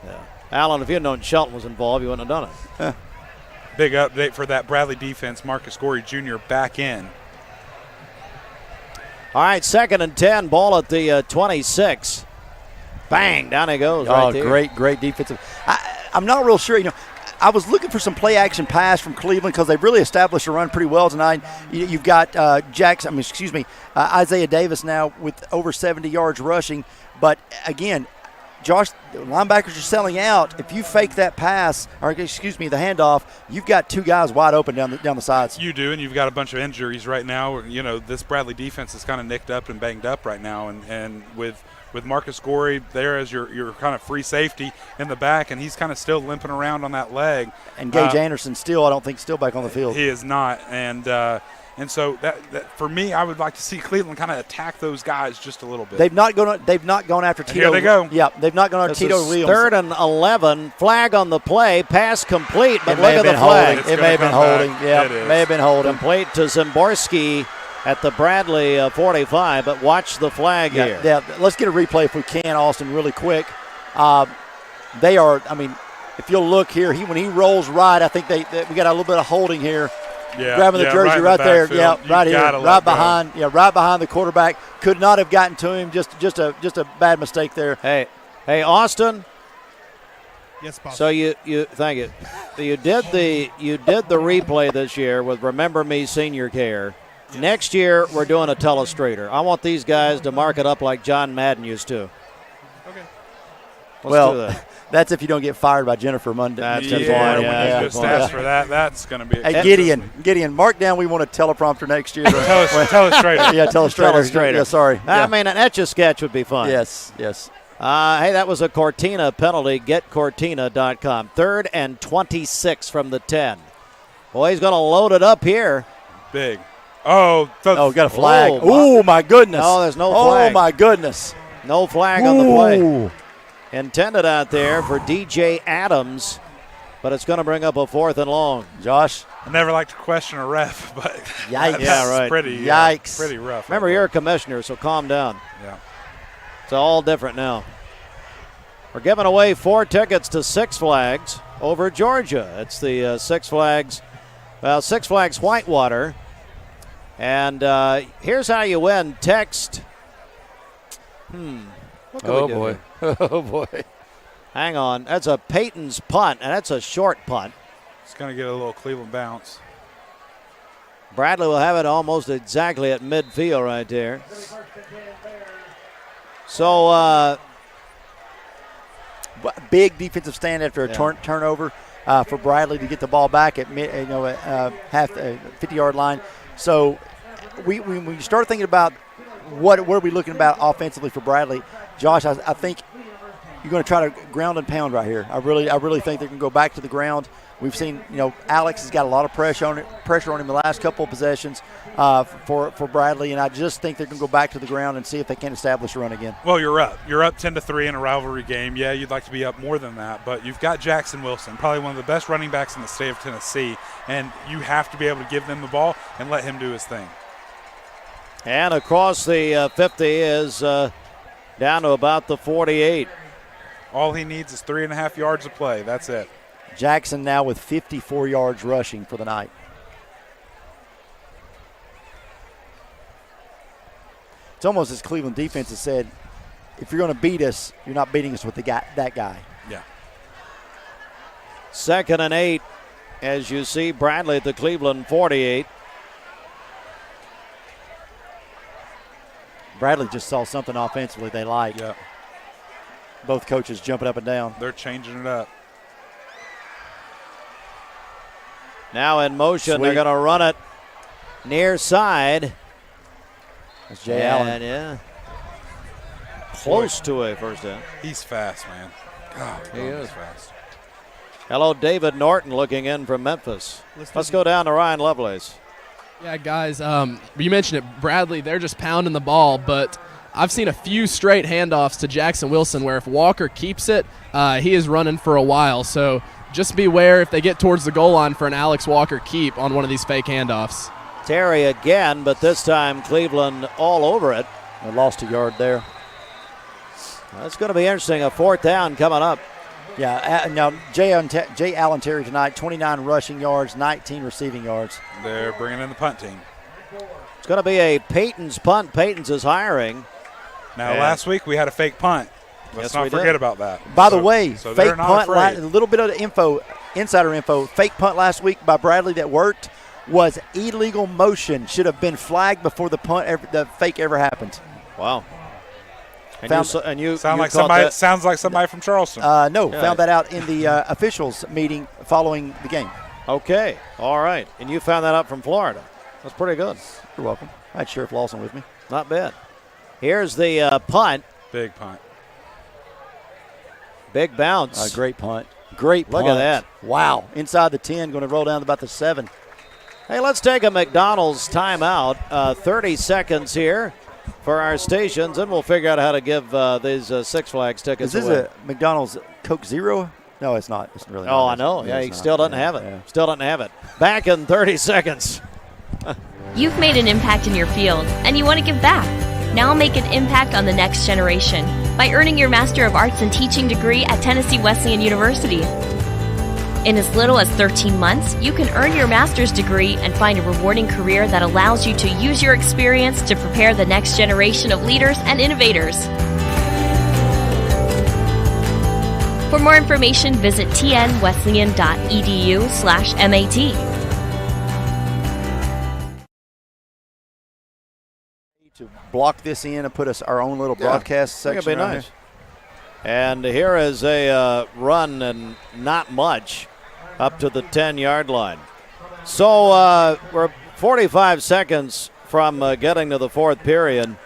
Yeah. Allen, if you had known Shelton was involved, you wouldn't have done it. Big update for that Bradley defense. Marcus Gorey Jr. back in. All right, 2nd and 10, ball at the 26. Bang, down he goes. Right there. Great defensive. I'm not real sure. I was looking for some play-action pass from Cleveland because they've really established a run pretty well tonight. You've got Isaiah Davis now with over 70 yards rushing. But, again, Josh, the linebackers are selling out. If you fake that pass, the handoff, you've got 2 guys wide open down the sides. You do, and you've got a bunch of injuries right now. This Bradley defense is kind of nicked up and banged up right now, and with Marcus Gorey there as your kind of free safety in the back, and he's kind of still limping around on that leg. And Gage Anderson I don't think still back on the field. He is not, and so that for me, I would like to see Cleveland kind of attack those guys just a little bit. They've not gone after Tito. Here they go. Yeah, they've not gone after Tito Williams. 3rd and 11, flag on the play, pass complete, but look at the flag. It may have been holding. Yeah, it may have been holding. Complete to Zimborski at the Bradley 45, but watch the flag here. Yeah, let's get a replay if we can, Austin, really quick. If you'll look here, when he rolls right, I think we got a little bit of holding here. Yeah, grabbing the jersey right there. Yeah, right here, right behind. Go. Yeah, right behind the quarterback. Could not have gotten to him. Just a bad mistake there. Hey, Austin. Yes, boss. So thank you. You did the replay this year with Remember Me Senior Care. Yes. Next year we're doing a telestrator. I want these guys to mark it up like John Madden used to. Okay. Let's do that. That's if you don't get fired by Jennifer Monday. That's good stats for that. That's going to be. Hey, Gideon, mark down. We want a teleprompter next year. Telestrator. Yeah, telestrator. Yeah, sorry. I mean, an Etch-a-Sketch would be fun. Yes. Hey, that was a Cortina penalty. GetCortina.com. 3rd and 26 from the 10. Boy, he's going to load it up here. Big. Got a flag. Oh, my goodness. No, there's no flag. Oh, my goodness. No flag on the play. Intended out there for DJ Adams, but it's going to bring up a 4th and long. Josh? I never like to question a ref, but yikes. That's pretty rough. Remember, you're a commissioner, so calm down. Yeah. It's all different now. We're giving away 4 tickets to Six Flags over Georgia. It's the Six Flags Whitewater. And here's how you win. Text. What can we do boy. Here? Oh, boy. Hang on. That's a Peyton's punt, and that's a short punt. It's going to get a little Cleveland bounce. Bradley will have it almost exactly at midfield right there. So, big defensive stand after a turnover for Bradley to get the ball back at half 50-yard line. So, when we start thinking about what are we looking about offensively for Bradley, Josh, I think you're going to try to ground and pound right here. I really think they're going to go back to the ground. We've seen, Alex has got a lot of pressure on him the last couple of possessions for Bradley, and I just think they're going to go back to the ground and see if they can establish a run again. Well, you're up 10-3 in a rivalry game. Yeah, you'd like to be up more than that, but you've got Jackson Wilson, probably one of the best running backs in the state of Tennessee, and you have to be able to give them the ball and let him do his thing. And across the 50 is down to about the 48. All he needs is 3.5 yards of play. That's it. Jackson now with 54 yards rushing for the night. It's almost as Cleveland defense has said, if you're going to beat us, you're not beating us with that guy. Yeah. 2nd and 8, as you see Bradley at the Cleveland 48. Bradley just saw something offensively they like. Yeah. Both coaches jumping up and down. They're changing it up. Now in motion, They're going to run it near side. That's Jay Allen. Yeah. Close to a first down. He's fast, man. God, he is fast. Hello, David Norton looking in from Memphis. Let's go down to Ryan Lovelace. Yeah, guys, you mentioned it. Bradley, they're just pounding the ball, but I've seen a few straight handoffs to Jackson Wilson where if Walker keeps it, he is running for a while. So just beware if they get towards the goal line for an Alex Walker keep on one of these fake handoffs. Terry again, but this time Cleveland all over it. I lost a yard there. That's going to be interesting. A 4th down coming up. Yeah, now Jay Allen Terry tonight, 29 rushing yards, 19 receiving yards. They're bringing in the punt team. It's going to be a Peyton's punt. Peyton's is hiring. Now, last week we had a fake punt. Let's not forget about that. By the way, fake punt, a little bit of insider info, fake punt last week by Bradley that worked was illegal motion. Should have been flagged before the fake ever happened. Wow. Sounds like somebody from Charleston. Found that out in the officials meeting following the game. Okay, all right. And you found that out from Florida. That's pretty good. You're welcome. I had Sheriff Lawson with me. Not bad. Here's the punt. Big punt. Big bounce. Great punt. Great punt. Look at that. Wow. Inside the 10, going to roll down to about the 7. Hey, let's take a McDonald's timeout. 30 seconds here for our stations, and we'll figure out how to give these Six Flags tickets away. Is this a McDonald's Coke Zero? No, it's not. It's really not. Oh, I know. Yeah, he still doesn't have it. Yeah. Still doesn't have it. Back in 30 seconds. You've made an impact in your field, and you want to give back. Now make an impact on the next generation by earning your Master of Arts in Teaching degree at Tennessee Wesleyan University. In as little as 13 months, you can earn your master's degree and find a rewarding career that allows you to use your experience to prepare the next generation of leaders and innovators. For more information, visit tnwesleyan.edu/MAT. To block this in and put us our own little broadcast section. That'd be nice. And here is a run and not much up to the 10-yard line. So we're 45 seconds from getting to the 4th period.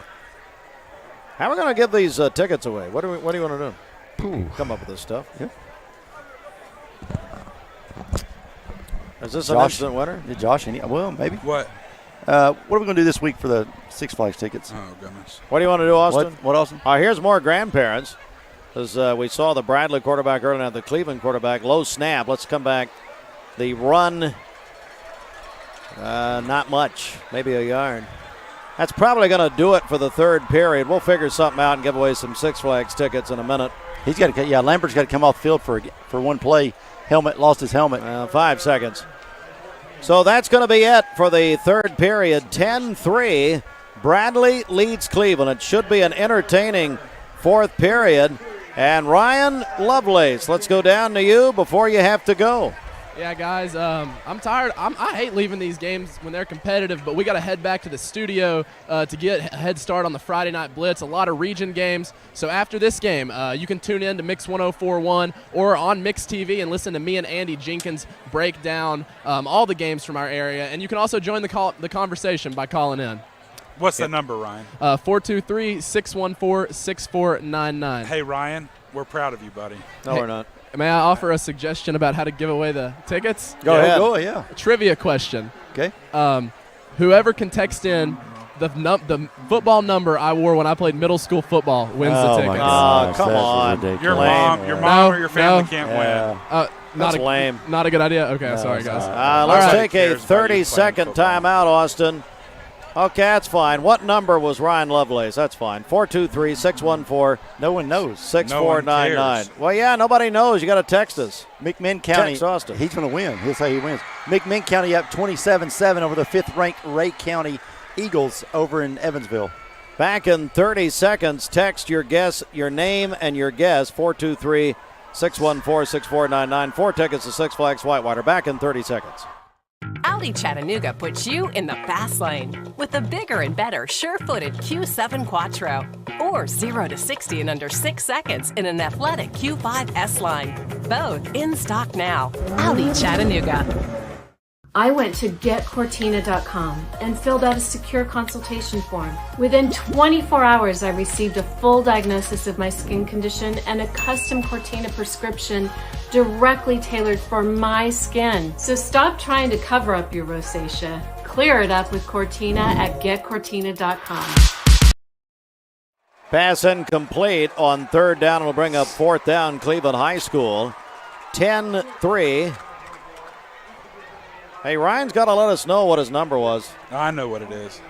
How are we going to give these tickets away? What do you want to do? Come up with this stuff. Yeah. Is this an instant winner? Yeah, Josh, well, maybe. What? What are we going to do this week for the Six Flags tickets? Oh, goodness. What do you want to do, Austin? What Austin? Here's more grandparents. As we saw the Bradley quarterback earlier, now the Cleveland quarterback. Low snap. Let's come back. The run, not much. Maybe a yard. That's probably going to do it for the 3rd period. We'll figure something out and give away some Six Flags tickets in a minute. He's got to. Yeah, Lambert's got to come off the field for one play. Lost his helmet. 5 seconds. So that's going to be it for the 3rd period. 10-3. Bradley leads Cleveland. It should be an entertaining 4th period. And Ryan Lovelace, let's go down to you before you have to go. Yeah, guys, I'm tired. I hate leaving these games when they're competitive, but we got to head back to the studio to get a head start on the Friday Night Blitz, a lot of region games. So after this game, you can tune in to Mix 104.1 or on Mix TV and listen to me and Andy Jenkins break down all the games from our area. And you can also join the conversation by calling in. What's the number, Ryan? 423-614-6499. Hey, Ryan, we're proud of you, buddy. No, we're not. May I offer a suggestion about how to give away the tickets? Go ahead. Yeah. Trivia question. Okay. Whoever can text in the football number I wore when I played middle school football wins the tickets. Oh, come on. Your mom or your family can't win. That's lame. Not a good idea? Okay, sorry, guys. Let's take a 30-second timeout, Austin. Okay, that's fine. What number was Ryan Lovelace? That's fine. 423-614. No one knows. 6499. Well, yeah, nobody knows. You got to text us. McMinn County. Text Austin. He's going to win. He'll say he wins. McMinn County up 27-7 over the 5th-ranked Ray County Eagles over in Evansville. Back in 30 seconds. Text your guess, your name, and your guess. 423-614-6499. 4 tickets to Six Flags Whitewater. Back in 30 seconds. Audi Chattanooga puts you in the fast lane with the bigger and better sure-footed Q7 Quattro, or 0 to 60 in under 6 seconds in an athletic Q5 S-Line. Both in stock now. Audi Chattanooga. I went to getcortina.com and filled out a secure consultation form. Within 24 hours, I received a full diagnosis of my skin condition and a custom Cortina prescription directly tailored for my skin. So stop trying to cover up your rosacea. Clear it up with Cortina at getcortina.com. Pass incomplete on third down. It'll bring up fourth down, Cleveland High School. 10-3. Hey, Ryan's got to let us know what his number was. I know what it is.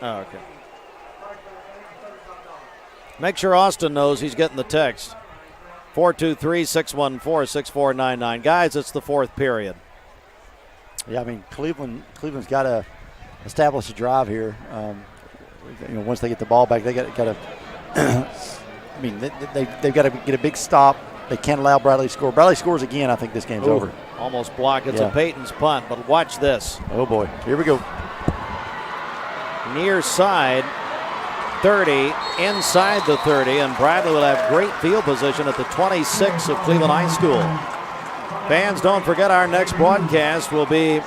Oh, okay. Make sure Austin knows he's getting the text. 423-614-6499. Guys, it's the fourth period. Yeah, I mean, Cleveland's got to establish a drive here. Once they get the ball back, they got to. I mean, they've got to get a big stop. They can't allow Bradley to score. Bradley scores again, I think this game's over. Almost blocked. It's a Peyton's punt, but watch this. Oh, boy. Here we go. Near side, 30, inside the 30, and Bradley will have great field position at the 26 of Cleveland High School. Fans, don't forget our next broadcast will be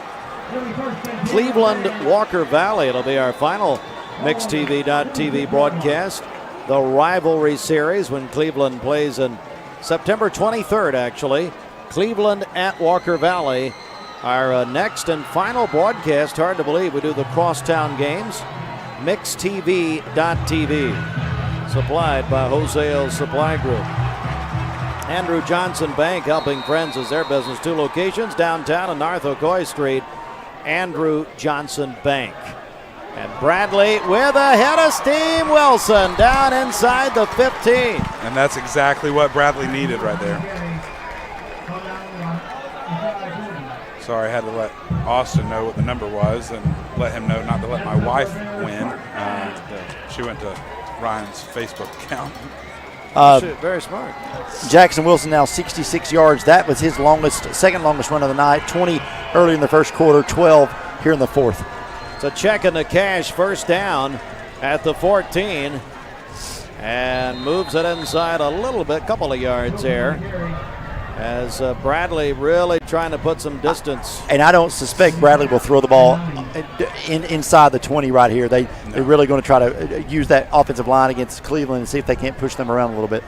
Cleveland Walker Valley. It'll be our final MixTV.tv broadcast. The Rivalry Series when Cleveland plays in September 23rd, actually. Cleveland at Walker Valley. Our next and final broadcast, hard to believe, we do the crosstown games. MixTV.tv. Supplied by Wholesale Supply Group. Andrew Johnson Bank, helping friends is their business. 2 locations, downtown and North Ocoee Street. Andrew Johnson Bank. And Bradley with a head of steam. Wilson down inside the 15. And that's exactly what Bradley needed right there. Sorry, I had to let Austin know what the number was and let him know not to let my wife win. She went to Ryan's Facebook account. Very smart. Jackson Wilson now 66 yards. That was his second longest run of the night. 20 early in the first quarter, 12 here in the fourth. It's a check in the cash, first down at the 14. And moves it inside a little bit, couple of yards there. As Bradley really trying to put some distance. And I don't suspect Bradley will throw the ball inside the 20 right here. They're really going to try to use that offensive line against Cleveland and see if they can't push them around a little bit.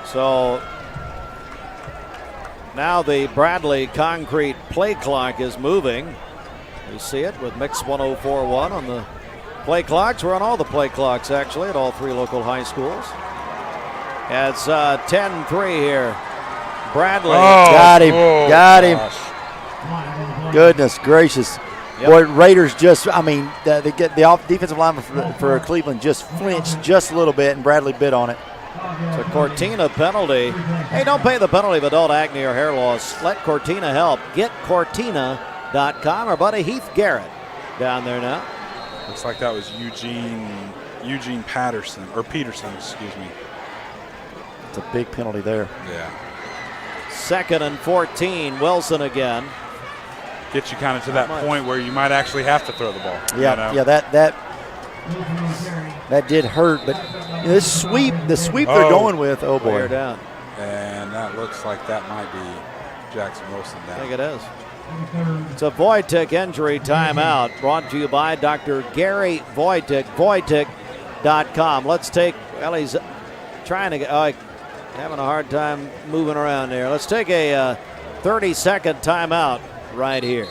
So now the Bradley concrete play clock is moving. You see it with Mix 104.1 on the play clocks. We're on all the play clocks, actually, at all 3 local high schools. It's 10-3 here. Bradley. Got him. Got him. Gosh. Goodness gracious. Yep. Boy, Raiders just, I mean, the defensive lineman for Cleveland just flinched just a little bit, and Bradley bit on it. It's a Cortina penalty. Hey, don't pay the penalty of adult acne or hair loss. Let Cortina help. Get Cortina.com. Our buddy Heath Garrett down there now. Looks like that was Eugene Peterson, excuse me. It's a big penalty there. Yeah. 2nd and 14. Wilson again. Get you kind of to that point where you might actually have to throw the ball. Yeah, yeah. That did hurt, but the sweep they're going with. Oh boy. They're down. And that looks like that might be Jackson Wilson down. I think it is. It's a Voytic injury timeout brought to you by Dr. Gary Voytic, Voytic.com. Let's take, well, he's trying to get, having a hard time moving around there. Let's take a 30-second timeout right here.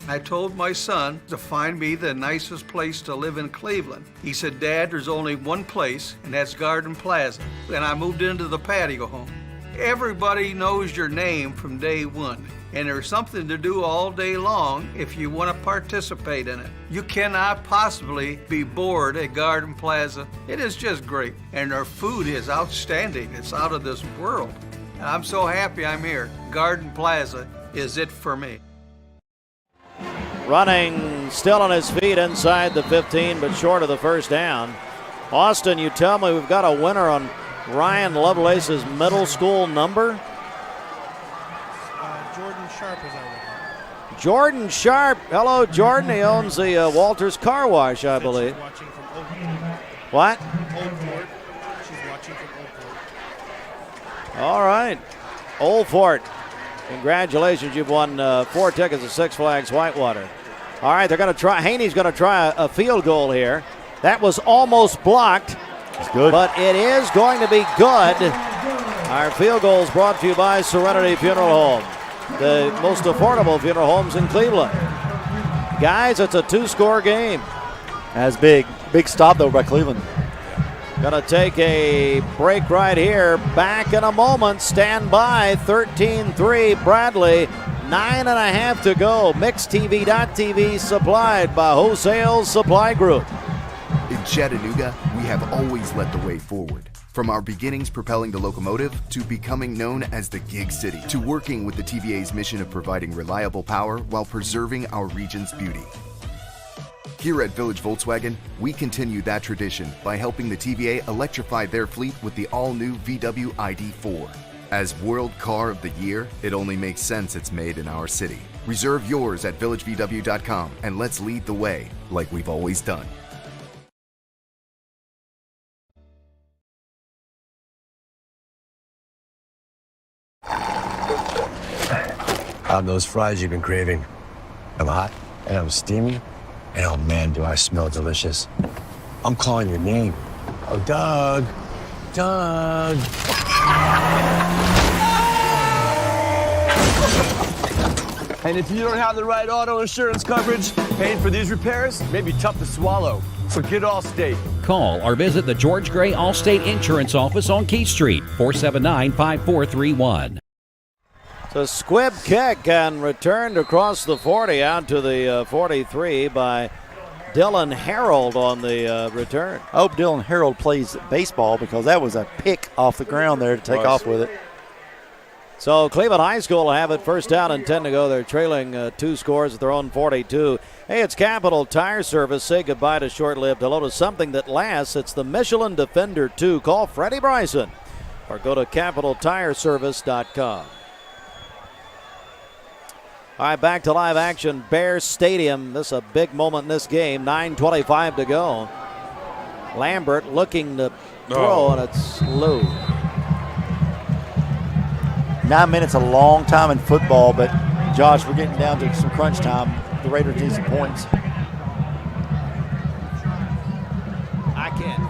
I told my son to find me the nicest place to live in Cleveland. He said, Dad, there's only one place, and that's Garden Plaza. And I moved into the patio home. Everybody knows your name from day one, and there's something to do all day long if you want to participate in it. You cannot possibly be bored at Garden Plaza. It is just great, and their food is outstanding. It's out of this world. And I'm so happy I'm here. Garden Plaza is it for me. Running still on his feet inside the 15, but short of the first down. Austin, you tell me we've got a winner on Ryan Lovelace's middle school number. Jordan Sharp is our winner. Jordan Sharp. Hello, Jordan. He owns the Walters Car Wash, I believe. She's watching from Old Fort. What? Old Fort. She's watching from Old Fort. All right. Old Fort. Congratulations. You've won 4 tickets to Six Flags Whitewater. All right, they're going to try. Haney's going to try a field goal here. That was almost blocked. It's good. But it is going to be good. Our field goal is brought to you by Serenity Funeral Home, the most affordable funeral homes in Cleveland. Guys, it's a 2-score game. That's big. Big stop, though, by Cleveland. Gonna take a break right here. Back in a moment. Stand by. 13-3 Bradley. 9.5 to go. MixTV.tv supplied by Wholesale Supply Group. In Chattanooga, we have always led the way forward. From our beginnings propelling the locomotive to becoming known as the Gig City to working with the TVA's mission of providing reliable power while preserving our region's beauty. Here at Village Volkswagen, we continue that tradition by helping the TVA electrify their fleet with the all-new VW ID4. As World Car of the Year, it only makes sense it's made in our city. Reserve yours at villagevw.com and let's lead the way like we've always done. How those fries you've been craving? I'm hot and I'm steamy. And oh man, do I smell delicious. I'm calling your name. Oh, Doug. Doug. And if you don't have the right auto insurance coverage, paying for these repairs may be tough to swallow. So get Allstate. Call or visit the George Gray Allstate Insurance Office on Keith Street, 479-5431. So squib kick and returned across the 40 out to the 43 by Dylan Harold on the return. I hope Dylan Harold plays baseball because that was a pick off the ground there to take off with it. So Cleveland High School will have it first down and 10 to go. They're trailing 2 scores at their own 42. Hey, it's Capital Tire Service. Say goodbye to short-lived. Hello to something that lasts. It's the Michelin Defender 2. Call Freddie Bryson or go to capitaltireservice.com. All right, back to live action. Bears Stadium. This is a big moment in this game. 9:25 to go. Lambert looking to throw, and it's low. 9 minutes, a long time in football, but Josh, we're getting down to some crunch time. The Raiders need some points. I can't.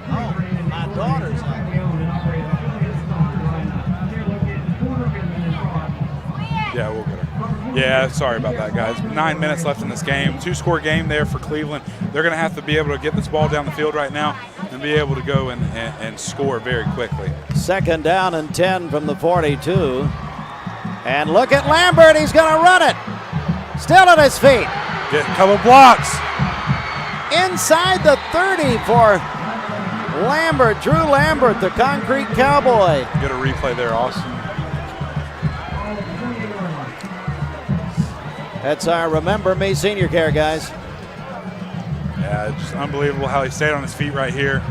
Oh, my daughter's up. Yeah, we'll get her. Yeah, sorry about that, guys. 9 minutes left in this game. 2-score game there for Cleveland. They're going to have to be able to get this ball down the field right now and be able to go and score very quickly. Second down and 10 from the 42. And look at Lambert. He's going to run it. Still at his feet. Get a couple blocks. Inside the 30 for Lambert. Drew Lambert, the concrete cowboy. Get a replay there, Austin. That's our Remember Me Senior Care, guys. Yeah, just unbelievable how he stayed on his feet right here.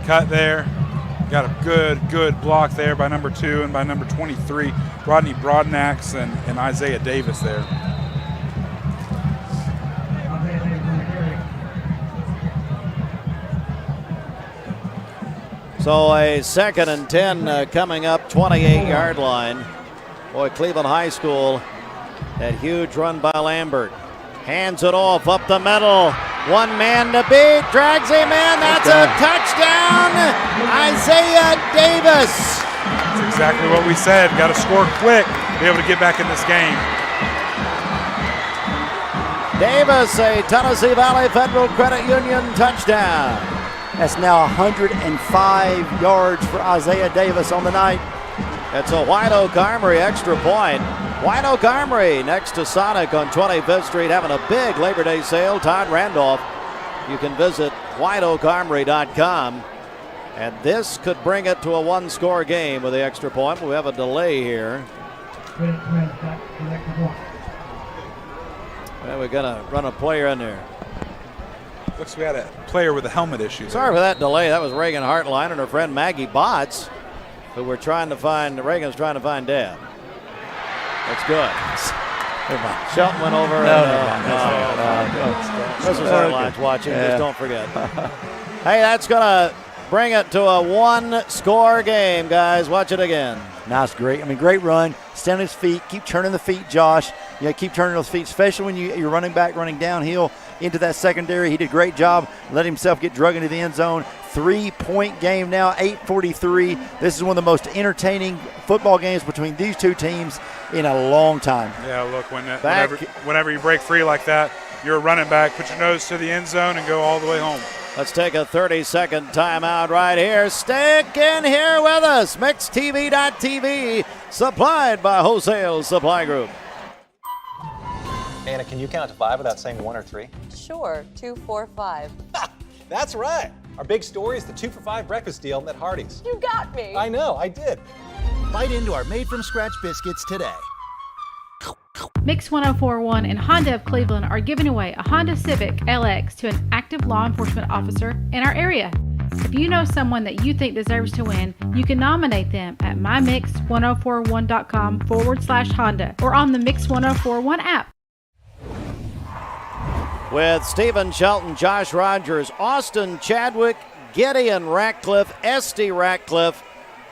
Cut there. Got a good block there by number 2 and by number 23, Rodney Broadnax and Isaiah Davis there. So a second and 10 coming up, 28-yard line. Boy, Cleveland High School, that huge run by Lambert. Hands it off up the middle. One man to beat, drags him in. That's a touchdown. Isaiah Davis. That's exactly what we said. Got to score quick, be able to get back in this game. Davis, a Tennessee Valley Federal Credit Union touchdown. That's now 105 yards for Isaiah Davis on the night. It's a White Oak Armory extra point. White Oak Armory next to Sonic on 25th Street having a big Labor Day sale. Todd Randolph. You can visit whiteoakarmory.com. And this could bring it to a 1-score game with the extra point. We have a delay here. Well, we're going to run a player in there. Looks we had a player with a helmet issue. Sorry for that delay. That was Reagan Hartline and her friend Maggie Botts, who were trying to find, Reagan's trying to find Dad. That's good. Shelton went over. Mrs. Hartline's watching. Just don't forget. Hey, that's going to bring it to a 1-score game, guys. Watch it again. Nice, great run. Stand on his feet. Keep turning the feet, Josh. Yeah, keep turning those feet, especially when you're running back, running downhill into that secondary. He did a great job. Let himself get drug into the end zone. 3-point game now, 8:43. This is one of the most entertaining football games between these two teams in a long time. Yeah, look, whenever you break free like that, you're a running back. Put your nose to the end zone and go all the way home. Let's take a 30-second timeout right here. Stick in here with us. MixTV.tv, supplied by Wholesale Supply Group. Anna, can you count to 5 without saying 1 or 3? Sure, 2, 4, 5. That's right. Our big story is the 2 for $5 breakfast deal at Hardee's. You got me. I know, I did. Bite into our made-from-scratch biscuits today. Mix 1041 and Honda of Cleveland are giving away a Honda Civic LX to an active law enforcement officer in our area. If you know someone that you think deserves to win, you can nominate them at mymix1041.com/Honda or on the Mix 1041 app. With Stephen Shelton, Josh Rogers, Austin Chadwick, Gideon Ratcliffe, Esty Ratcliffe,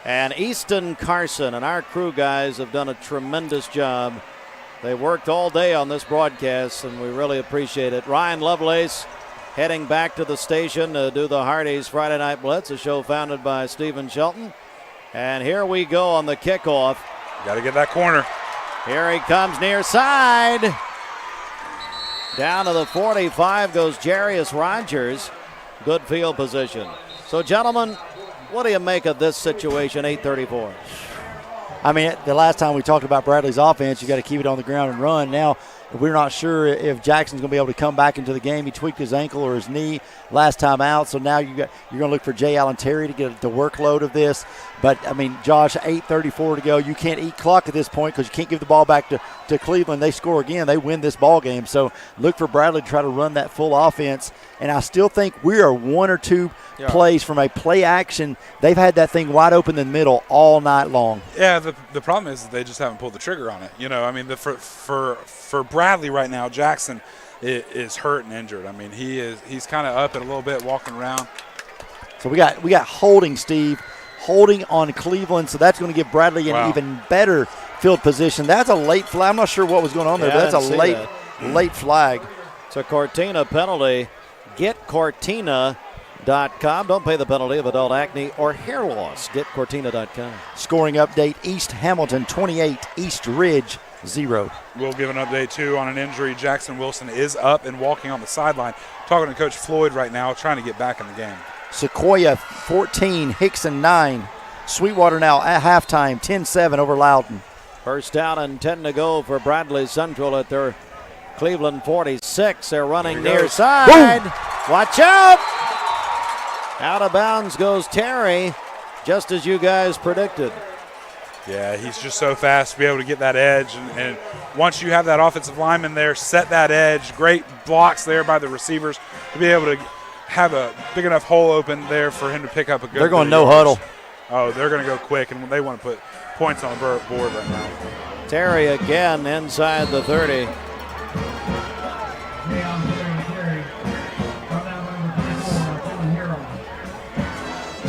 and Easton Carson. And our crew guys have done a tremendous job. They worked all day on this broadcast, and we really appreciate it. Ryan Lovelace heading back to the station to do the Hardee's Friday Night Blitz, a show founded by Stephen Shelton. And here we go on the kickoff. Got to get that corner. Here he comes near side. Down to the 45 goes Jarius Rogers. Good field position. So, gentlemen, what do you make of this situation, 8:34? I mean, the last time we talked about Bradley's offense, you got to keep it on the ground and run. Now, we're not sure if Jackson's going to be able to come back into the game. He tweaked his ankle or his knee last time out, so now you're going to look for Jay Allen Terry to get the workload of this. But, I mean, Josh, 8:34 to go. You can't eat clock at this point because you can't give the ball back to Cleveland. They score again. They win this ball game. So look for Bradley to try to run that full offense. And I still think we are 1 or 2 plays from a play action. They've had that thing wide open in the middle all night long. Yeah, the problem is they just haven't pulled the trigger on it. You know, I mean, for Bradley right now, Jackson is hurt and injured. I mean, he's kind of up and a little bit walking around. So we got holding, Steve. Holding on Cleveland, so that's going to give Bradley an even better field position. That's a late flag. I'm not sure what was going on there, but that's a late flag. It's a Cortina penalty. GetCortina.com. Don't pay the penalty of adult acne or hair loss. GetCortina.com. Scoring update, East Hamilton 28, East Ridge 0. We'll give an update, too, on an injury. Jackson Wilson is up and walking on the sideline. Talking to Coach Floyd right now, trying to get back in the game. Sequoia 14, Hickson 9. Sweetwater now at halftime, 10-7 over Loudon. First down and 10 to go for Bradley Central at their Cleveland 46. They're running near side. Boom. Watch out. Out of bounds goes Terry, just as you guys predicted. Yeah, he's just so fast to be able to get that edge. And once you have that offensive lineman there, set that edge. Great blocks there by the receivers to be able to have a big enough hole open there for him to pick up a good. They're going no huddle. Oh, they're going to go quick, and they want to put points on the board right now. Terry again inside the 30.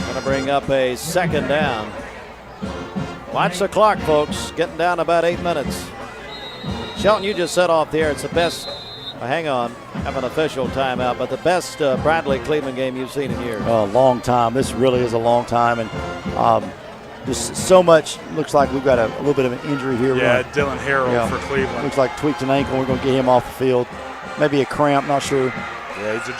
Going to bring up a second down. Watch the clock, folks. Getting down about 8 minutes. Shelton, you just said off the air it's the best. Hang on, have an official timeout, but the best Bradley Cleveland game you've seen in years. A long time. This really is a long time, and just so much. Looks like we've got a little bit of an injury here. Yeah, Dylan Harrell for Cleveland. Looks like tweaked an ankle. We're going to get him off the field. Maybe a cramp, not sure. Yeah, he's a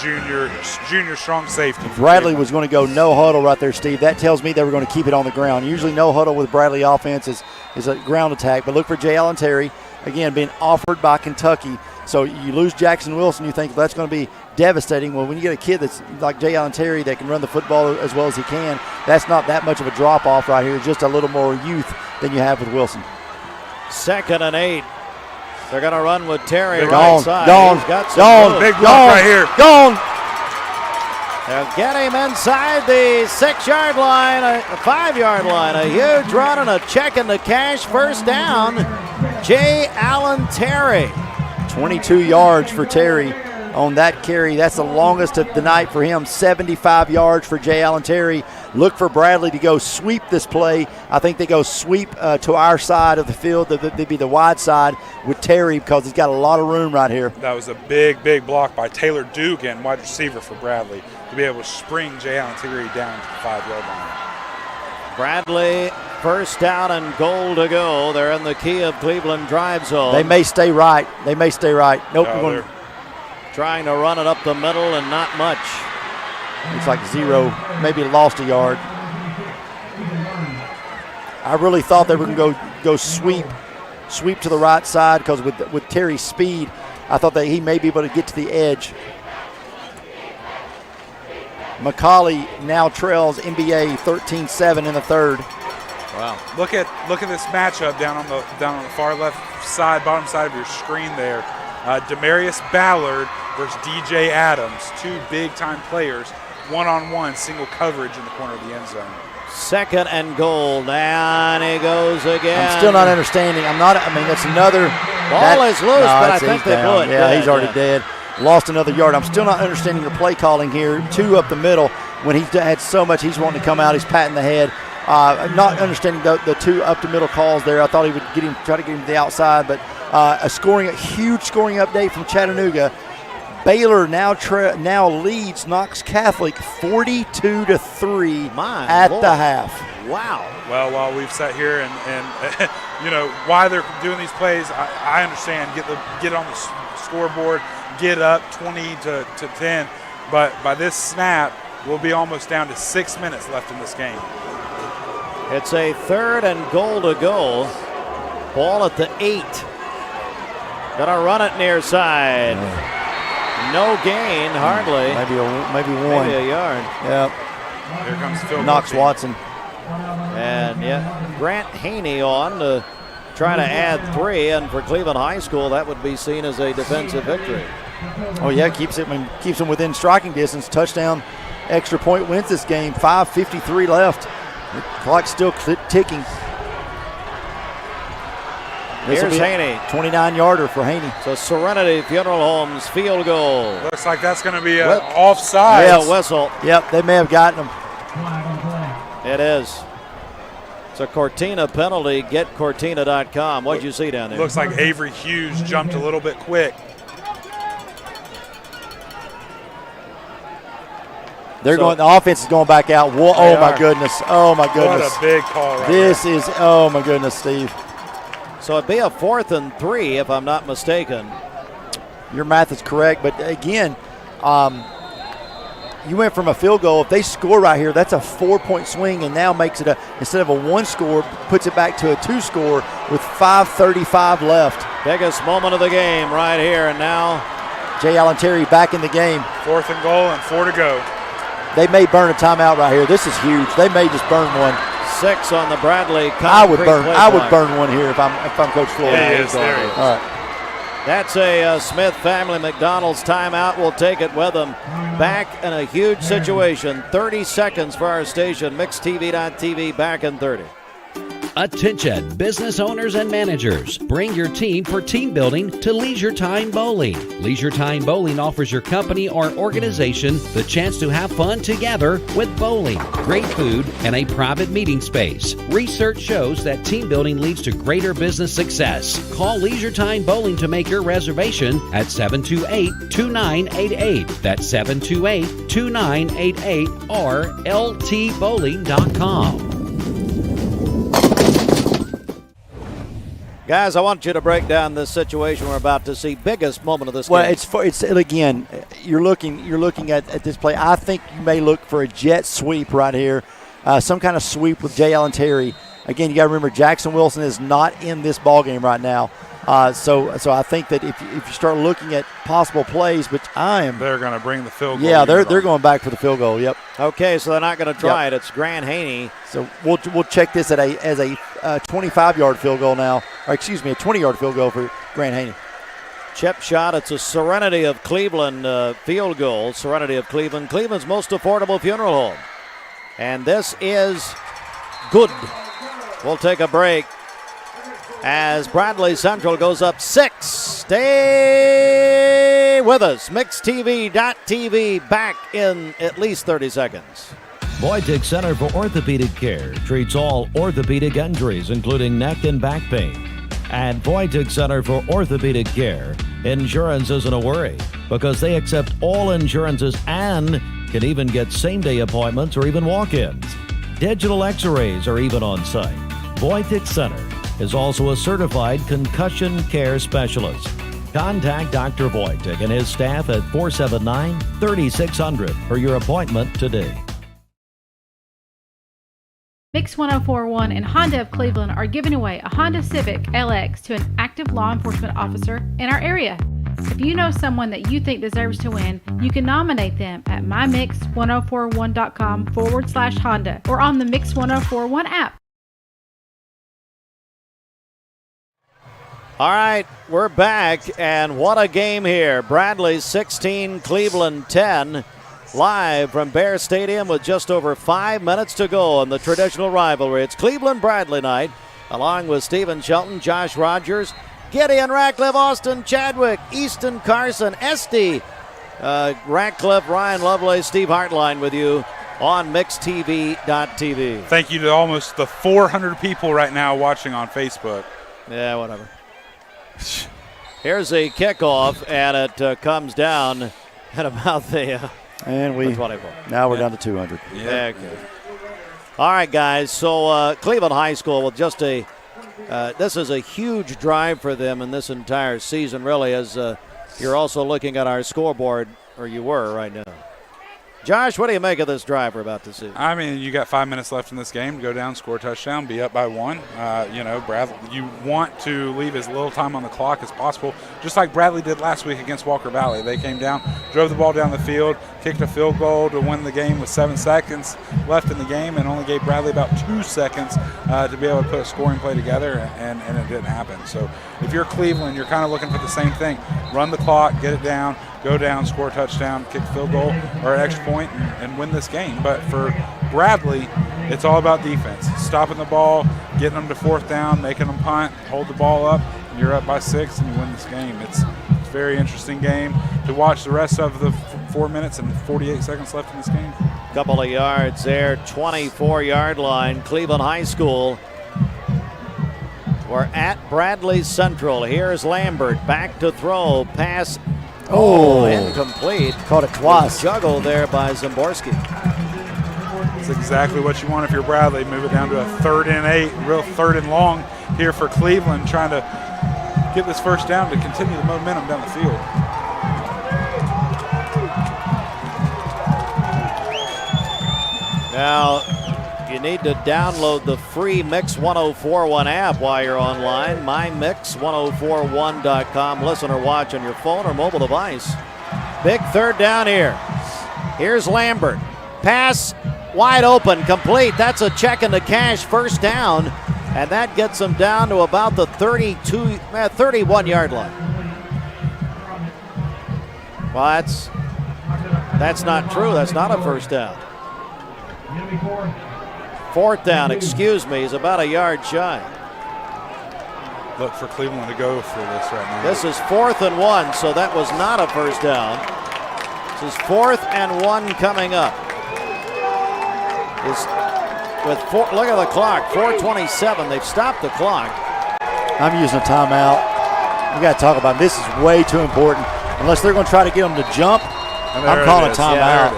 junior strong safety. Bradley was going to go no huddle right there, Steve. That tells me they were going to keep it on the ground. Usually no huddle with Bradley offense is a ground attack, but look for Jay Allen Terry, again, being offered by Kentucky. So you lose Jackson Wilson, you think that's going to be devastating. Well, when you get a kid that's like Jay Allen Terry that can run the football as well as he can, that's not that much of a drop-off right here, just a little more youth than you have with Wilson. 2nd and 8. They're going to run with Terry right side. Gone. Big block right here. Gone. They'll get him inside the 6-yard line, a 5-yard line. A huge run and a check in the cash. First down, Jay Allen Terry. 22 yards for Terry on that carry. That's the longest of the night for him. 75 yards for Jay Allen Terry. Look for Bradley to go sweep this play. I think they go sweep to our side of the field. They'd be the wide side with Terry because he's got a lot of room right here. That was a big block by Taylor Dugan, wide receiver for Bradley, to be able to spring Jay Allen Terry down to the 5-yard line. Bradley First down and goal to go. They're in the key of Cleveland drive zone. They may stay right. Nope. They're trying to run it up the middle and not much. It's like 0, maybe lost a yard. I really thought they were going to go sweep to the right side because with Terry's speed, I thought that he may be able to get to the edge. McCauley now trails NBA 13-7 in the third. Wow! Look at this matchup down on the far left side, bottom side of your screen there. Demarius Ballard versus DJ Adams, two big-time players, one-on-one, single coverage in the corner of the end zone. Second and goal. Down he goes again. I'm still not understanding. That's another. Ball is loose, but I think they blew it. Yeah, he's already dead. Lost another yard. I'm still not understanding the play calling here. 2 up the middle when he's had so much. He's wanting to come out. He's patting the head. Not understanding the 2 up the middle calls there. I thought he would try to get him to the outside, but a huge scoring update from Chattanooga. Baylor now leads Knox Catholic 42-3 at the half. Wow. Well, while we've sat here and why they're doing these plays, I understand. Get on the scoreboard, get up 20-10. But by this snap, we'll be almost down to 6 minutes left in this game. It's a third and goal to go. Ball at the 8. Gonna run it near side. No gain, hardly. Maybe one. Maybe a yard. Yep. Here comes Phil Knox Watson. And Grant Haney on to try to add 3. And for Cleveland High School, that would be seen as a defensive victory. Oh yeah, keeps them within striking distance. Touchdown, extra point wins this game. 5:53 left. The clock's still ticking. Here's Haney. 29-yarder for Haney. So Serenity Funeral Homes field goal. Looks like that's going to be offside. Yeah, whistle. Yep, they may have gotten him. It is. It's a Cortina penalty. GetCortina.com. What'd you see down there? Looks like Avery Hughes jumped a little bit quick. The offense is going back out. Oh my goodness. What a big call right This is, oh my goodness, Steve. So it'd be a 4th and 3 if I'm not mistaken. Your math is correct, but again, you went from a field goal. If they score right here, that's a 4-point swing, and now makes it instead of a 1 score, puts it back to a 2 score with 5:35 left. Biggest moment of the game right here, and now Jay Allen Terry back in the game. 4th and goal and 4 to go. They may burn a timeout right here. This is huge. They may just burn one. 6 on the Bradley. I would burn one here if I'm Coach Floyd. There he is. All right. That's a Smith Family McDonald's timeout. We'll take it with them. Back in a huge situation. 30 seconds for our station. MixedTV.tv back in 30. Attention, business owners and managers. Bring your team for team building to Leisure Time Bowling. Leisure Time Bowling offers your company or organization the chance to have fun together with bowling, great food, and a private meeting space. Research shows that team building leads to greater business success. Call Leisure Time Bowling to make your reservation at 728-2988. That's 728-2988 or ltbowling.com. Guys, I want you to break down this situation we're about to see. Biggest moment of this game. Well, it's again, you're looking at this play. I think you may look for a jet sweep right here, some kind of sweep with Jay Allen Terry. Again, you got to remember Jackson Wilson is not in this ball game right now. So I think that if you start looking at possible plays, which they're going to bring the field goal. Yeah, they're going back for the field goal. Yep. Okay, so they're not going to try it. It's Grant Haney. So we'll check this as a 25-yard field goal now, or excuse me, a 20-yard field goal for Grant Haney. Chip shot. It's a Serenity of Cleveland field goal. Serenity of Cleveland, Cleveland's most affordable funeral home, and this is good. We'll take a break as Bradley Central goes up 6. Stay with us. MixedTV.tv back in at least 30 seconds. Boydick Center for Orthopedic Care treats all orthopedic injuries, including neck and back pain. At Boydick Center for Orthopedic Care, insurance isn't a worry because they accept all insurances and can even get same-day appointments or even walk-ins. Digital x-rays are even on site. Voitic Center is also a certified concussion care specialist. Contact Dr. Voitic and his staff at 479-3600 for your appointment today. Mix 1041 and Honda of Cleveland are giving away a Honda Civic LX to an active law enforcement officer in our area. If you know someone that you think deserves to win, you can nominate them at mymix1041.com/Honda or on the Mix 1041 app. All right, we're back, and what a game here. Bradley 16, Cleveland 10. Live from Bear Stadium with just over 5 minutes to go on the traditional rivalry. It's Cleveland-Bradley night, along with Stephen Shelton, Josh Rogers, Gideon Ratcliffe, Austin Chadwick, Easton Carson, Esty, Ratcliffe, Ryan Lovelace, Steve Hartline with you on MixTV.tv. Thank you to almost the 400 people right now watching on Facebook. Yeah, whatever. Here's a kickoff, and it comes down at about the... And now we're down to 200. Yeah. Okay. All right, guys. So Cleveland High School with just this is a huge drive for them in this entire season, really, as you're also looking at our scoreboard, or you were right now. Josh, what do you make of this drive we're about to see? I mean, you got 5 minutes left in this game to go down, score a touchdown, be up by 1. Bradley, you want to leave as little time on the clock as possible, just like Bradley did last week against Walker Valley. They came down, drove the ball down the field, kicked a field goal to win the game with 7 seconds left in the game, and only gave Bradley about 2 seconds to be able to put a scoring play together, and it didn't happen. So if you're Cleveland, you're kind of looking for the same thing. Run the clock, get it down, go down, score a touchdown, kick a field goal or an extra point, and win this game. But for Bradley, it's all about defense. Stopping the ball, getting them to 4th down, making them punt, hold the ball up, and you're up by 6 and you win this game. It's a very interesting game to watch the rest of the 4 minutes and 48 seconds left in this game. Couple of yards there, 24-yard line, Cleveland High School. We're at Bradley Central. Here's Lambert, back to throw, pass. Oh, incomplete. Caught it twice. Juggle there by Zimborski. It's exactly what you want if you're Bradley. Move it down to a 3rd and 8, real 3rd and long here for Cleveland, trying to get this first down to continue the momentum down the field. Now, you need to download the free Mix 1041 app while you're online. MyMix1041.com. Listen or watch on your phone or mobile device. Big 3rd down here. Here's Lambert. Pass wide open, complete. That's a check into cash, 1st down. And that gets them down to about the 31-yard line. Well, that's not true. That's not a 1st down. 4th down, excuse me, is about a yard shy. Look for Cleveland to go for this right now. This is 4th and 1, so that was not a 1st down. This is 4th and 1 coming up. Look at the clock, 4:27. They've stopped the clock. I'm using a timeout. We got to talk about this. Is way too important. Unless they're going to try to get them to jump, I'm calling a timeout.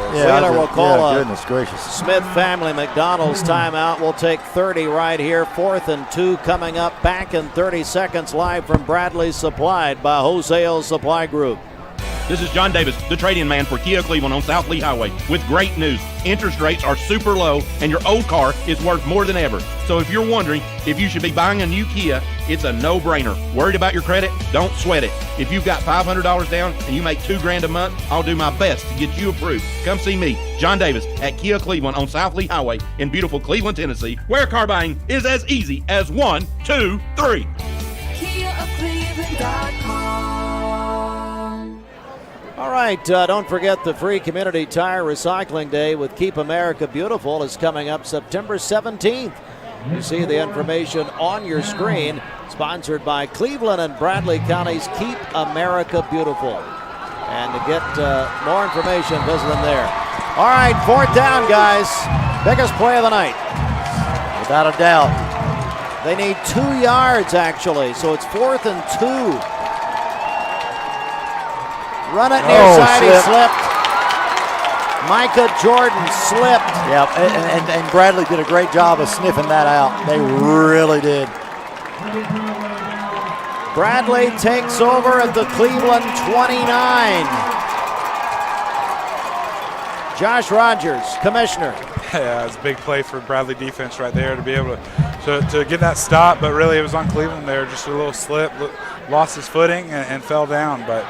We'll call goodness gracious. Smith Family McDonald's timeout. We'll take 30 right here. 4th and 2 coming up. Back in 30 seconds live from Bradley, supplied by Wholesale Supply Group. This is John Davis, the trading man for Kia Cleveland on South Lee Highway, with great news. Interest rates are super low, and your old car is worth more than ever. So if you're wondering if you should be buying a new Kia, it's a no-brainer. Worried about your credit? Don't sweat it. If you've got $500 down and you make $2,000 a month, I'll do my best to get you approved. Come see me, John Davis, at Kia Cleveland on South Lee Highway in beautiful Cleveland, Tennessee, where car buying is as easy as 1, 2, 3. KiaofCleveland.com. All right, don't forget the free Community Tire Recycling Day with Keep America Beautiful is coming up September 17th. You see the information on your screen, sponsored by Cleveland and Bradley County's Keep America Beautiful. And to get more information, visit them there. All right, 4th down, guys. Biggest play of the night. Without a doubt. They need 2 yards, actually, so it's 4th and 2. Run it near side, he slipped. Micah Jordan slipped. Yeah, and Bradley did a great job of sniffing that out. They really did. Bradley takes over at the Cleveland 29. Josh Rogers, commissioner. Yeah, it's a big play for Bradley defense right there to be able to get that stop, but really it was on Cleveland there. Just a little slip, lost his footing and fell down. But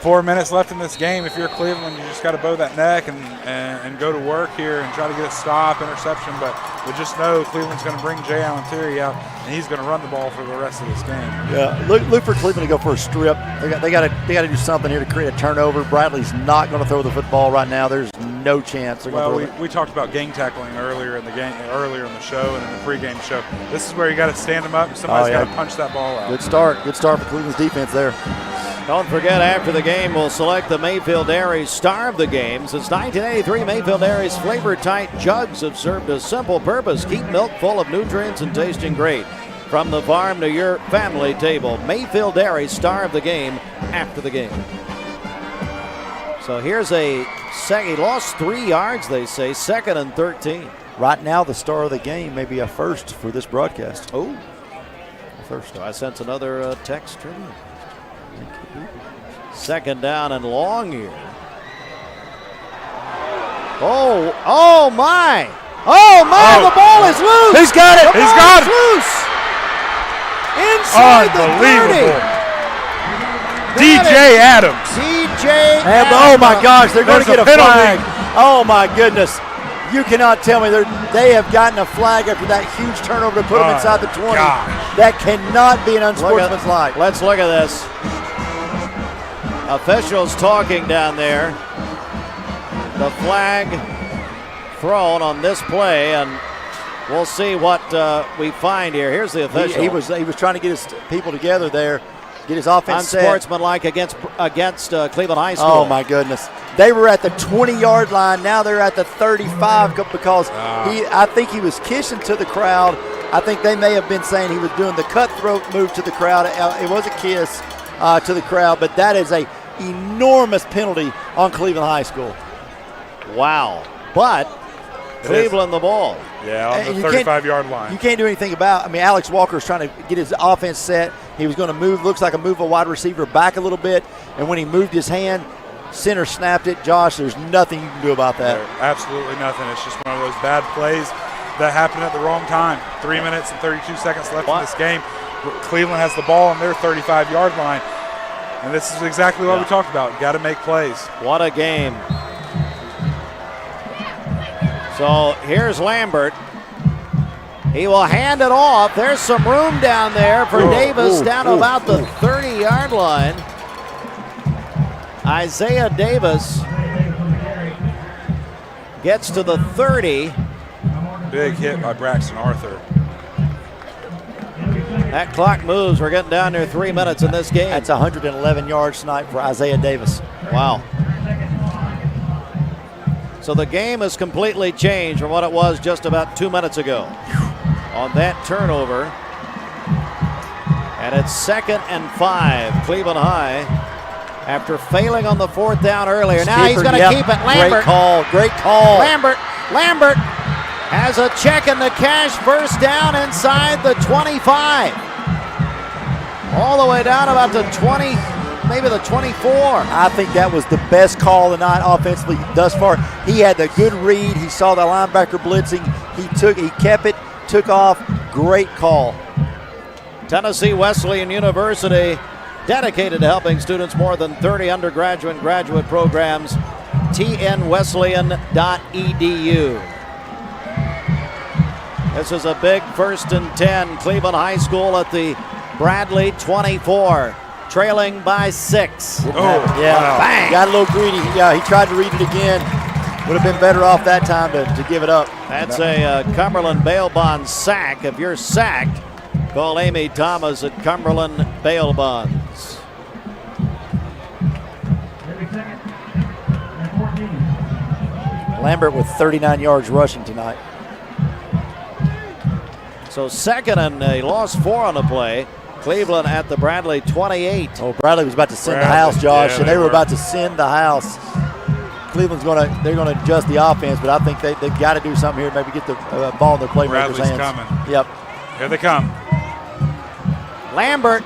4 minutes left in this game. If you're Cleveland, you just got to bow that neck and go to work here and try to get a stop, interception. But just know Cleveland's going to bring Jay Allen Terry out, and he's going to run the ball for the rest of this game. Yeah, look for Cleveland to go for a strip. They got to do something here to create a turnover. Bradley's not going to throw the football right now. There's no chance. Well, we talked about gang tackling earlier in the show and in the pregame show. This is where you got to stand them up. And somebody's got to punch that ball out. Good start for Cleveland's defense there. Don't forget, after the game, we'll select the Mayfield Dairy Star of the Game. Since 1983, Mayfield Dairy's flavor-tight jugs have served a simple purpose: keep milk full of nutrients and tasting great. From the farm to your family table, Mayfield Dairy Star of the Game after the game. So here's he lost 3 yards, they say, 2nd and 13. Right now, the star of the game may be a first for this broadcast. Oh, first. So I sense another text trivia. 2nd down and long here. Oh my! The ball is loose! He's got it! He's got it! Loose! Inside the 30. DJ Adams. DJ Adams. Oh my gosh, they're going to get a flag. Oh my goodness. You cannot tell me they have gotten a flag after that huge turnover to put them inside the 20. Gosh. That cannot be an unsportsmanlike. Let's look at this. Officials talking down there. The flag thrown on this play, and we'll see what we find here. Here's the official. He was trying to get his people together there, get his offense set. Unsportsmanlike against Cleveland High School. Oh my goodness. They were at the 20-yard line. Now they're at the 35 because I think he was kissing to the crowd. I think they may have been saying he was doing the cutthroat move to the crowd. It was a kiss to the crowd, but that is a enormous penalty on Cleveland High School. Wow. But Cleveland the ball. Yeah, on the 35-yard line. You can't do anything about it. I mean, Alex Walker's trying to get his offense set. He was going to move, looks like a move a wide receiver back a little bit, and when he moved his hand, center snapped it. Josh, there's nothing you can do about that. Absolutely nothing. It's just one of those bad plays that happened at the wrong time. 3 minutes and 32 seconds left in this game. Cleveland has the ball on their 35-yard line, and this is exactly what we talked about. Got to make plays. What a game. So here's Lambert. He will hand it off. There's some room down there for Davis down to about the 30-yard line. Isaiah Davis gets to the 30. Big hit by Braxton Arthur. That clock moves. We're getting down near 3 minutes in this game. That's 111 yards tonight for Isaiah Davis. Wow. So the game has completely changed from what it was just about 2 minutes ago on that turnover. And it's 2nd and 5. Cleveland High, after failing on the 4th down earlier. Now he's going to keep it. Lambert. Great call. Lambert has a check in the cash. First down inside the 25. All the way down about the 20, maybe the 24. I think that was the best call of the night offensively thus far. He had the good read. He saw the linebacker blitzing. He kept it, took off. Great call. Tennessee Wesleyan University, dedicated to helping students more than 30 undergraduate and graduate programs. tnwesleyan.edu. This is a big 1st and 10. Cleveland High School at the Bradley 24. Trailing by 6. Wow. Bang. Got a little greedy. Yeah, he tried to read it again. Would have been better off that time to give it up. That's a Cumberland Bail Bond sack. If you're sacked, call Amy Thomas at Cumberland Bail Bonds. Lambert with 39 yards rushing tonight. So 2nd and he lost 4 on the play. Cleveland at the Bradley 28. Oh, Bradley was about to send the house, Josh, and they were about to send the house. Cleveland's they're gonna adjust the offense, but I think they've got to do something here. Maybe get the ball in their playmakers' hands. Coming. Yep. Here they come. Lambert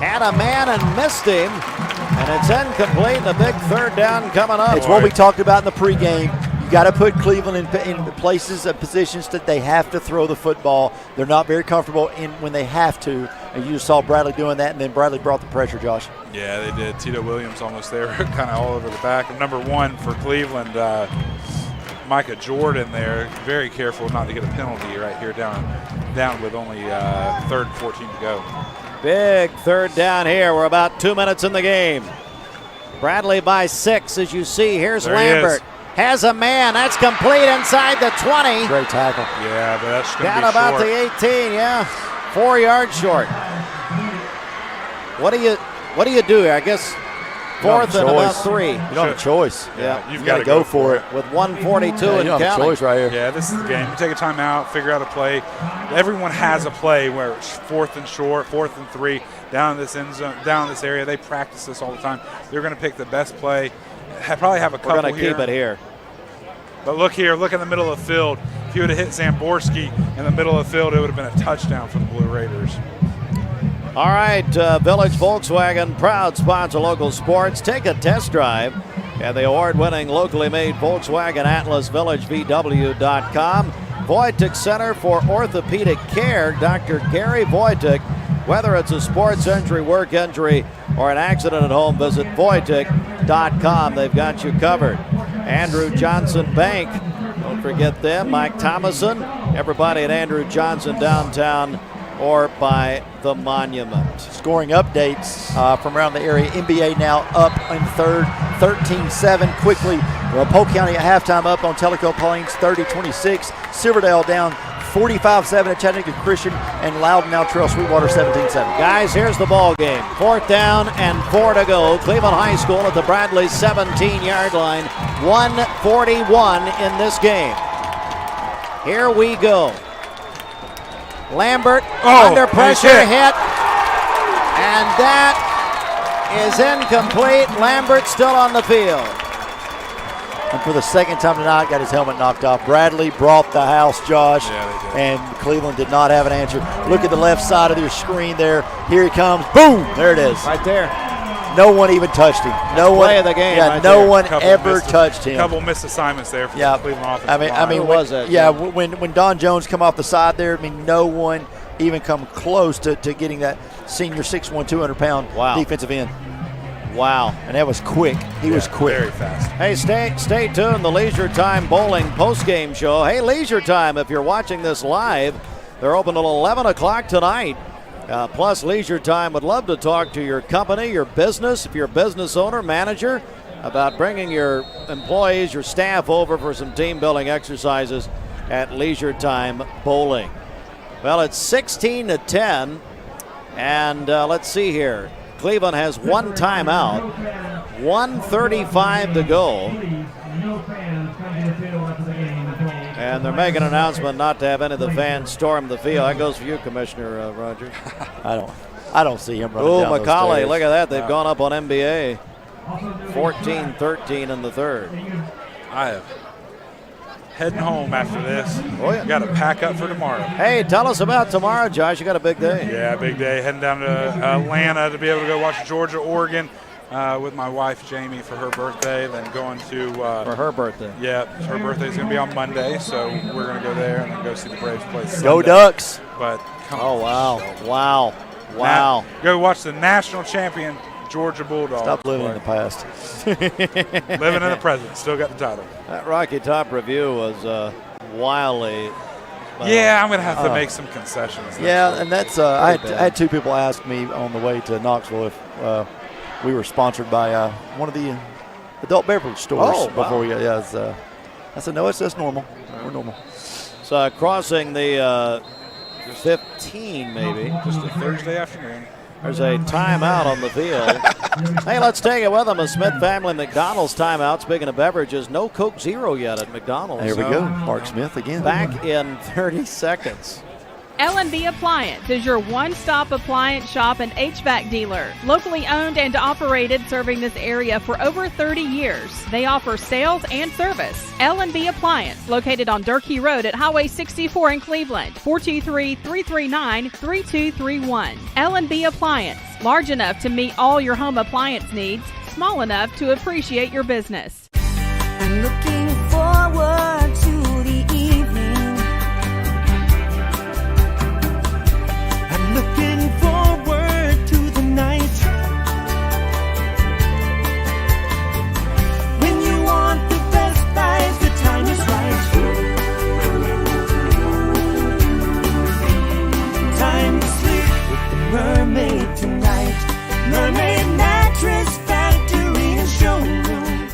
had a man and missed him, and it's incomplete. The big third down coming up. It's what we talked about in the pregame. You got to put Cleveland in places and positions that they have to throw the football. They're not very comfortable when they have to, and you just saw Bradley doing that, and then Bradley brought the pressure, Josh. Yeah, they did. Tito Williams almost there, kind of all over the back. And number 1 for Cleveland, Micah Jordan there, very careful not to get a penalty right here down with only 3rd and 14 to go. Big third down here. We're about 2 minutes in the game. Bradley by 6, as you see. Here's there Lambert. Has a man. That's complete inside the 20. Great tackle. Yeah, but that's going to Down be about short. the 18, yeah. 4 yards short. What do you do here? I guess 4th and about 3. You don't have a choice. Yeah, you've got to go for it. With 1:42 and you don't have a choice right here. Yeah, this is the game. You take a timeout, figure out a play. Everyone has a play where it's 4th and short, 4th and 3, down in this end zone, down in this area. They practice this all the time. They're going to pick the best play. Probably have a couple here. We're going to keep it here. But look here, look in the middle of the field. If you would have hit Zamborski in the middle of the field, it would have been a touchdown for the Blue Raiders. All right, Village Volkswagen, proud sponsor of local sports. Take a test drive at the award-winning locally made Volkswagen Atlas, VillageVW.com. Voitic Center for Orthopedic Care, Dr. Gary Voitic. Whether it's a sports injury, work injury, or an accident at home, visit Voitic.com. They've got you covered. Andrew Johnson Bank, don't forget them. Mike Thomason, everybody at Andrew Johnson downtown or by the Monument. Scoring updates from around the area. NBA now up in third, 13-7 quickly. Polk County at halftime up on Tellico Plains, 30-26. Silverdale down 45-7 at Chattanooga Christian, and Loudon now trails Sweetwater 17-7. Guys, here's the ball game. 4th down and 4 to go. Cleveland High School at the Bradley 17-yard line. 1:41 in this game. Here we go. Lambert under pressure, hit, and that is incomplete. Lambert still on the field. And for the second time tonight, got his helmet knocked off. Bradley brought the house, Josh. Yeah, they did. And Cleveland did not have an answer. Look at the left side of your screen there. Here he comes. Boom! There it is. Right there. No one even touched him. No one. Play of the game. Yeah, right no there. one ever touched him. A couple missed assignments there for the Cleveland offense. I mean, Who was it? Yeah, when Don Jones come off the side there, I mean, no one even come close to getting that senior 6'1", 200-pound defensive end. Wow. And that was quick. He was quick. Very fast. Hey, stay tuned. The Leisure Time Bowling postgame show. Hey, Leisure Time, if you're watching this live, they're open till 11 o'clock tonight. Plus, Leisure Time would love to talk to your company, your business, if you're a business owner, manager, about bringing your employees, your staff over for some team building exercises at Leisure Time Bowling. Well, it's 16-10, and let's see here. Cleveland has one timeout, 1:35 to go. And they're making an announcement not to have any of the fans storm the field. That goes for you, Commissioner Roger. I don't see him running down those Macaulay, stairs. look at that. They've gone up on NBA. 14-13 in the third. I have heading home after this. Oh, yeah. Got to pack up for tomorrow. Hey, tell us about tomorrow, Josh. You got a big day. Yeah, big day. Heading down to Atlanta to be able to go watch Georgia, Oregon with my wife, Jamie, for her birthday. Then going to... for her birthday. Yeah, her birthday's going to be on Monday, so we're going to go there and then go see the Braves play Sunday. Go Ducks. But come Oh, on. wow. Wow. Go watch the national champion Georgia Bulldogs. Stop living in the past. Living in the present. Still got the title. That Rocky Top review was wildly... yeah, I'm going to have to make some concessions. Yeah, and that's I had two people ask me on the way to Knoxville if we were sponsored by one of the adult beverage stores before we I said, no, it's just normal. We're normal. So crossing the 15 maybe. Just a Thursday afternoon. There's a timeout on the field. Hey, let's take it with them. A Smith family McDonald's timeout. Speaking of beverages, no Coke Zero yet at McDonald's. There we go. Mark Smith again. Back in 30 seconds. L&B Appliance is your one-stop appliance shop and HVAC dealer. Locally owned and operated, serving this area for over 30 years. They offer sales and service. L&B Appliance, located on Durkee Road at Highway 64 in Cleveland. 423-339-3231. L&B Appliance, large enough to meet all your home appliance needs, small enough to appreciate your business. I'm looking forward to the evening. I'm looking forward to the night. When you want the best price, the time is right. Time to sleep with the mermaid tonight. Mermaid Mattress Factory and Showroom.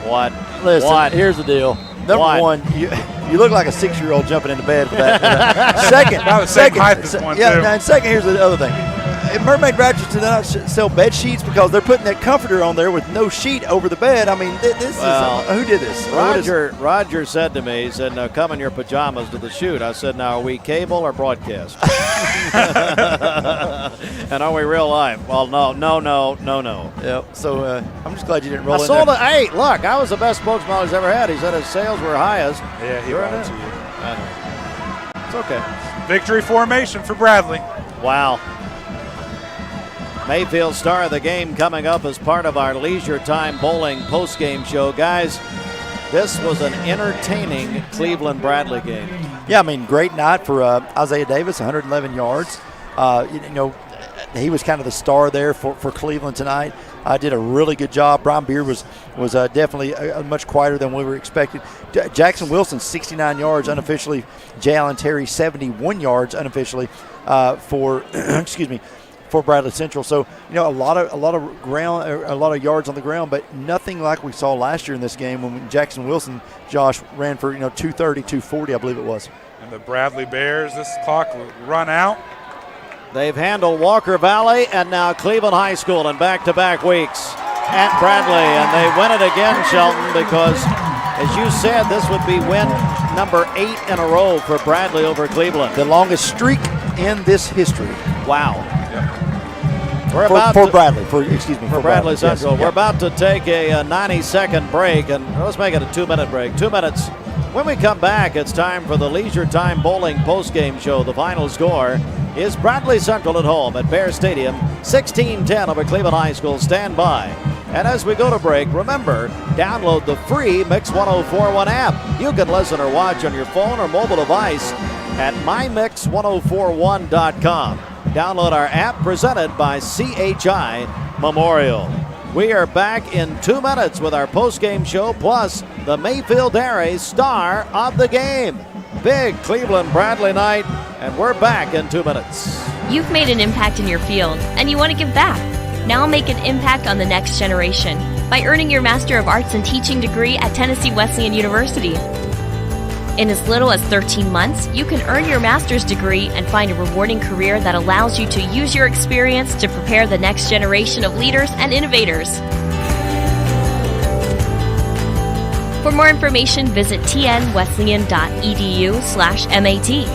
What? Listen, What? here's the deal. Number What? one, you look like a 6-year-old jumping into bed for that. Second, About the same height as one, yeah, too. and second, here's the other thing. Mermaid Mattress do not sell bed sheets because they're putting that comforter on there with no sheet over the bed. I mean, this is who did this? Roger said to me, he said, "Now come in your pajamas to the shoot." I said, "Now are we cable or broadcast?" And are we real live? Well, no. Yep. So I'm just glad you didn't roll in sold there. it. Hey, look, I was the best spokesman he's ever had. He said his sales were highest. Yeah, he You're lied in to it? you. I know. It's okay. Victory formation for Bradley. Wow. Mayfield star of the game coming up as part of our Leisure Time Bowling postgame show. Guys, this was an entertaining Cleveland-Bradley game. Yeah, I mean, great night for Isaiah Davis, 111 yards. He was kind of the star there for Cleveland tonight. Did a really good job. Brian Beard was definitely much quieter than we were expecting. Jackson Wilson, 69 yards unofficially. Jay Allen Terry, 71 yards unofficially for for Bradley Central. So a lot of ground, a lot of yards on the ground, but nothing like we saw last year in this game when Jackson Wilson, Josh, ran for 230, 240, I believe it was. And the Bradley Bears, this clock will run out. They've handled Walker Valley and now Cleveland High School in back-to-back weeks at Bradley. And they win it again, Shelton, because, as you said, this would be win number 8 in a row for Bradley over Cleveland. The longest streak in this history. Wow. Yep. We're for Bradley Central. Yes. We're about to take a 90-second break, and let's make it a 2-minute break. 2 minutes. When we come back, it's time for the Leisure Time Bowling postgame show. The final score is Bradley Central at home at Bear Stadium, 16-10 over Cleveland High School. Stand by. And as we go to break, remember, download the free Mix 1041 app. You can listen or watch on your phone or mobile device at mymix1041.com. Download our app presented by CHI Memorial. We are back in 2 minutes with our postgame show, plus the Mayfield Dairy star of the game. Big Cleveland-Bradley night, and we're back in 2 minutes. You've made an impact in your field, and you want to give back. Now make an impact on the next generation by earning your Master of Arts in Teaching degree at Tennessee Wesleyan University. In as little as 13 months, you can earn your master's degree and find a rewarding career that allows you to use your experience to prepare the next generation of leaders and innovators. For more information, visit tnwesleyan.edu/MAT.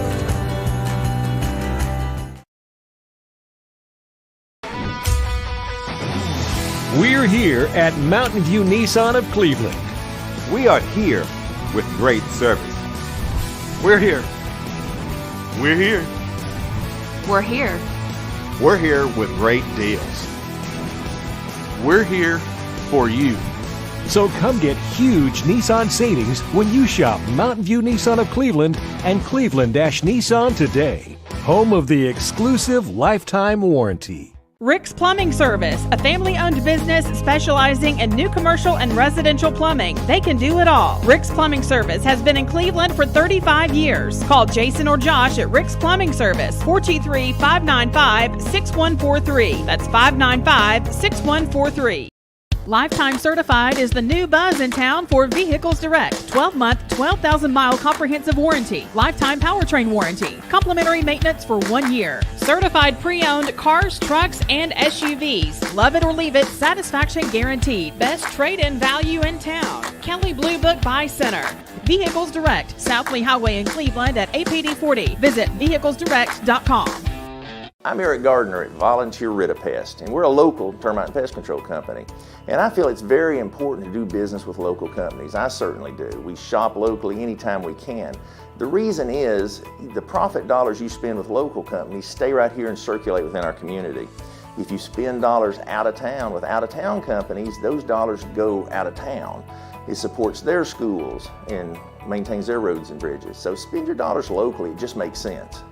We're here at Mountain View Nissan of Cleveland. We are here with great service. We're here. We're here. We're here. We're here with great deals. We're here for you. So come get huge Nissan savings when you shop Mountain View Nissan of Cleveland and Cleveland-Nissan today. Home of the exclusive lifetime warranty. Rick's Plumbing Service, a family-owned business specializing in new commercial and residential plumbing. They can do it all. Rick's Plumbing Service has been in Cleveland for 35 years. Call Jason or Josh at Rick's Plumbing Service, 423-595-6143. That's 595-6143. Lifetime Certified is the new buzz in town for Vehicles Direct. 12-month, 12,000-mile comprehensive warranty. Lifetime powertrain warranty. Complimentary maintenance for 1 year. Certified pre-owned cars, trucks, and SUVs. Love it or leave it, satisfaction guaranteed. Best trade-in value in town. Kelly Blue Book Buy Center. Vehicles Direct, South Lee Highway in Cleveland at APD 40. Visit vehiclesdirect.com. I'm Eric Gardner at Volunteer Rid-A-Pest, and we're a local termite and pest control company. And I feel it's very important to do business with local companies. I certainly do. We shop locally anytime we can. The reason is the profit dollars you spend with local companies stay right here and circulate within our community. If you spend dollars out of town with out-of-town companies, those dollars go out of town. It supports their schools and maintains their roads and bridges. So spend your dollars locally, it just makes sense.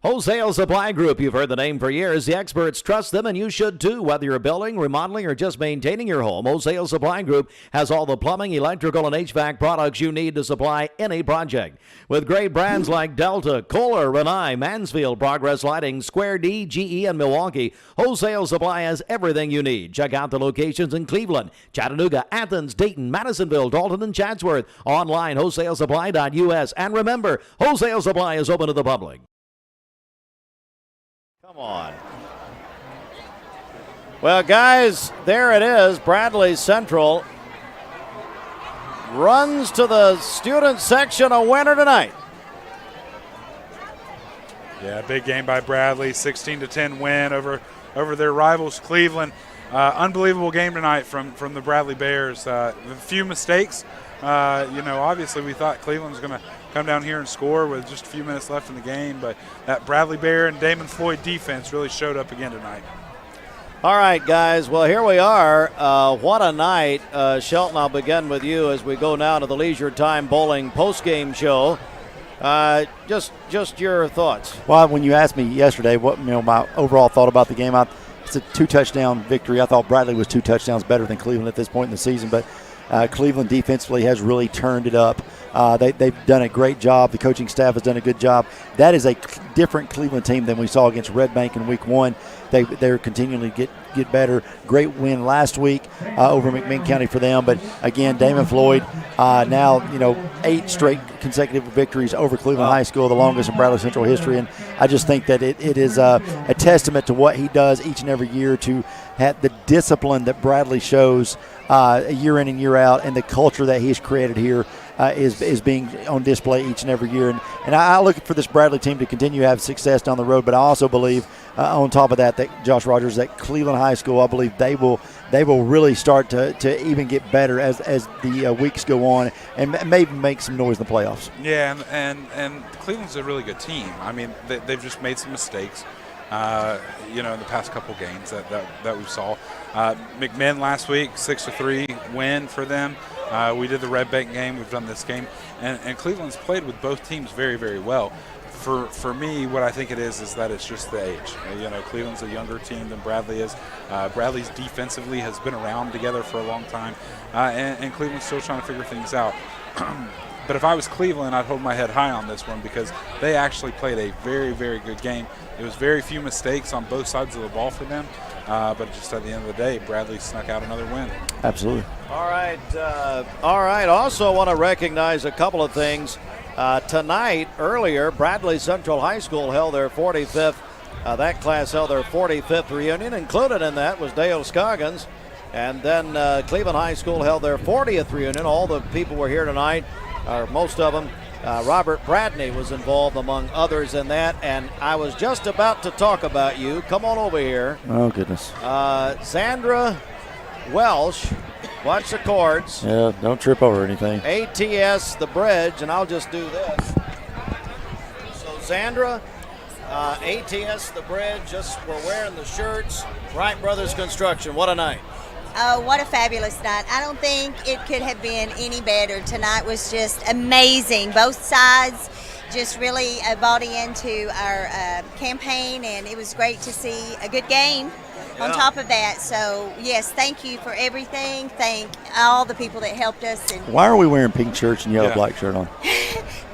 Wholesale Supply Group, you've heard the name for years. The experts trust them, and you should too. Whether you're building, remodeling, or just maintaining your home, Wholesale Supply Group has all the plumbing, electrical, and HVAC products you need to supply any project. With great brands like Delta, Kohler, Rinnai, Mansfield, Progress Lighting, Square D, GE, and Milwaukee, Wholesale Supply has everything you need. Check out the locations in Cleveland, Chattanooga, Athens, Dayton, Madisonville, Dalton, and Chatsworth. Online, wholesalesupply.us. And remember, Wholesale Supply is open to the public. Come on. Well, guys, there it is. Bradley Central runs to the student section a winner tonight. Yeah, big game by Bradley, 16-10 win over their rivals Cleveland. Unbelievable game tonight from the Bradley Bears. A few mistakes. Obviously we thought Cleveland was going to come down here and score with just a few minutes left in the game, but that Bradley Bear and Damon Floyd defense really showed up again tonight. All right, guys. Well, here we are. What a night. Shelton, I'll begin with you as we go now to the Leisure Time Bowling postgame show. Just your thoughts. Well, when you asked me yesterday what my overall thought about the game, it's a 2-touchdown victory. I thought Bradley was 2 touchdowns better than Cleveland at this point in the season, but Cleveland defensively has really turned it up. They've done a great job. The coaching staff has done a good job. That is a different Cleveland team than we saw against Red Bank in week 1. They're continually get better. Great win last week over McMinn County for them. But again, Damon Floyd now 8 straight consecutive victories over Cleveland High School, the longest in Bradley Central history. And I just think that it is a testament to what he does each and every year, to have the discipline that Bradley shows year in and year out, and the culture that he's created here is being on display each and every year. And I look for this Bradley team to continue to have success down the road, but I also believe on top of that Josh Rogers, that Cleveland High School, I believe they will really start to even get better as the weeks go on, and maybe make some noise in the playoffs. Yeah, and Cleveland's a really good team. I mean, they've just made some mistakes. In the past couple games that we saw. McMinn last week, 6-3 win for them. We did the Red Bank game. We've done this game. And Cleveland's played with both teams very, very well. For me, what I think it is that it's just the age. Cleveland's a younger team than Bradley is. Bradley's defensively has been around together for a long time. And Cleveland's still trying to figure things out. But if I was Cleveland, I'd hold my head high on this one, because they actually played a very, very good game. It was very few mistakes on both sides of the ball for them. But just at the end of the day, Bradley snuck out another win. Absolutely. All right. Also want to recognize a couple of things. Tonight, earlier, Bradley Central High School held their 45th. That class held their 45th reunion. Included in that was Dale Scoggins. And then Cleveland High School held their 40th reunion. All the people were here tonight, or most of them. Robert Bradney was involved among others in that, and I was just about to talk about you. Come on over here. Oh, goodness. Sandra Welsh, watch the cords. Yeah, don't trip over anything. ATS the bridge, and I'll just do this. So Sandra, ATS the bridge, we're wearing the shirts. Wright Brothers Construction, what a night. Oh, what a fabulous night. I don't think it could have been any better. Tonight was just amazing. Both sides just really bought into our campaign, and it was great to see a good game on top of that. So, yes, thank you for everything. Thank all the people that helped us. And why are we wearing pink shirts and yellow black shirt on?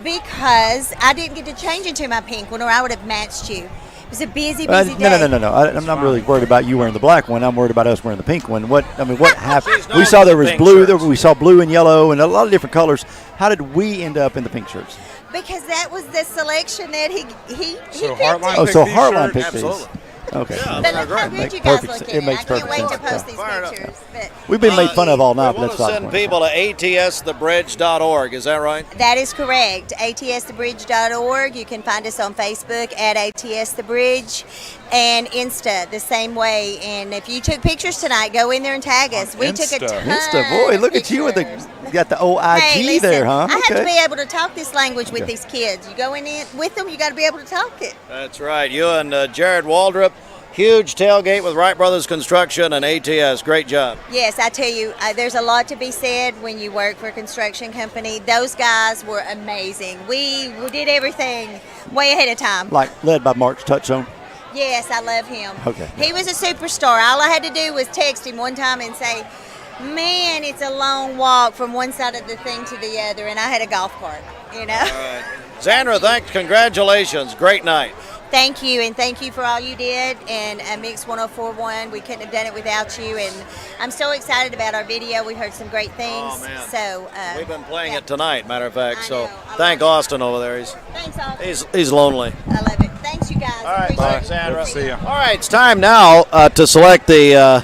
Because I didn't get to change into my pink one, or I would have matched you. was a busy No. day. I'm not really worried about you wearing the black one. I'm worried about us wearing the pink one. What happened? known We saw for there the was pink blue. shirts. We saw blue and yellow and a lot of different colors. How did we end up in the pink shirts? Because that was the selection that he So picked Heartline it. Oh, picked so these Heartline shirts? picked these. Okay. But look how good you guys look in it. I can't wait to post these pictures. But We've been made fun of all night, We but want that's to not the send point. people to atsthebridge.org. Is that right? that is correct. ATSthebridge.org. You can find us on Facebook at ATS The Bridge and Insta the same way. And if you took pictures tonight, go in there and tag us. We took a ton Insta, boy, look at you with you got the old IG Hey, listen, there, huh? I have to Okay. be able to talk this language with these kids. You go in with them, you got to be able to talk it. That's right. You and Jared Waldrop. Huge tailgate with Wright Brothers Construction and ATS. Great job. Yes, I tell you, there's a lot to be said when you work for a construction company. Those guys were amazing. We did everything way ahead of time. Like led by Mark's Touchstone. Yes, I love him. Okay. He was a superstar. All I had to do was text him one time and say, man, it's a long walk from one side of the thing to the other, and I had a golf cart, you know. All right. Xandra, thanks. Congratulations. Great night. Thank you, and thank you for all you did. And Mix 104.1, we couldn't have done it without you. And I'm so excited about our video. We heard some great things. Oh, man. So We've been playing it tonight, matter of fact. I So know. thank Austin over there. Thanks, all. He's lonely. I love it. Thanks, you guys. All right, thanks, Sandra. See ya. All right, it's time now to select the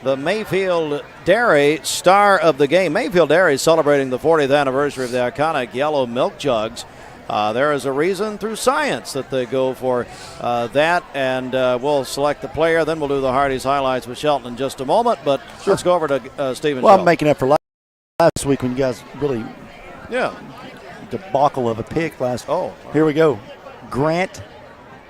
Mayfield Dairy Star of the Game. Mayfield Dairy is celebrating the 40th anniversary of the iconic yellow milk jugs. There is a reason through science that they go for that, and we'll select the player. Then we'll do the Hardy's highlights with Shelton in just a moment. But let's go over to Stephen. Well, Shelton. I'm making up for last week when you guys really debacle of a pick last. Oh, here we go. Grant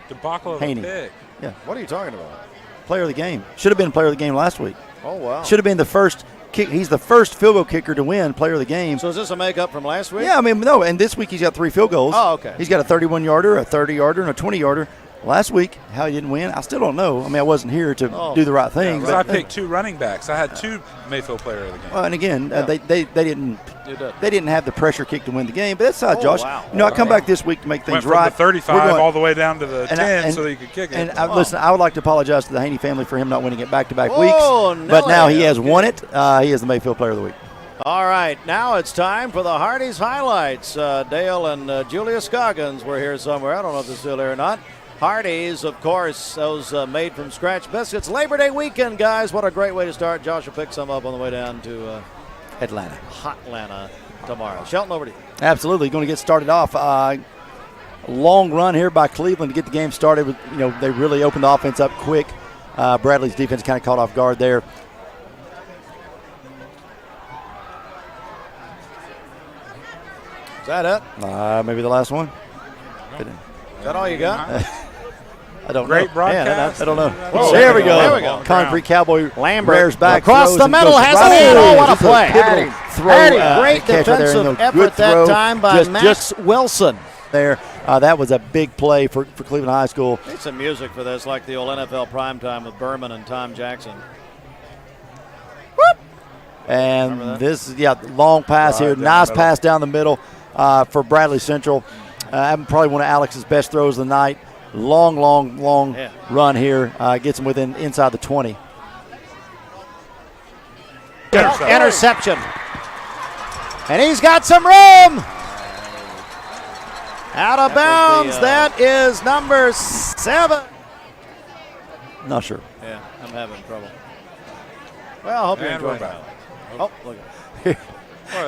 Debacle of Haney. a pick. Yeah, what are you talking about? player of the game. Should have been player of the game last week. Oh, wow. Should have been the first kick. He's the first field goal kicker to win player of the game. So is this a makeup from last week? Yeah, I mean, no, and this week he's got 3 field goals. Oh, okay. He's got a 31-yarder, a 30-yarder, and a 20-yarder. Last week, how he didn't win, I still don't know. I mean, I wasn't here to do the right thing. Because I picked 2 running backs. I had 2 Mayfield player of the game. Well, and again, they didn't have the pressure kick to win the game. But that's how Josh. Wow. You know, I come back this week to make things Went from right. the 35 We're going- all the way down to the 10 and- so that you could kick it. And listen, I would like to apologize to the Haney family for him not winning it back-to-back Oh, weeks. But no, now he yeah. has won it. He is the Mayfield Player of the Week. All right, now it's time for the Hardy's highlights. Dale and Julia Scoggins were here somewhere. I don't know if they're still here or not. Hardy's, of course, those made from scratch biscuits. Labor Day weekend, guys. What a great way to start. Josh will pick some up on the way down to Atlanta. Hotlanta tomorrow. Shelton, over to you. Absolutely. Going to get started off. Long run here by Cleveland to get the game started. You know, they really opened the offense up quick. Bradley's defense kind of caught off guard there. Is that it? Maybe the last one. Is that all you got? I don't Great know. broadcast. I don't know. Whoa, there we go. there we go. Concrete Cowboy Lambert rears back. across throws the and middle, goes has right it in. in. Oh, what a Just play. pivotal throw, Hardy, great catch right there. defensive And a effort good that throw. time by Max Wilson. There. That was a big play for Cleveland High School. Need some music for this, like the old NFL primetime with Berman and Tom Jackson. And this is, long pass here. Nice pass down the middle for Bradley Central. Probably one of Alex's best throws of the night. Long run here. Gets him within inside the 20. Interception. And he's got some room. Out of bounds. That is number 7. Not sure. Yeah, I'm having trouble. Well, I hope you And enjoy we're it. back. Oh, look at it.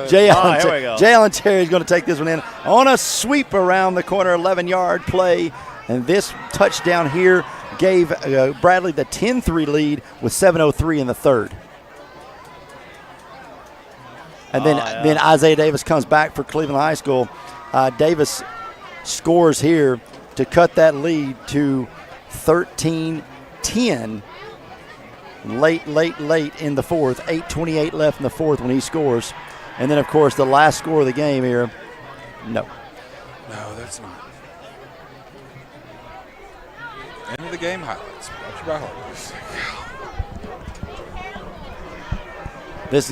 Jalen here we go. Terry is going to take this one in on a sweep around the corner, 11-yard play. And this touchdown here gave Bradley the 10-3 lead with 7:03 in the third. And then Isaiah Davis comes back for Cleveland High School. Davis scores here to cut that lead to 13-10 late in the fourth. 8:28 left in the fourth when he scores. And then, of course, the last score of the game here, no. No, that's not. End of the game highlights. Brought to you by Hardee's.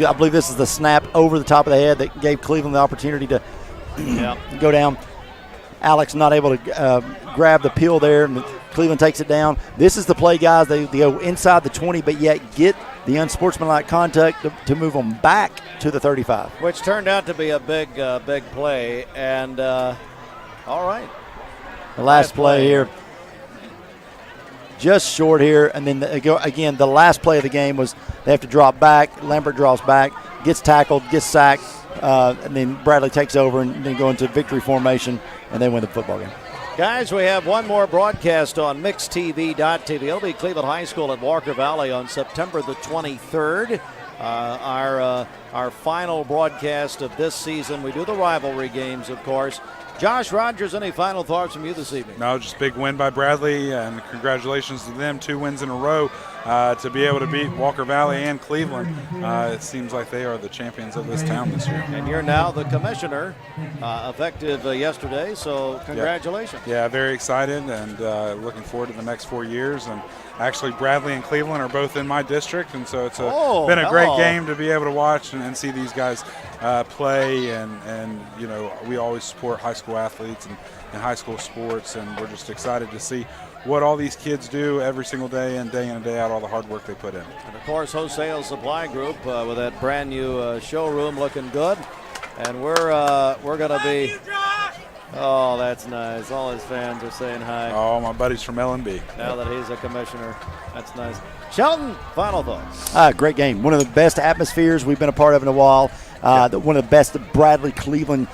I believe this is the snap over the top of the head that gave Cleveland the opportunity to go down. Alex not able to grab the peel there, and Cleveland takes it down. This is the play, guys. They go inside the 20, but yet get the unsportsmanlike contact to move them back to the 35. Which turned out to be a big play. And, all right. The last play here. Just short here. And then, again, the last play of the game was they have to drop back. Lambert draws back, gets tackled, gets sacked. And then Bradley takes over and then go into victory formation, and they win the football game. Guys, we have one more broadcast on mixtv.tv. It'll be Cleveland High School at Walker Valley on September the 23rd. Our final broadcast of this season. We do the rivalry games, of course. Josh Rogers, any final thoughts from you this evening? No, just big win by Bradley, and congratulations to them. 2 wins in a row to be able to beat Walker Valley and Cleveland. It seems like they are the champions of this town this year. And you're now the commissioner, effective yesterday, so congratulations. Yeah, very excited and looking forward to the next 4 years. And actually, Bradley and Cleveland are both in my district, and so it's been a great game to be able to watch and see these guys play. And you know, we always support high school athletes and high school sports, and we're just excited to see what all these kids do every single day and day in and day out, all the hard work they put in. And of course, Wholesale Supply Group with that brand new showroom looking good. And we're going to be. Oh, that's nice. All his fans are saying hi. Oh, my buddies from L&B. Now that he's a commissioner, that's nice. Shelton, final thoughts. Great game. One of the best atmospheres we've been a part of in a while. One of the best Bradley-Cleveland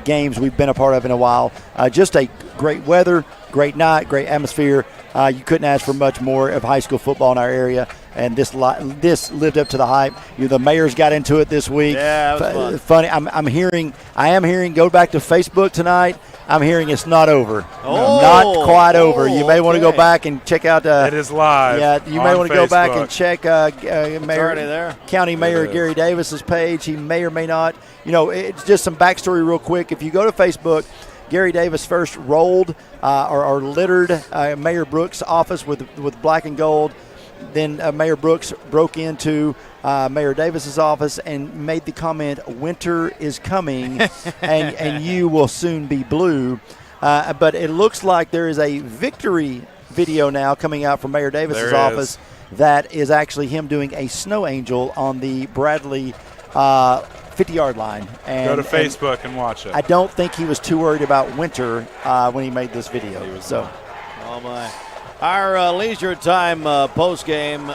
games we've been a part of in a while. Just a great weather, great night, great atmosphere. You couldn't ask for much more of high school football in our area, and this lived up to the hype. The mayor's got into it this week. Yeah, it was funny. I am hearing. Go back to Facebook tonight. I'm hearing it's not over. Not quite over. You may want to go back and check out. It is live. Yeah, you may want to go back and check there. County Mayor Gary Davis's page. He may or may not. It's just some backstory real quick. If you go to Facebook, Gary Davis first rolled or littered Mayor Brooks' office with black and gold. Then Mayor Brooks broke into Mayor Davis's office and made the comment, "Winter is coming, and you will soon be blue." But it looks like there is a victory video now coming out from Mayor Davis's office. That is actually him doing a snow angel on the Bradley 50-yard line. Go to Facebook and watch it. I don't think he was too worried about winter when he made this video. Oh my. Our Leisure Time post-game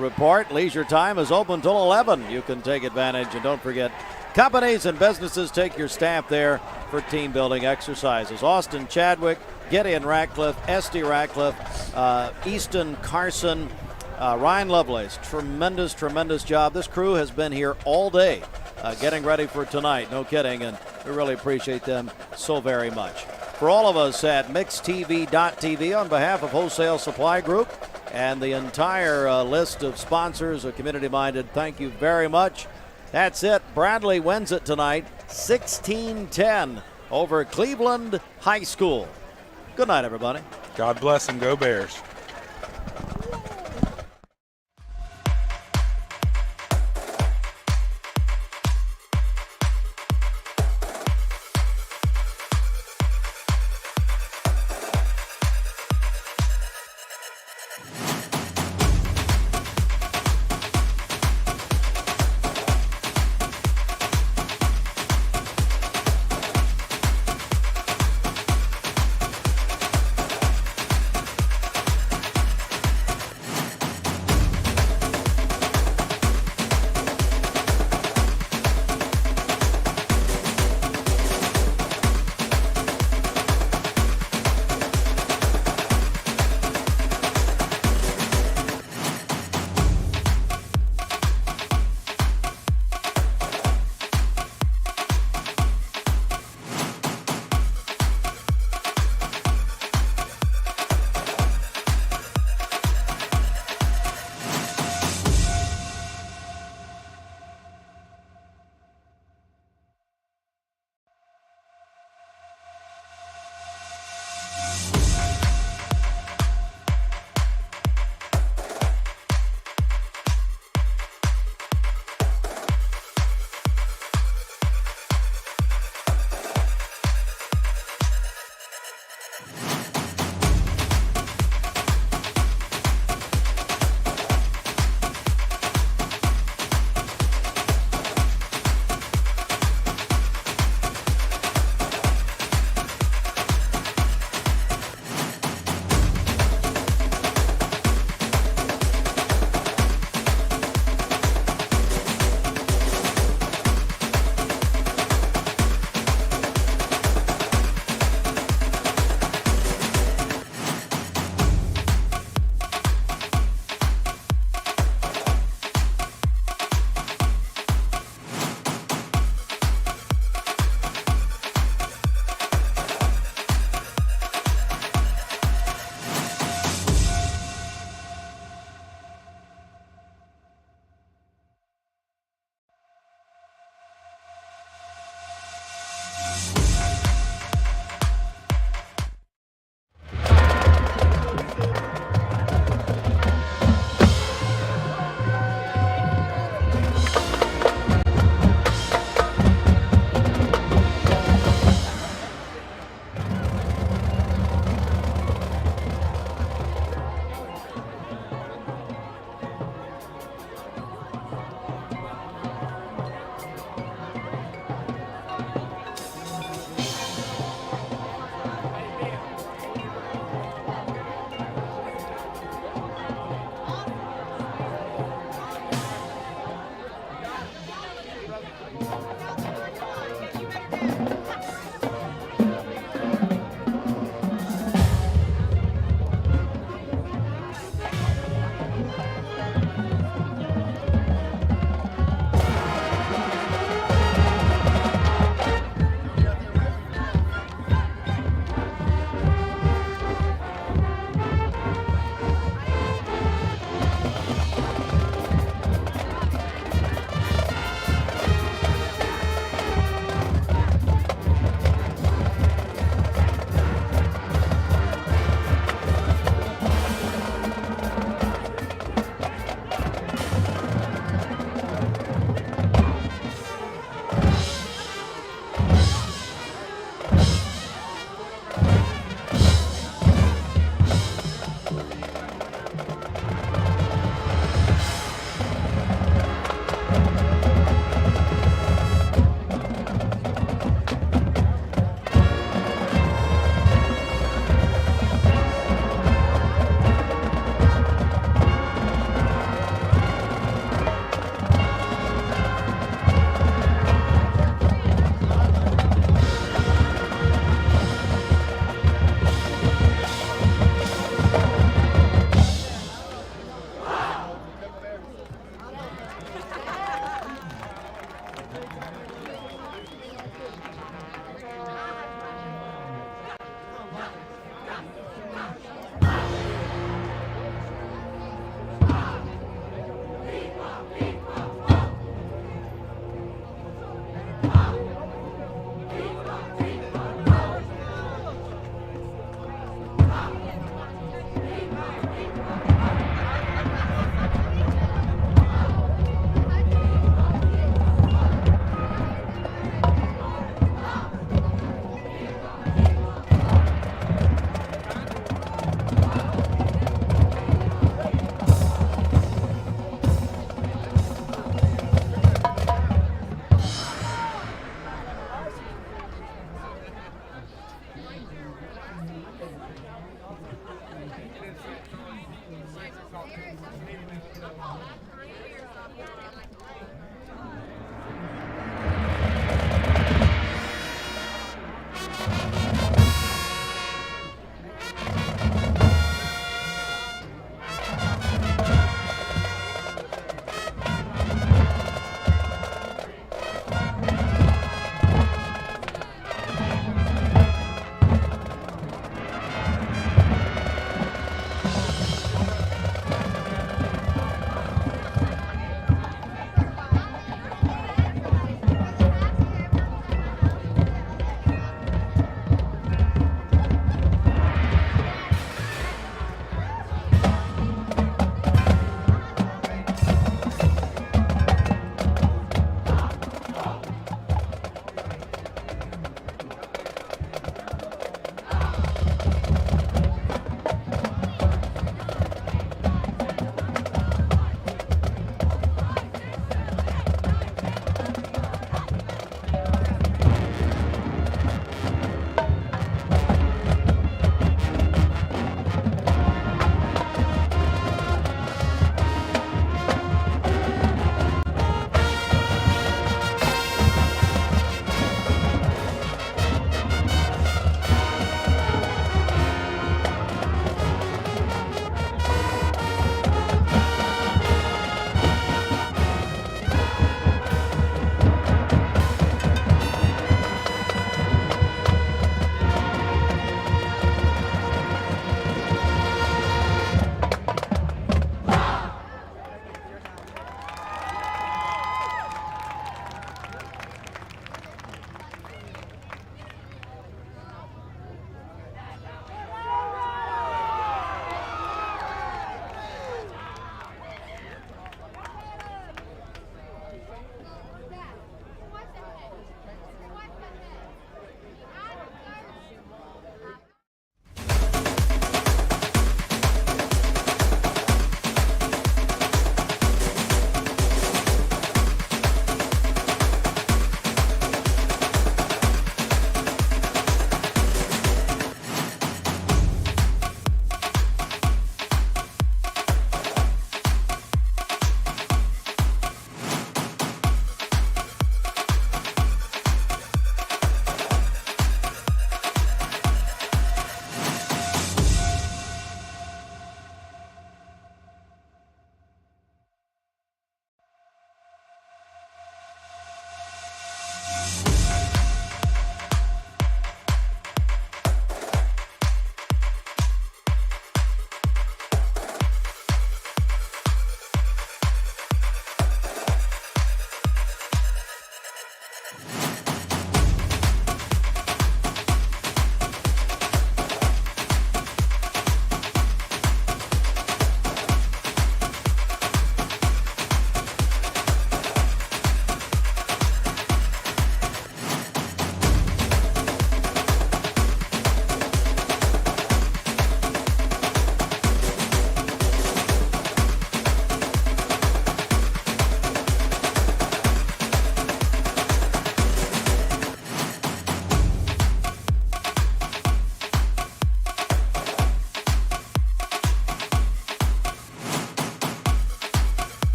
report. Leisure Time is open till 11. You can take advantage, and don't forget, companies and businesses, take your staff there for team building exercises. Austin Chadwick, Gideon Ratcliffe, Esty Ratcliffe, Easton Carson, Ryan Lovelace. Tremendous job. This crew has been here all day getting ready for tonight. No kidding, and we really appreciate them so very much. For all of us at mixtv.tv, on behalf of Wholesale Supply Group and the entire list of sponsors of Community Minded, thank you very much. That's it. Bradley wins it tonight, 16-10 over Cleveland High School. Good night, everybody. God bless and go Bears.